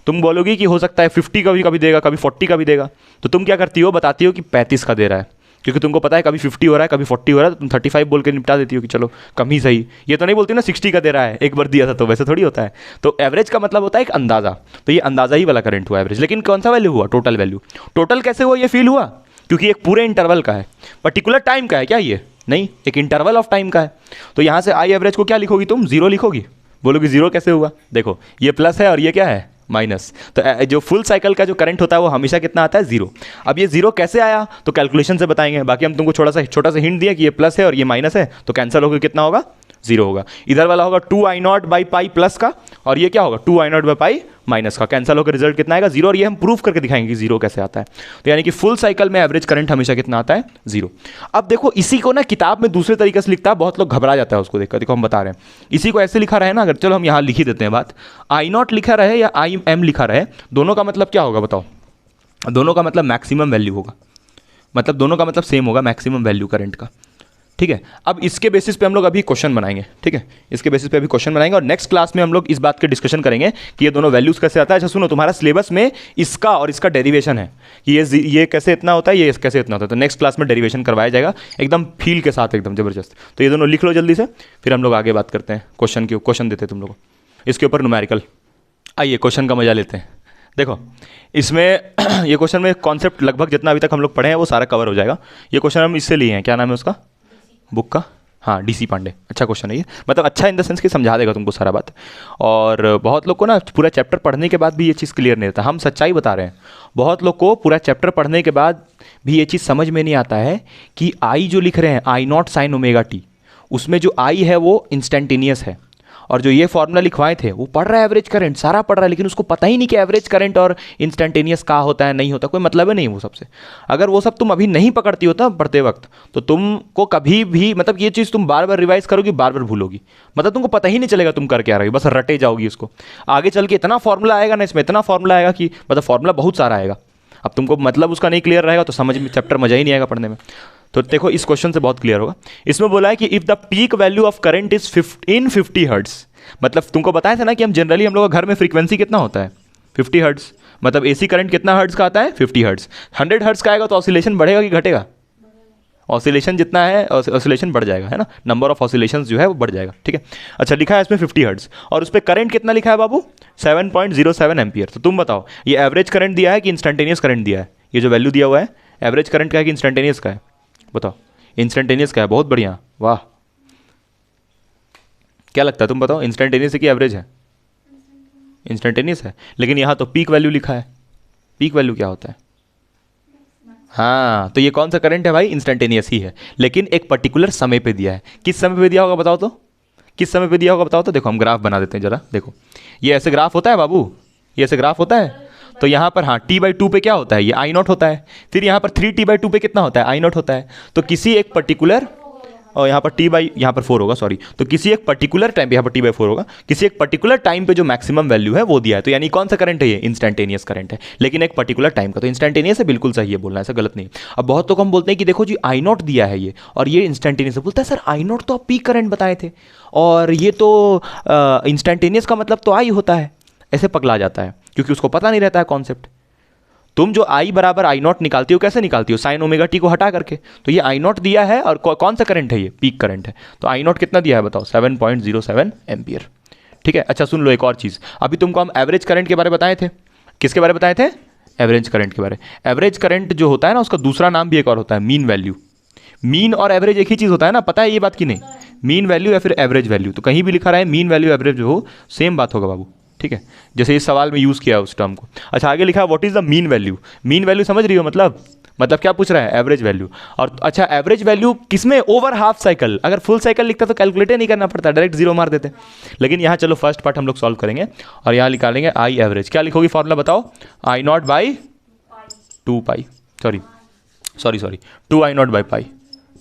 तुम बोलोगी कि हो सकता है 50 का भी कभी देगा, कभी 40 का भी देगा, तो तुम क्या करती हो, बताती हो कि 35 का दे रहा है, क्योंकि तुमको पता है कभी 50 हो रहा है कभी 40 हो रहा है, तो तुम 35 बोल के निपटा देती हो कि चलो कम ही सही। ये तो नहीं बोलती ना 60 का दे रहा है, एक बार दिया था, तो वैसे थोड़ी होता है। तो एवरेज का मतलब होता है एक अंदाज़ा, तो ये अंदाज़ा ही वाला करंट हुआ एवरेज। लेकिन कौन सा वैल्यू हुआ, टोटल वैल्यू। टोटल कैसे हुआ, ये फील हुआ क्योंकि एक पूरे इंटरवल का है, पर्टिकुलर टाइम का है क्या ये, नहीं, एक इंटरवल ऑफ टाइम का है। तो यहाँ से आई एवरेज को क्या लिखोगी तुम, जीरो लिखोगी। बोलोगी जीरो कैसे हुआ, देखो ये प्लस है और ये क्या है, माइनस। तो जो फुल साइकिल का जो करंट होता है वो हमेशा कितना आता है, जीरो। अब ये जीरो कैसे आया, तो कैलकुलेशन से बताएंगे। बाकी हम तुमको छोटा सा हिंट दिया कि ये प्लस है और ये माइनस है, तो कैंसिल होकर कितना होगा, जीरो होगा। इधर वाला होगा 2i0 बाई पाई प्लस का, और ये क्या होगा 2i0 बाई पाई माइनस का, कैंसिल होकर रिजल्ट कितना आएगा, जीरो। और ये हम प्रूफ करके दिखाएंगे कि जीरो कैसे आता है। तो यानी कि फुल साइकिल में एवरेज करंट हमेशा कितना आता है, जीरो। अब देखो इसी को ना किताब में दूसरे तरीके से लिखता है, बहुत लोग घबरा जाता है उसको देखकर। देखो हम बता रहे हैं, इसी को ऐसे लिखा रहे ना, अगर चलो हम यहाँ लिख ही देते हैं बात, i0 लिखा रहे या im लिखा रहे, दोनों का मतलब क्या होगा बताओ, दोनों का मतलब मैक्सिमम वैल्यू होगा, मतलब दोनों का मतलब सेम होगा, मैक्सिमम वैल्यू करंट का, ठीक है। अब इसके बेसिस पे हम लोग अभी क्वेश्चन बनाएंगे, ठीक है, इसके बेसिस पे अभी क्वेश्चन बनाएंगे, और नेक्स्ट क्लास में हम लोग इस बात के डिस्कशन करेंगे कि ये दोनों वैल्यूज कैसे आता है। अच्छा सुनो, तुम्हारा सिलेबस में इसका और इसका डेरिवेशन है कि ये कैसे इतना होता है, ये कैसे इतना होता है, तो नेक्स्ट क्लास में डेरिवेशन करवाया जाएगा एकदम फील के साथ, एकदम जबरदस्त। तो ये दोनों लिख लो जल्दी से, फिर हम लोग आगे बात करते हैं क्वेश्चन देते हैं तुम लोग इसके ऊपर न्यूमेरिकल। आइए क्वेश्चन का मजा लेते हैं। देखो इसमें ये क्वेश्चन में कॉन्सेप्ट लगभग जितना अभी तक हम लोग पढ़े हैं वो सारा कवर हो जाएगा। ये क्वेश्चन हम इससे लिए हैं, क्या नाम है उसका, बुक का, हाँ डीसी पांडे। अच्छा क्वेश्चन है ये, मतलब अच्छा इन द सेंस कि समझा देगा तुमको सारा बात। और बहुत लोग को ना पूरा चैप्टर पढ़ने के बाद भी ये चीज़ क्लियर नहीं रहता, हम सच्चाई बता रहे हैं। बहुत लोग को पूरा चैप्टर पढ़ने के बाद भी ये चीज़ समझ में नहीं आता है कि आई जो लिख रहे हैं I0 साइन ओमेगा टी, उसमें जो आई है वो इंस्टेंटेनियस है, और जो ये फॉर्मूला लिखवाए थे वो पढ़ रहा है एवरेज करंट, सारा पढ़ रहा है, लेकिन उसको पता ही नहीं कि एवरेज करंट और इंस्टेंटेनियस का होता है, नहीं होता, कोई मतलब है नहीं वो सबसे। अगर वो सब तुम अभी नहीं पकड़ती हो तब पढ़ते वक्त, तो तुमको कभी भी मतलब ये चीज़ तुम बार बार रिवाइज करोगी, बार बार भूलोगी, मतलब तुमको पता ही नहीं चलेगा तुम कर क्या रहे हो, बस रटे जाओगी उसको। आगे चल के इतना फॉर्मूला आएगा ना इसमें, इतना फॉर्मूला आएगा कि मतलब फॉर्मूला बहुत सारा आएगा, अब तुमको मतलब उसका नहीं क्लियर रहेगा तो समझ में चैप्टर मजा ही नहीं आएगा पढ़ने में। तो देखो इस क्वेश्चन से बहुत क्लियर होगा। इसमें बोला है कि if the peak value of current is in 50 hertz, मतलब तुमको बताया था ना कि हम जनरली हम लोग का घर में फ्रीक्वेंसी कितना होता है 50 हर्ट्ज, मतलब एसी करंट कितना हर्ट्ज का आता है 50 हर्ट्ज। 100 हर्ट्ज का आएगा तो ऑसिलेशन बढ़ेगा कि घटेगा, ऑसिलेशन जितना है ऑसिलेशन बढ़ जाएगा, है ना, नंबर ऑफ ऑसिलेशंस जो है वो बढ़ जाएगा, ठीक है। अच्छा लिखा है इसमें 50 हर्ट्ज, और उस पर करंट कितना लिखा है बाबू 7.07 एम्पियर। तो तुम बताओ ये एवरेज करंट दिया है कि इंस्टेंटेनियस करंट दिया है, ये जो वैल्यू दिया हुआ है एवरेज करंट का है कि इंस्टेंटेनियस का है, बताओ। इंस्टेंटेनियस का है, बहुत बढ़िया, वाह। क्या लगता है तुम बताओ, इंस्टेंटेनियस है कि एवरेज है, इंस्टेंटेनियस है, लेकिन यहाँ तो पीक वैल्यू लिखा है। पीक वैल्यू क्या होता है, हाँ, तो ये कौन सा करंट है भाई, इंस्टेंटेनियस ही है, लेकिन एक पर्टिकुलर समय पे दिया है। किस समय पे दिया होगा बताओ तो, किस समय पे दिया होगा बताओ तो। देखो हम ग्राफ बना देते हैं जरा, देखो ये ऐसे ग्राफ होता है बाबू, ये ऐसे ग्राफ होता है, तो यहाँ पर हाँ t/2 पे क्या होता है, ये I0 होता है, फिर यहाँ पर 3t/2 पे कितना होता है I0 होता है। तो किसी एक पर्टिकुलर, और यहाँ पर यहाँ पर 4 होगा, सॉरी, तो किसी एक पर्टिकुलर टाइम पे, यहाँ पर t/4 होगा, किसी एक पर्टिकुलर टाइम पे जो मैक्सिमम वैल्यू है वो दिया है। तो यानी कौन सा करंट है, ये इंस्टेंटेनियस करंट है, लेकिन एक पर्टिकुलर टाइम का। तो इंस्टेंटेनियस है, बिल्कुल सही है बोलना, ऐसा गलत नहीं। अब बहुत लोग हम बोलते हैं कि देखो जी I0 दिया है ये, और ये इंस्टेंटेनियस है, बोलता है सर I0 तो आप पीक करंट बताए थे, और ये तो इंस्टेंटेनियस का मतलब तो आई होता है, ऐसे पगला जाता है क्योंकि उसको पता नहीं रहता है कॉन्सेप्ट। तुम जो I बराबर I0 निकालती हो कैसे निकालती हो, साइन ओमेगा टी को हटा करके। तो ये I0 दिया है, और कौन सा करंट है, ये पीक करंट है। तो I0 कितना दिया है बताओ, 7.07 एम्पियर, ठीक है। अच्छा सुन लो एक और चीज़, अभी तुमको हम एवरेज करंट के बारे में बताए थे, किसके बारे में बताए थे, एवरेज करंट के बारे। एवरेज करंट जो होता है ना उसका दूसरा नाम भी एक और होता है, मीन वैल्यू। मीन और एवरेज एक ही चीज़ होता है ना, पता है ये बात की नहीं, मीन वैल्यू या फिर एवरेज वैल्यू, तो कहीं भी लिखा रहा है मीन वैल्यू एवरेज जो हो सेम बात होगा बाबू, ठीक है, जैसे इस सवाल में यूज़ किया उस टर्म को। अच्छा आगे लिखा है what is the mean value. Mean value समझ रही हो, मतलब क्या पूछ रहा है, एवरेज वैल्यू। और अच्छा एवरेज वैल्यू किसमें, ओवर हाफ साइकिल। अगर फुल साइकिल लिखता तो कैलकुलेट नहीं करना पड़ता, डायरेक्ट जीरो मार देते। लेकिन यहाँ चलो फर्स्ट पार्ट हम लोग सॉल्व करेंगे, और यहाँ निकालेंगे आई एवरेज। क्या लिखोगी फॉर्मूला बताओ, I0 by 2 pi, sorry 2I0 by pi,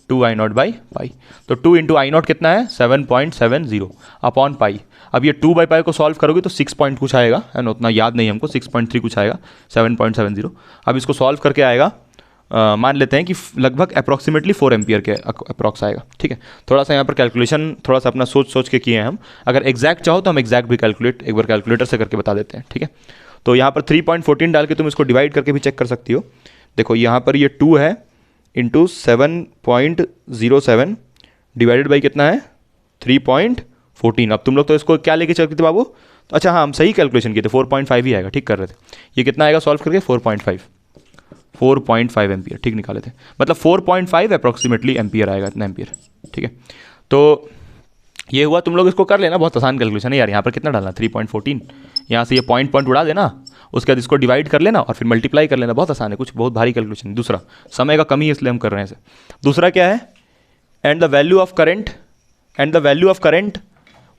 2I0 by pi. तो 2 इंटू I0 कितना है 7.70 अपॉन पाई। अब ये 2 बाई पाई को सॉल्व करोगे तो 6 पॉइंट कुछ आएगा, है ना, उतना याद नहीं हमको, 6.3 कुछ आएगा, 7.70। अब इसको सॉल्व करके आएगा मान लेते हैं कि लगभग अप्रॉक्सीमेटली 4 एम्पियर के अप्रॉक्स आएगा, ठीक है। थोड़ा सा यहाँ पर कैलकुलेशन थोड़ा सा अपना सोच सोच के किए हैं हम, अगर एग्जैक्ट चाहो तो हम एग्जैक्ट भी कैलकुलेट एक बार कैलकुलेटर से करके बता देते हैं, ठीक है। तो यहाँ पर 3.14 डाल के तुम इसको डिवाइड करके भी चेक कर सकती हो। देखो यहाँ पर ये 2 है इंटू 7.07 डिवाइडेड बाई कितना है 3.14। अब तुम लोग तो इसको क्या लेके चलते थे बाबू, तो अच्छा हाँ हम सही कैलकुलेशन किए थे, 4.5 ही आएगा, ठीक कर रहे थे। ये कितना आएगा सॉल्व करके 4.5 एम्पियर, ठीक निकाले थे, मतलब 4.5 अप्रॉक्सीमेटली एम्पियर आएगा, इतना एम्पियर, ठीक है। तो ये हुआ, तुम लोग इसको कर लेना, बहुत आसान कैलकुलेशन है यार। यहाँ पर कितना डालना 3.14, यहाँ से ये पॉइंट उड़ा देना, उसके बाद इसको डिवाइड कर लेना और फिर मल्टीप्लाई कर लेना, बहुत आसान है, कुछ बहुत भारी कैलकुलेशन। दूसरा समय का कमी है इसलिए हम कर रहे हैं इसे। दूसरा क्या है, and the value of current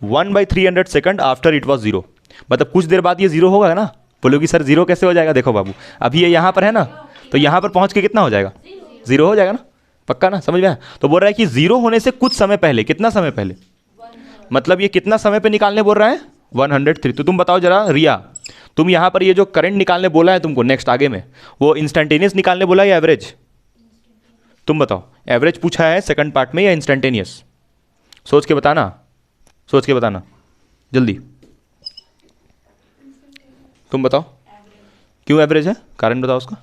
1/300 second after it was 0, मतलब कुछ देर बाद ये 0 होगा ना। बोलोगी सर 0 कैसे हो जाएगा, देखो बाबू अभी ये यहाँ पर है ना, तो यहाँ पर पहुँच के कितना हो जाएगा 0 हो जाएगा ना, पक्का ना, समझ में आया। तो बोल रहा है कि 0 होने से कुछ समय पहले, कितना समय पहले, मतलब ये कितना समय पे निकालने बोल रहा है 103। तो तुम बताओ जरा रिया, तुम यहाँ पर ये जो करंट निकालने बोला है तुमको नेक्स्ट आगे में, वो इंस्टेंटेनियस निकालने बोला है या एवरेज, तुम बताओ। एवरेज पूछा है सेकंड पार्ट में या इंस्टेंटेनियस, सोच के बताना, सोच के बताना जल्दी, तुम बताओ। क्यों एवरेज है, कारण बताओ उसका।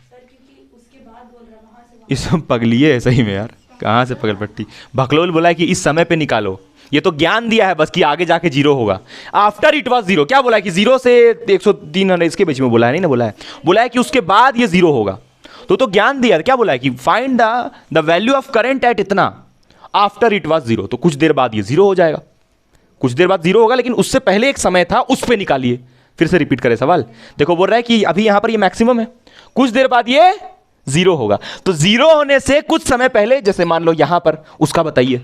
इस पगलिए है सही में यार, कहाँ से पगल पट्टी। भकलोल बोला है कि इस समय पे निकालो, ये तो ज्ञान दिया है बस कि आगे जाके 0 होगा। आफ्टर इट वाज 0 क्या बोला है कि 0 से 103 इसके बीच में बोला है, नहीं ना बोला है, बोला है कि उसके बाद ये 0 होगा। तो ज्ञान दिया, क्या बोला है कि find the value of current eight इतना आफ्टर इट वाज 0, तो कुछ देर बाद ये 0 हो जाएगा, कुछ देर बाद 0 होगा, लेकिन उससे पहले एक समय था उस पर निकालिए। फिर से रिपीट करें सवाल, देखो बोल रहा है कि अभी यहां पर ये मैक्सिमम है, कुछ देर बाद ये 0 होगा, तो 0 होने से कुछ समय पहले, जैसे मान लो यहां पर, उसका बताइए।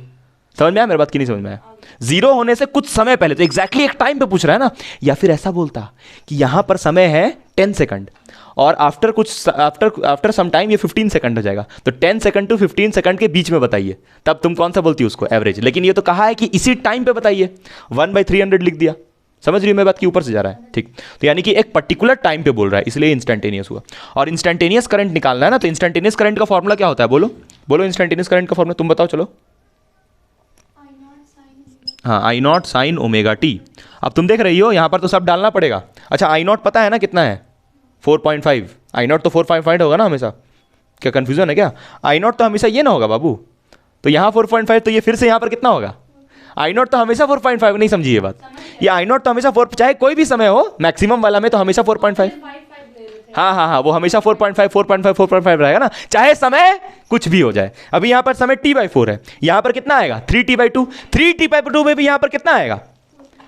समझ में आया मेरी बात की नहीं समझ में आया। 0 होने से कुछ समय पहले, तो एग्जैक्टली एक टाइम पे पूछ रहा है ना। या फिर ऐसा बोलता कि यहां पर समय है 10 सेकंड और आफ्टर सम टाइम ये 15 सेकंड हो जाएगा, तो 10 सेकंड टू 15 सेकंड के बीच में बताइए, तब तुम कौन सा बोलती हो उसको, एवरेज। लेकिन ये तो कहा है कि इसी टाइम पे बताइए, 1/300 लिख दिया, समझ रही हो मेरी बात की, ऊपर से जा रहा है, ठीक। तो यानी कि एक पर्टिकुलर टाइम पे बोल रहा है, इसलिए इंस्टेंटेनियस हुआ। और इंस्टेंटेनियस करंट निकालना है ना, तो इंस्टेंटेनियस करंट का फॉर्मूला क्या होता है, बोलो बोलो, इंस्टेंटेनियस करंट का फॉर्मूला तुम बताओ, चलो। हाँ, I0 साइन ओमेगा टी। अब तुम देख रही हो यहाँ पर तो सब डालना पड़ेगा। अच्छा I0 पता है ना कितना है, 4.5। I0 तो 4.5 होगा ना हमेशा, क्या कन्फ्यूजन है क्या। I0 तो हमेशा ये ना होगा बाबू, तो यहाँ 4.5, तो ये फिर से यहाँ पर कितना होगा, I0 तो हमेशा 4.5, नहीं समझी ये बात, ये I0 तो हमेशा 4, चाहे कोई भी समय हो, मैक्सिमम वाला में तो हमेशा 4.5। हाँ, वो हमेशा 4.5 रहेगा ना, चाहे समय कुछ भी हो जाए। अभी यहाँ पर समय T/4 है, यहाँ पर कितना आएगा 3T/2, 3T/2 में भी यहाँ पर कितना आएगा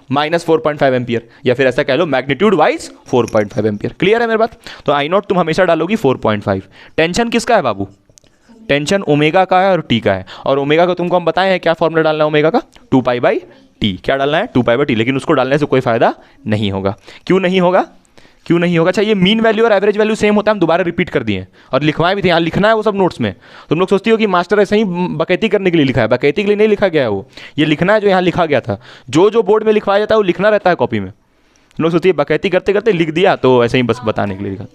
-4.5 एम्पियर, या फिर ऐसा कह लो मैग्नीट्यूड वाइज 4.5 एम्पियर। क्लियर है मेरी बात। तो I0 तुम हमेशा डालोगी 4.5। टेंशन किसका है बाबू, टेंशन ओमेगा का है और टी का है, और ओमेगा का तुमको हम बताए हैं क्या फॉर्मूला डालना है ओमेगा का, 2π/T। क्या डालना है 2π/T, लेकिन उसको डालने से कोई फायदा नहीं होगा। क्यों नहीं होगा, क्यों नहीं होगा। अच्छा, ये मीन वैल्यू और एवरेज वैल्यू सेम होता है, हम दोबारा रिपीट कर दिए और लिखवाए भी थे, यहाँ लिखना है वो सब नोट्स में। तुम लोग सोचती हो कि मास्टर ऐसे ही बकैती करने के लिए लिखा है, बकैती के लिए नहीं लिखा गया है, वो ये लिखना है जो यहाँ लिखा गया था। जो बोर्ड में लिखवाया जाता है वो लिखना रहता है कॉपी में। तुम लोग सोचती है बकैती करते करते लिख दिया, तो ऐसे ही बस बताने के लिए लिखा,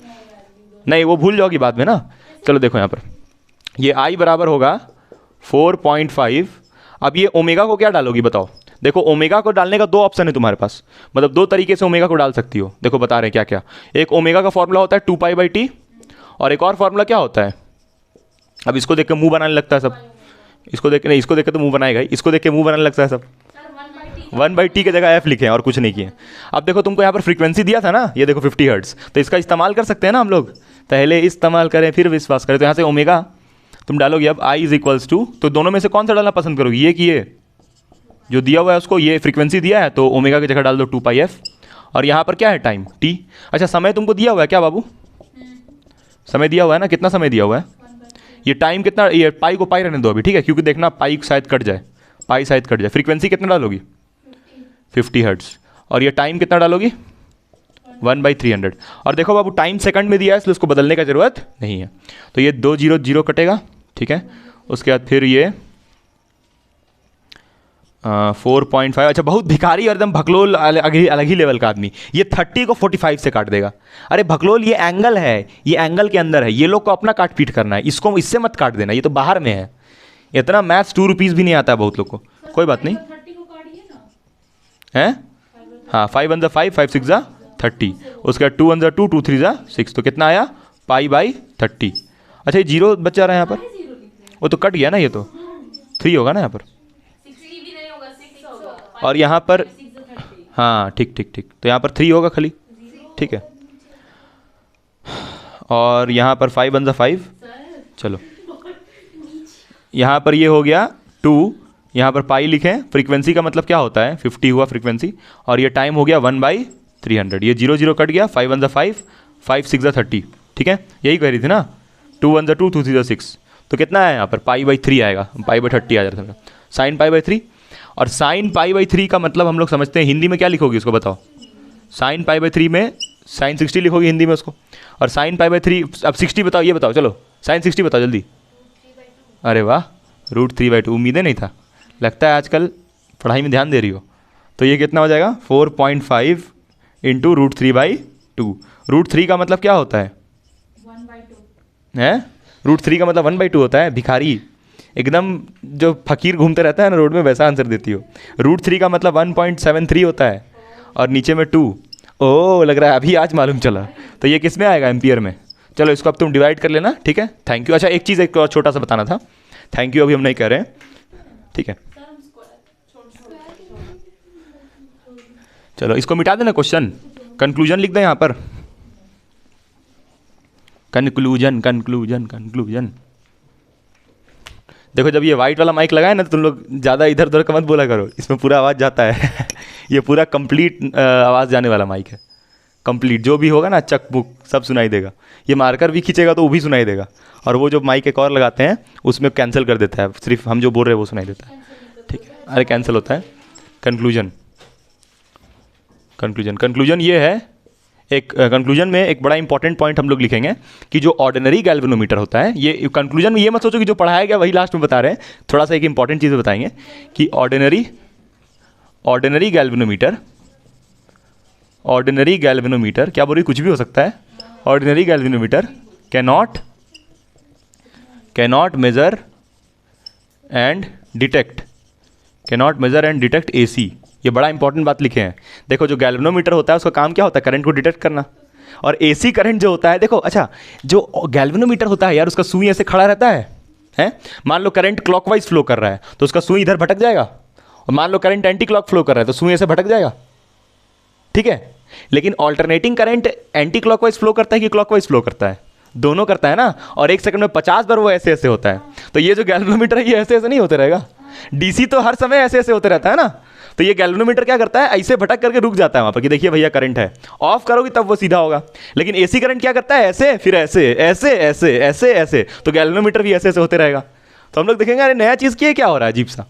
नहीं वो भूल जाओगी बाद में ना। चलो देखो यहाँ पर ये I बराबर होगा 4.5। अब ये ओमेगा को क्या डालोगी बताओ। देखो ओमेगा को डालने का 2 ऑप्शन है तुम्हारे पास, मतलब 2 तरीके से ओमेगा को डाल सकती हो। देखो बता रहे हैं क्या क्या। एक ओमेगा का फॉर्मूला होता है 2π/T, और एक और फॉर्मूला क्या होता है, अब इसको देख के मुंह बनाने लगता है सब, इसको देख के नहीं, इसको देख के तो मुंह बनाएगा ही, इसको देख के मुंह बनाने लगता है सब। 1/T की जगह F लिखे हैं और कुछ नहीं किए। अब देखो तुमको यहाँ पर फ्रीक्वेंसी दिया था ना, ये देखो 50 हर्ट्ज, तो इसका इस्तेमाल कर सकते हैं ना हम लोग, पहले इस्तेमाल करें फिर विश्वास करें। तो यहाँ से ओमेगा तुम डालोगे, अब I = 2, तो दोनों में से कौन सा डालना पसंद करोगी, ये कि ये जो दिया हुआ है उसको, ये फ्रीक्वेंसी दिया है तो ओमेगा की जगह डाल दो 2πf, और यहाँ पर क्या है टाइम T। अच्छा, समय तुमको दिया हुआ है क्या बाबू, समय दिया हुआ है ना, कितना समय दिया हुआ है, ये टाइम कितना, ये पाई को पाई रहने दो अभी, ठीक है, क्योंकि देखना पाई शायद कट जाए, पाई शायद कट जाए। फ्रीक्वेंसी कितना डालोगी 50 हर्ट्ज, और ये टाइम कितना डालोगी 1/300। और देखो बाबू टाइम सेकंड में दिया है इसलिए उसको बदलने का जरूरत नहीं है, तो ये 2 0 0 कटेगा, ठीक है। उसके बाद फिर ये 4.5। अच्छा, बहुत भिखारी और एकदम भकलोल अलग ही लेवल का आदमी, ये 30 को 45 से काट देगा। अरे भकलोल, ये एंगल है, ये एंगल के अंदर है, ये लोग को अपना काट पीट करना है, इसको इससे मत काट देना, ये तो बाहर में है। इतना मैथ्स 2 रुपीज़ भी नहीं आता है बहुत लोग को। कोई बात नहीं 30 को काटिए ना। है। हाँ, 5 1 5, 5 6 30, उसके बाद 2 1 2, 2 3 6, तो कितना आया π/30। अच्छा, ये जीरो बचा रहा है यहाँ पर, जीरो लिख रहे हैं। वो तो कट गया ना, ये तो 3 होगा ना यहाँ पर, 60 भी नहीं होगा, 6 होगा। और यहाँ पर 6 30। हाँ ठीक ठीक ठीक, तो यहाँ पर 3 होगा खाली, ठीक है। और यहाँ पर 5 1 5, चलो यहाँ पर ये हो गया 2, यहाँ पर पाई लिखें, फ्रीक्वेंसी का मतलब क्या होता है, 50 हुआ फ्रीक्वेंसी, और ये टाइम हो गया 1/300, ये 0 0 कट गया, 5 1 5, 5 6 30, ठीक है, यही कह रही थी ना, 2 1 2, 2 3 6, तो कितना है यहाँ पर π/3 आएगा, π/30 आ जाता है, साइन π/3। और साइन π/3 का मतलब हम लोग समझते हैं, हिंदी में क्या लिखोगी उसको बताओ, साइन π/3 में साइन 60 लिखोगी हिंदी में उसको, और साइन π/3, अब 60 बताओ, ये बताओ, चलो साइन 60 बताओ जल्दी। अरे वाह, √3/2, उम्मीदें नहीं था, लगता है आजकल पढ़ाई में ध्यान दे रही हो। तो ये कितना हो जाएगा, 4.5 इंटू √3/2। √3 का मतलब क्या होता है, 1/2। हैं, √3 का मतलब 1/2 होता है। भिखारी एकदम जो फकीर घूमते रहता है ना रोड में, वैसा आंसर देती हो। √3 का मतलब 1.73 होता है, और नीचे में 2। ओह, लग रहा है अभी आज मालूम चला। तो ये किस में आएगा, एम्पियर में। चलो इसको अब तुम डिवाइड कर लेना, ठीक है, थैंक यू। अच्छा, एक चीज़ एक और छोटा सा बताना था, थैंक यू अभी हम नहीं कह रहे हैं, ठीक है। चलो इसको मिटा देना क्वेश्चन, कंक्लूजन लिख दें यहाँ पर, कंक्लूजन कंक्लूजन कंक्लूजन। देखो जब ये वाइट वाला माइक लगाए ना, तो तुम लोग ज़्यादा इधर उधर का मत बोला करो, इसमें पूरा आवाज़ जाता है ये पूरा कंप्लीट आवाज़ जाने वाला माइक है, कंप्लीट जो भी होगा ना, चक बुक सब सुनाई देगा। ये मार्कर भी खींचेगा तो वो भी सुनाई देगा, और वो जो माइक एक और लगाते हैं उसमें कैंसिल कर देता है, सिर्फ हम जो बोल रहे हैं वो सुनाई देता है, ठीक है। अरे कैंसिल होता है। कंक्लूजन कंक्लूजन कंक्लूजन ये है, एक कंक्लूजन में एक बड़ा इंपॉर्टेंट पॉइंट हम लोग लिखेंगे कि जो ऑर्डिनरी गैल्वेनोमीटर होता है, ये कंक्लूजन में ये मत सोचो कि जो पढ़ाया गया वही लास्ट में बता रहे हैं, थोड़ा सा एक इंपॉर्टेंट चीज़ बताएंगे कि ऑर्डिनरी गैल्वेनोमीटर क्या बोल रही, कुछ भी हो सकता है। Ordinary galvanometer cannot measure and detect AC। ये बड़ा इंपॉर्टेंट बात लिखे हैं। देखो जो गैल्वेनोमीटर होता है उसका काम क्या होता है, करंट को डिटेक्ट करना, और AC करंट जो होता है, देखो अच्छा, जो गैल्वेनोमीटर होता है यार, उसका सुई ऐसे खड़ा रहता है। मान लो करंट क्लॉकवाइज फ्लो कर रहा है तो उसका सुई इधर भटक जाएगा, और मान लो करंट एंटी क्लॉक फ्लो कर रहा है तो सुई ऐसे भटक जाएगा, ठीक है। लेकिन alternating current anti clockwise flow करता है कि क्लॉकवाइज फ्लो करता है, दोनों करता है ना, और 1 सेकंड में 50 बार वो ऐसे ऐसे होता है। तो ये जो गैल्वेनोमीटर है ये ऐसे ऐसे नहीं होते रहेगा, DC तो हर समय ऐसे ऐसे होते रहता है ना, तो ये गैल्वेनोमीटर क्या करता है, ऐसे भटक करके रुक जाता है वहाँ पर कि देखिए भैया करंट है, ऑफ करोगे तब वो सीधा होगा। लेकिन AC करंट क्या करता है, ऐसे फिर ऐसे ऐसे ऐसे ऐसे ऐसे, तो गैल्वेनोमीटर भी ऐसे ऐसे होते रहेगा। तो हम लोग देखेंगे अरे नया चीज़ क्या हो रहा है अजीब सा,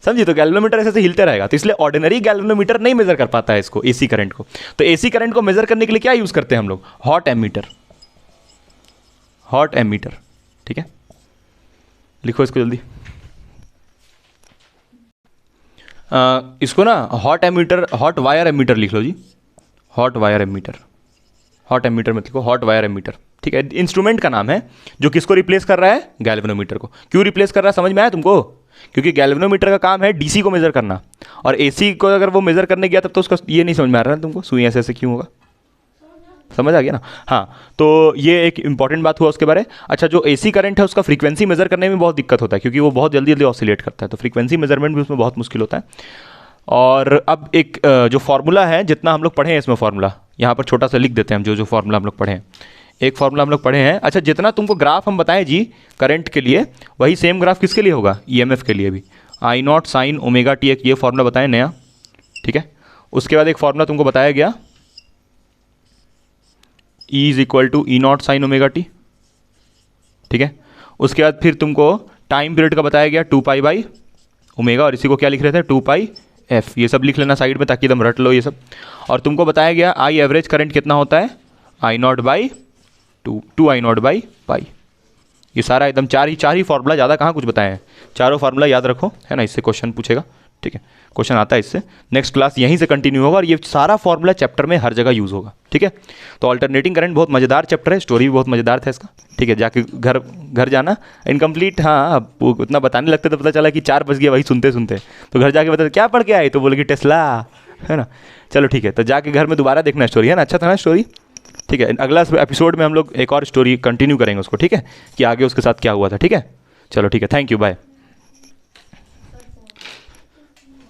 समझिए। तो गैल्वेनोमीटर ऐसे ऐसे हिलते रहेगा, तो इसलिए ऑर्डिनरी गैल्वेनोमीटर नहीं मेजर कर पाता है इसको, AC करंट को। तो AC करंट को मेजर करने के लिए क्या यूज़ करते हैं हम लोग, हॉट एमीटर, ठीक है। लिखो इसको जल्दी, इसको ना हॉट वायर एमीटर लिख लो जी, हॉट एमीटर मत लिखो, हॉट वायर एमीटर, ठीक है। इंस्ट्रूमेंट का नाम है जो किसको रिप्लेस कर रहा है, गैल्वेनोमीटर को। क्यों रिप्लेस कर रहा है समझ में आया तुमको, क्योंकि गैल्वेनोमीटर का काम है DC को मेजर करना, और AC को अगर वो मेजर करने गया तब तो उसका ये नहीं समझ में आ रहा है तुमको, सुई ऐसे ऐसे क्यों होगा, समझ आ गया ना। हाँ, तो ये एक इंपॉर्टेंट बात हुआ उसके बारे। अच्छा, जो AC करंट है उसका फ्रीक्वेंसी मेजर करने में बहुत दिक्कत होता है, क्योंकि वो बहुत जल्दी जल्दी ऑसिलेट करता है, तो फ्रीक्वेंसी मेजरमेंट भी उसमें बहुत मुश्किल होता है। और अब एक जो फार्मूला है, जितना हम लोग पढ़े हैं इसमें फार्मूला यहाँ पर छोटा सा लिख देते हैं हम, जो फार्मूला हम लोग पढ़े हैं। एक फार्मूला हम लोग पढ़े हैं। अच्छा, जितना तुमको ग्राफ हम बताएं जी करंट के लिए, वही सेम ग्राफ किसके लिए होगा, EMF के लिए भी। I0 sin ωt, एक ये फार्मूला बताएं नया, ठीक है। उसके बाद एक फार्मूला तुमको बताया गया, E = E0 sin ωt, ठीक है। उसके बाद फिर तुमको टाइम पीरियड का बताया गया 2π/ω, और इसी को क्या लिख रहे थे, 2πf। ये सब लिख लेना साइड में ताकि एकदम रट लो ये सब। और तुमको बताया गया I एवरेज करंट कितना होता है, I0/2, 2I0/π। ये सारा एकदम चार ही फार्मूला, ज़्यादा कहाँ कुछ बताए हैं, चारों फार्मूला याद रखो, है ना, इससे क्वेश्चन पूछेगा, ठीक है, क्वेश्चन आता है इससे। नेक्स्ट क्लास यहीं से कंटिन्यू होगा और ये सारा फॉर्मूला चैप्टर में हर जगह यूज़ होगा। ठीक है, तो अल्टरनेटिंग करंट बहुत मज़ेदार चैप्टर है, स्टोरी भी बहुत मज़ेदार था इसका। ठीक है, जाके घर जाना इनकम्प्लीट, हाँ अब उतना बताने लगते तो पता चला कि 4 बज गया वही सुनते सुनते, तो घर जाके बता क्या पढ़ के आए, तो बोले कि टेस्ला, है ना। चलो ठीक है, तो जाके घर में दोबारा देखना स्टोरी, है ना, अच्छा था ना स्टोरी। ठीक है, अगला एपिसोड में हम लोग एक और स्टोरी कंटिन्यू करेंगे उसको, ठीक है, कि आगे उसके साथ क्या हुआ था। ठीक है, चलो ठीक है, थैंक यू, बाय।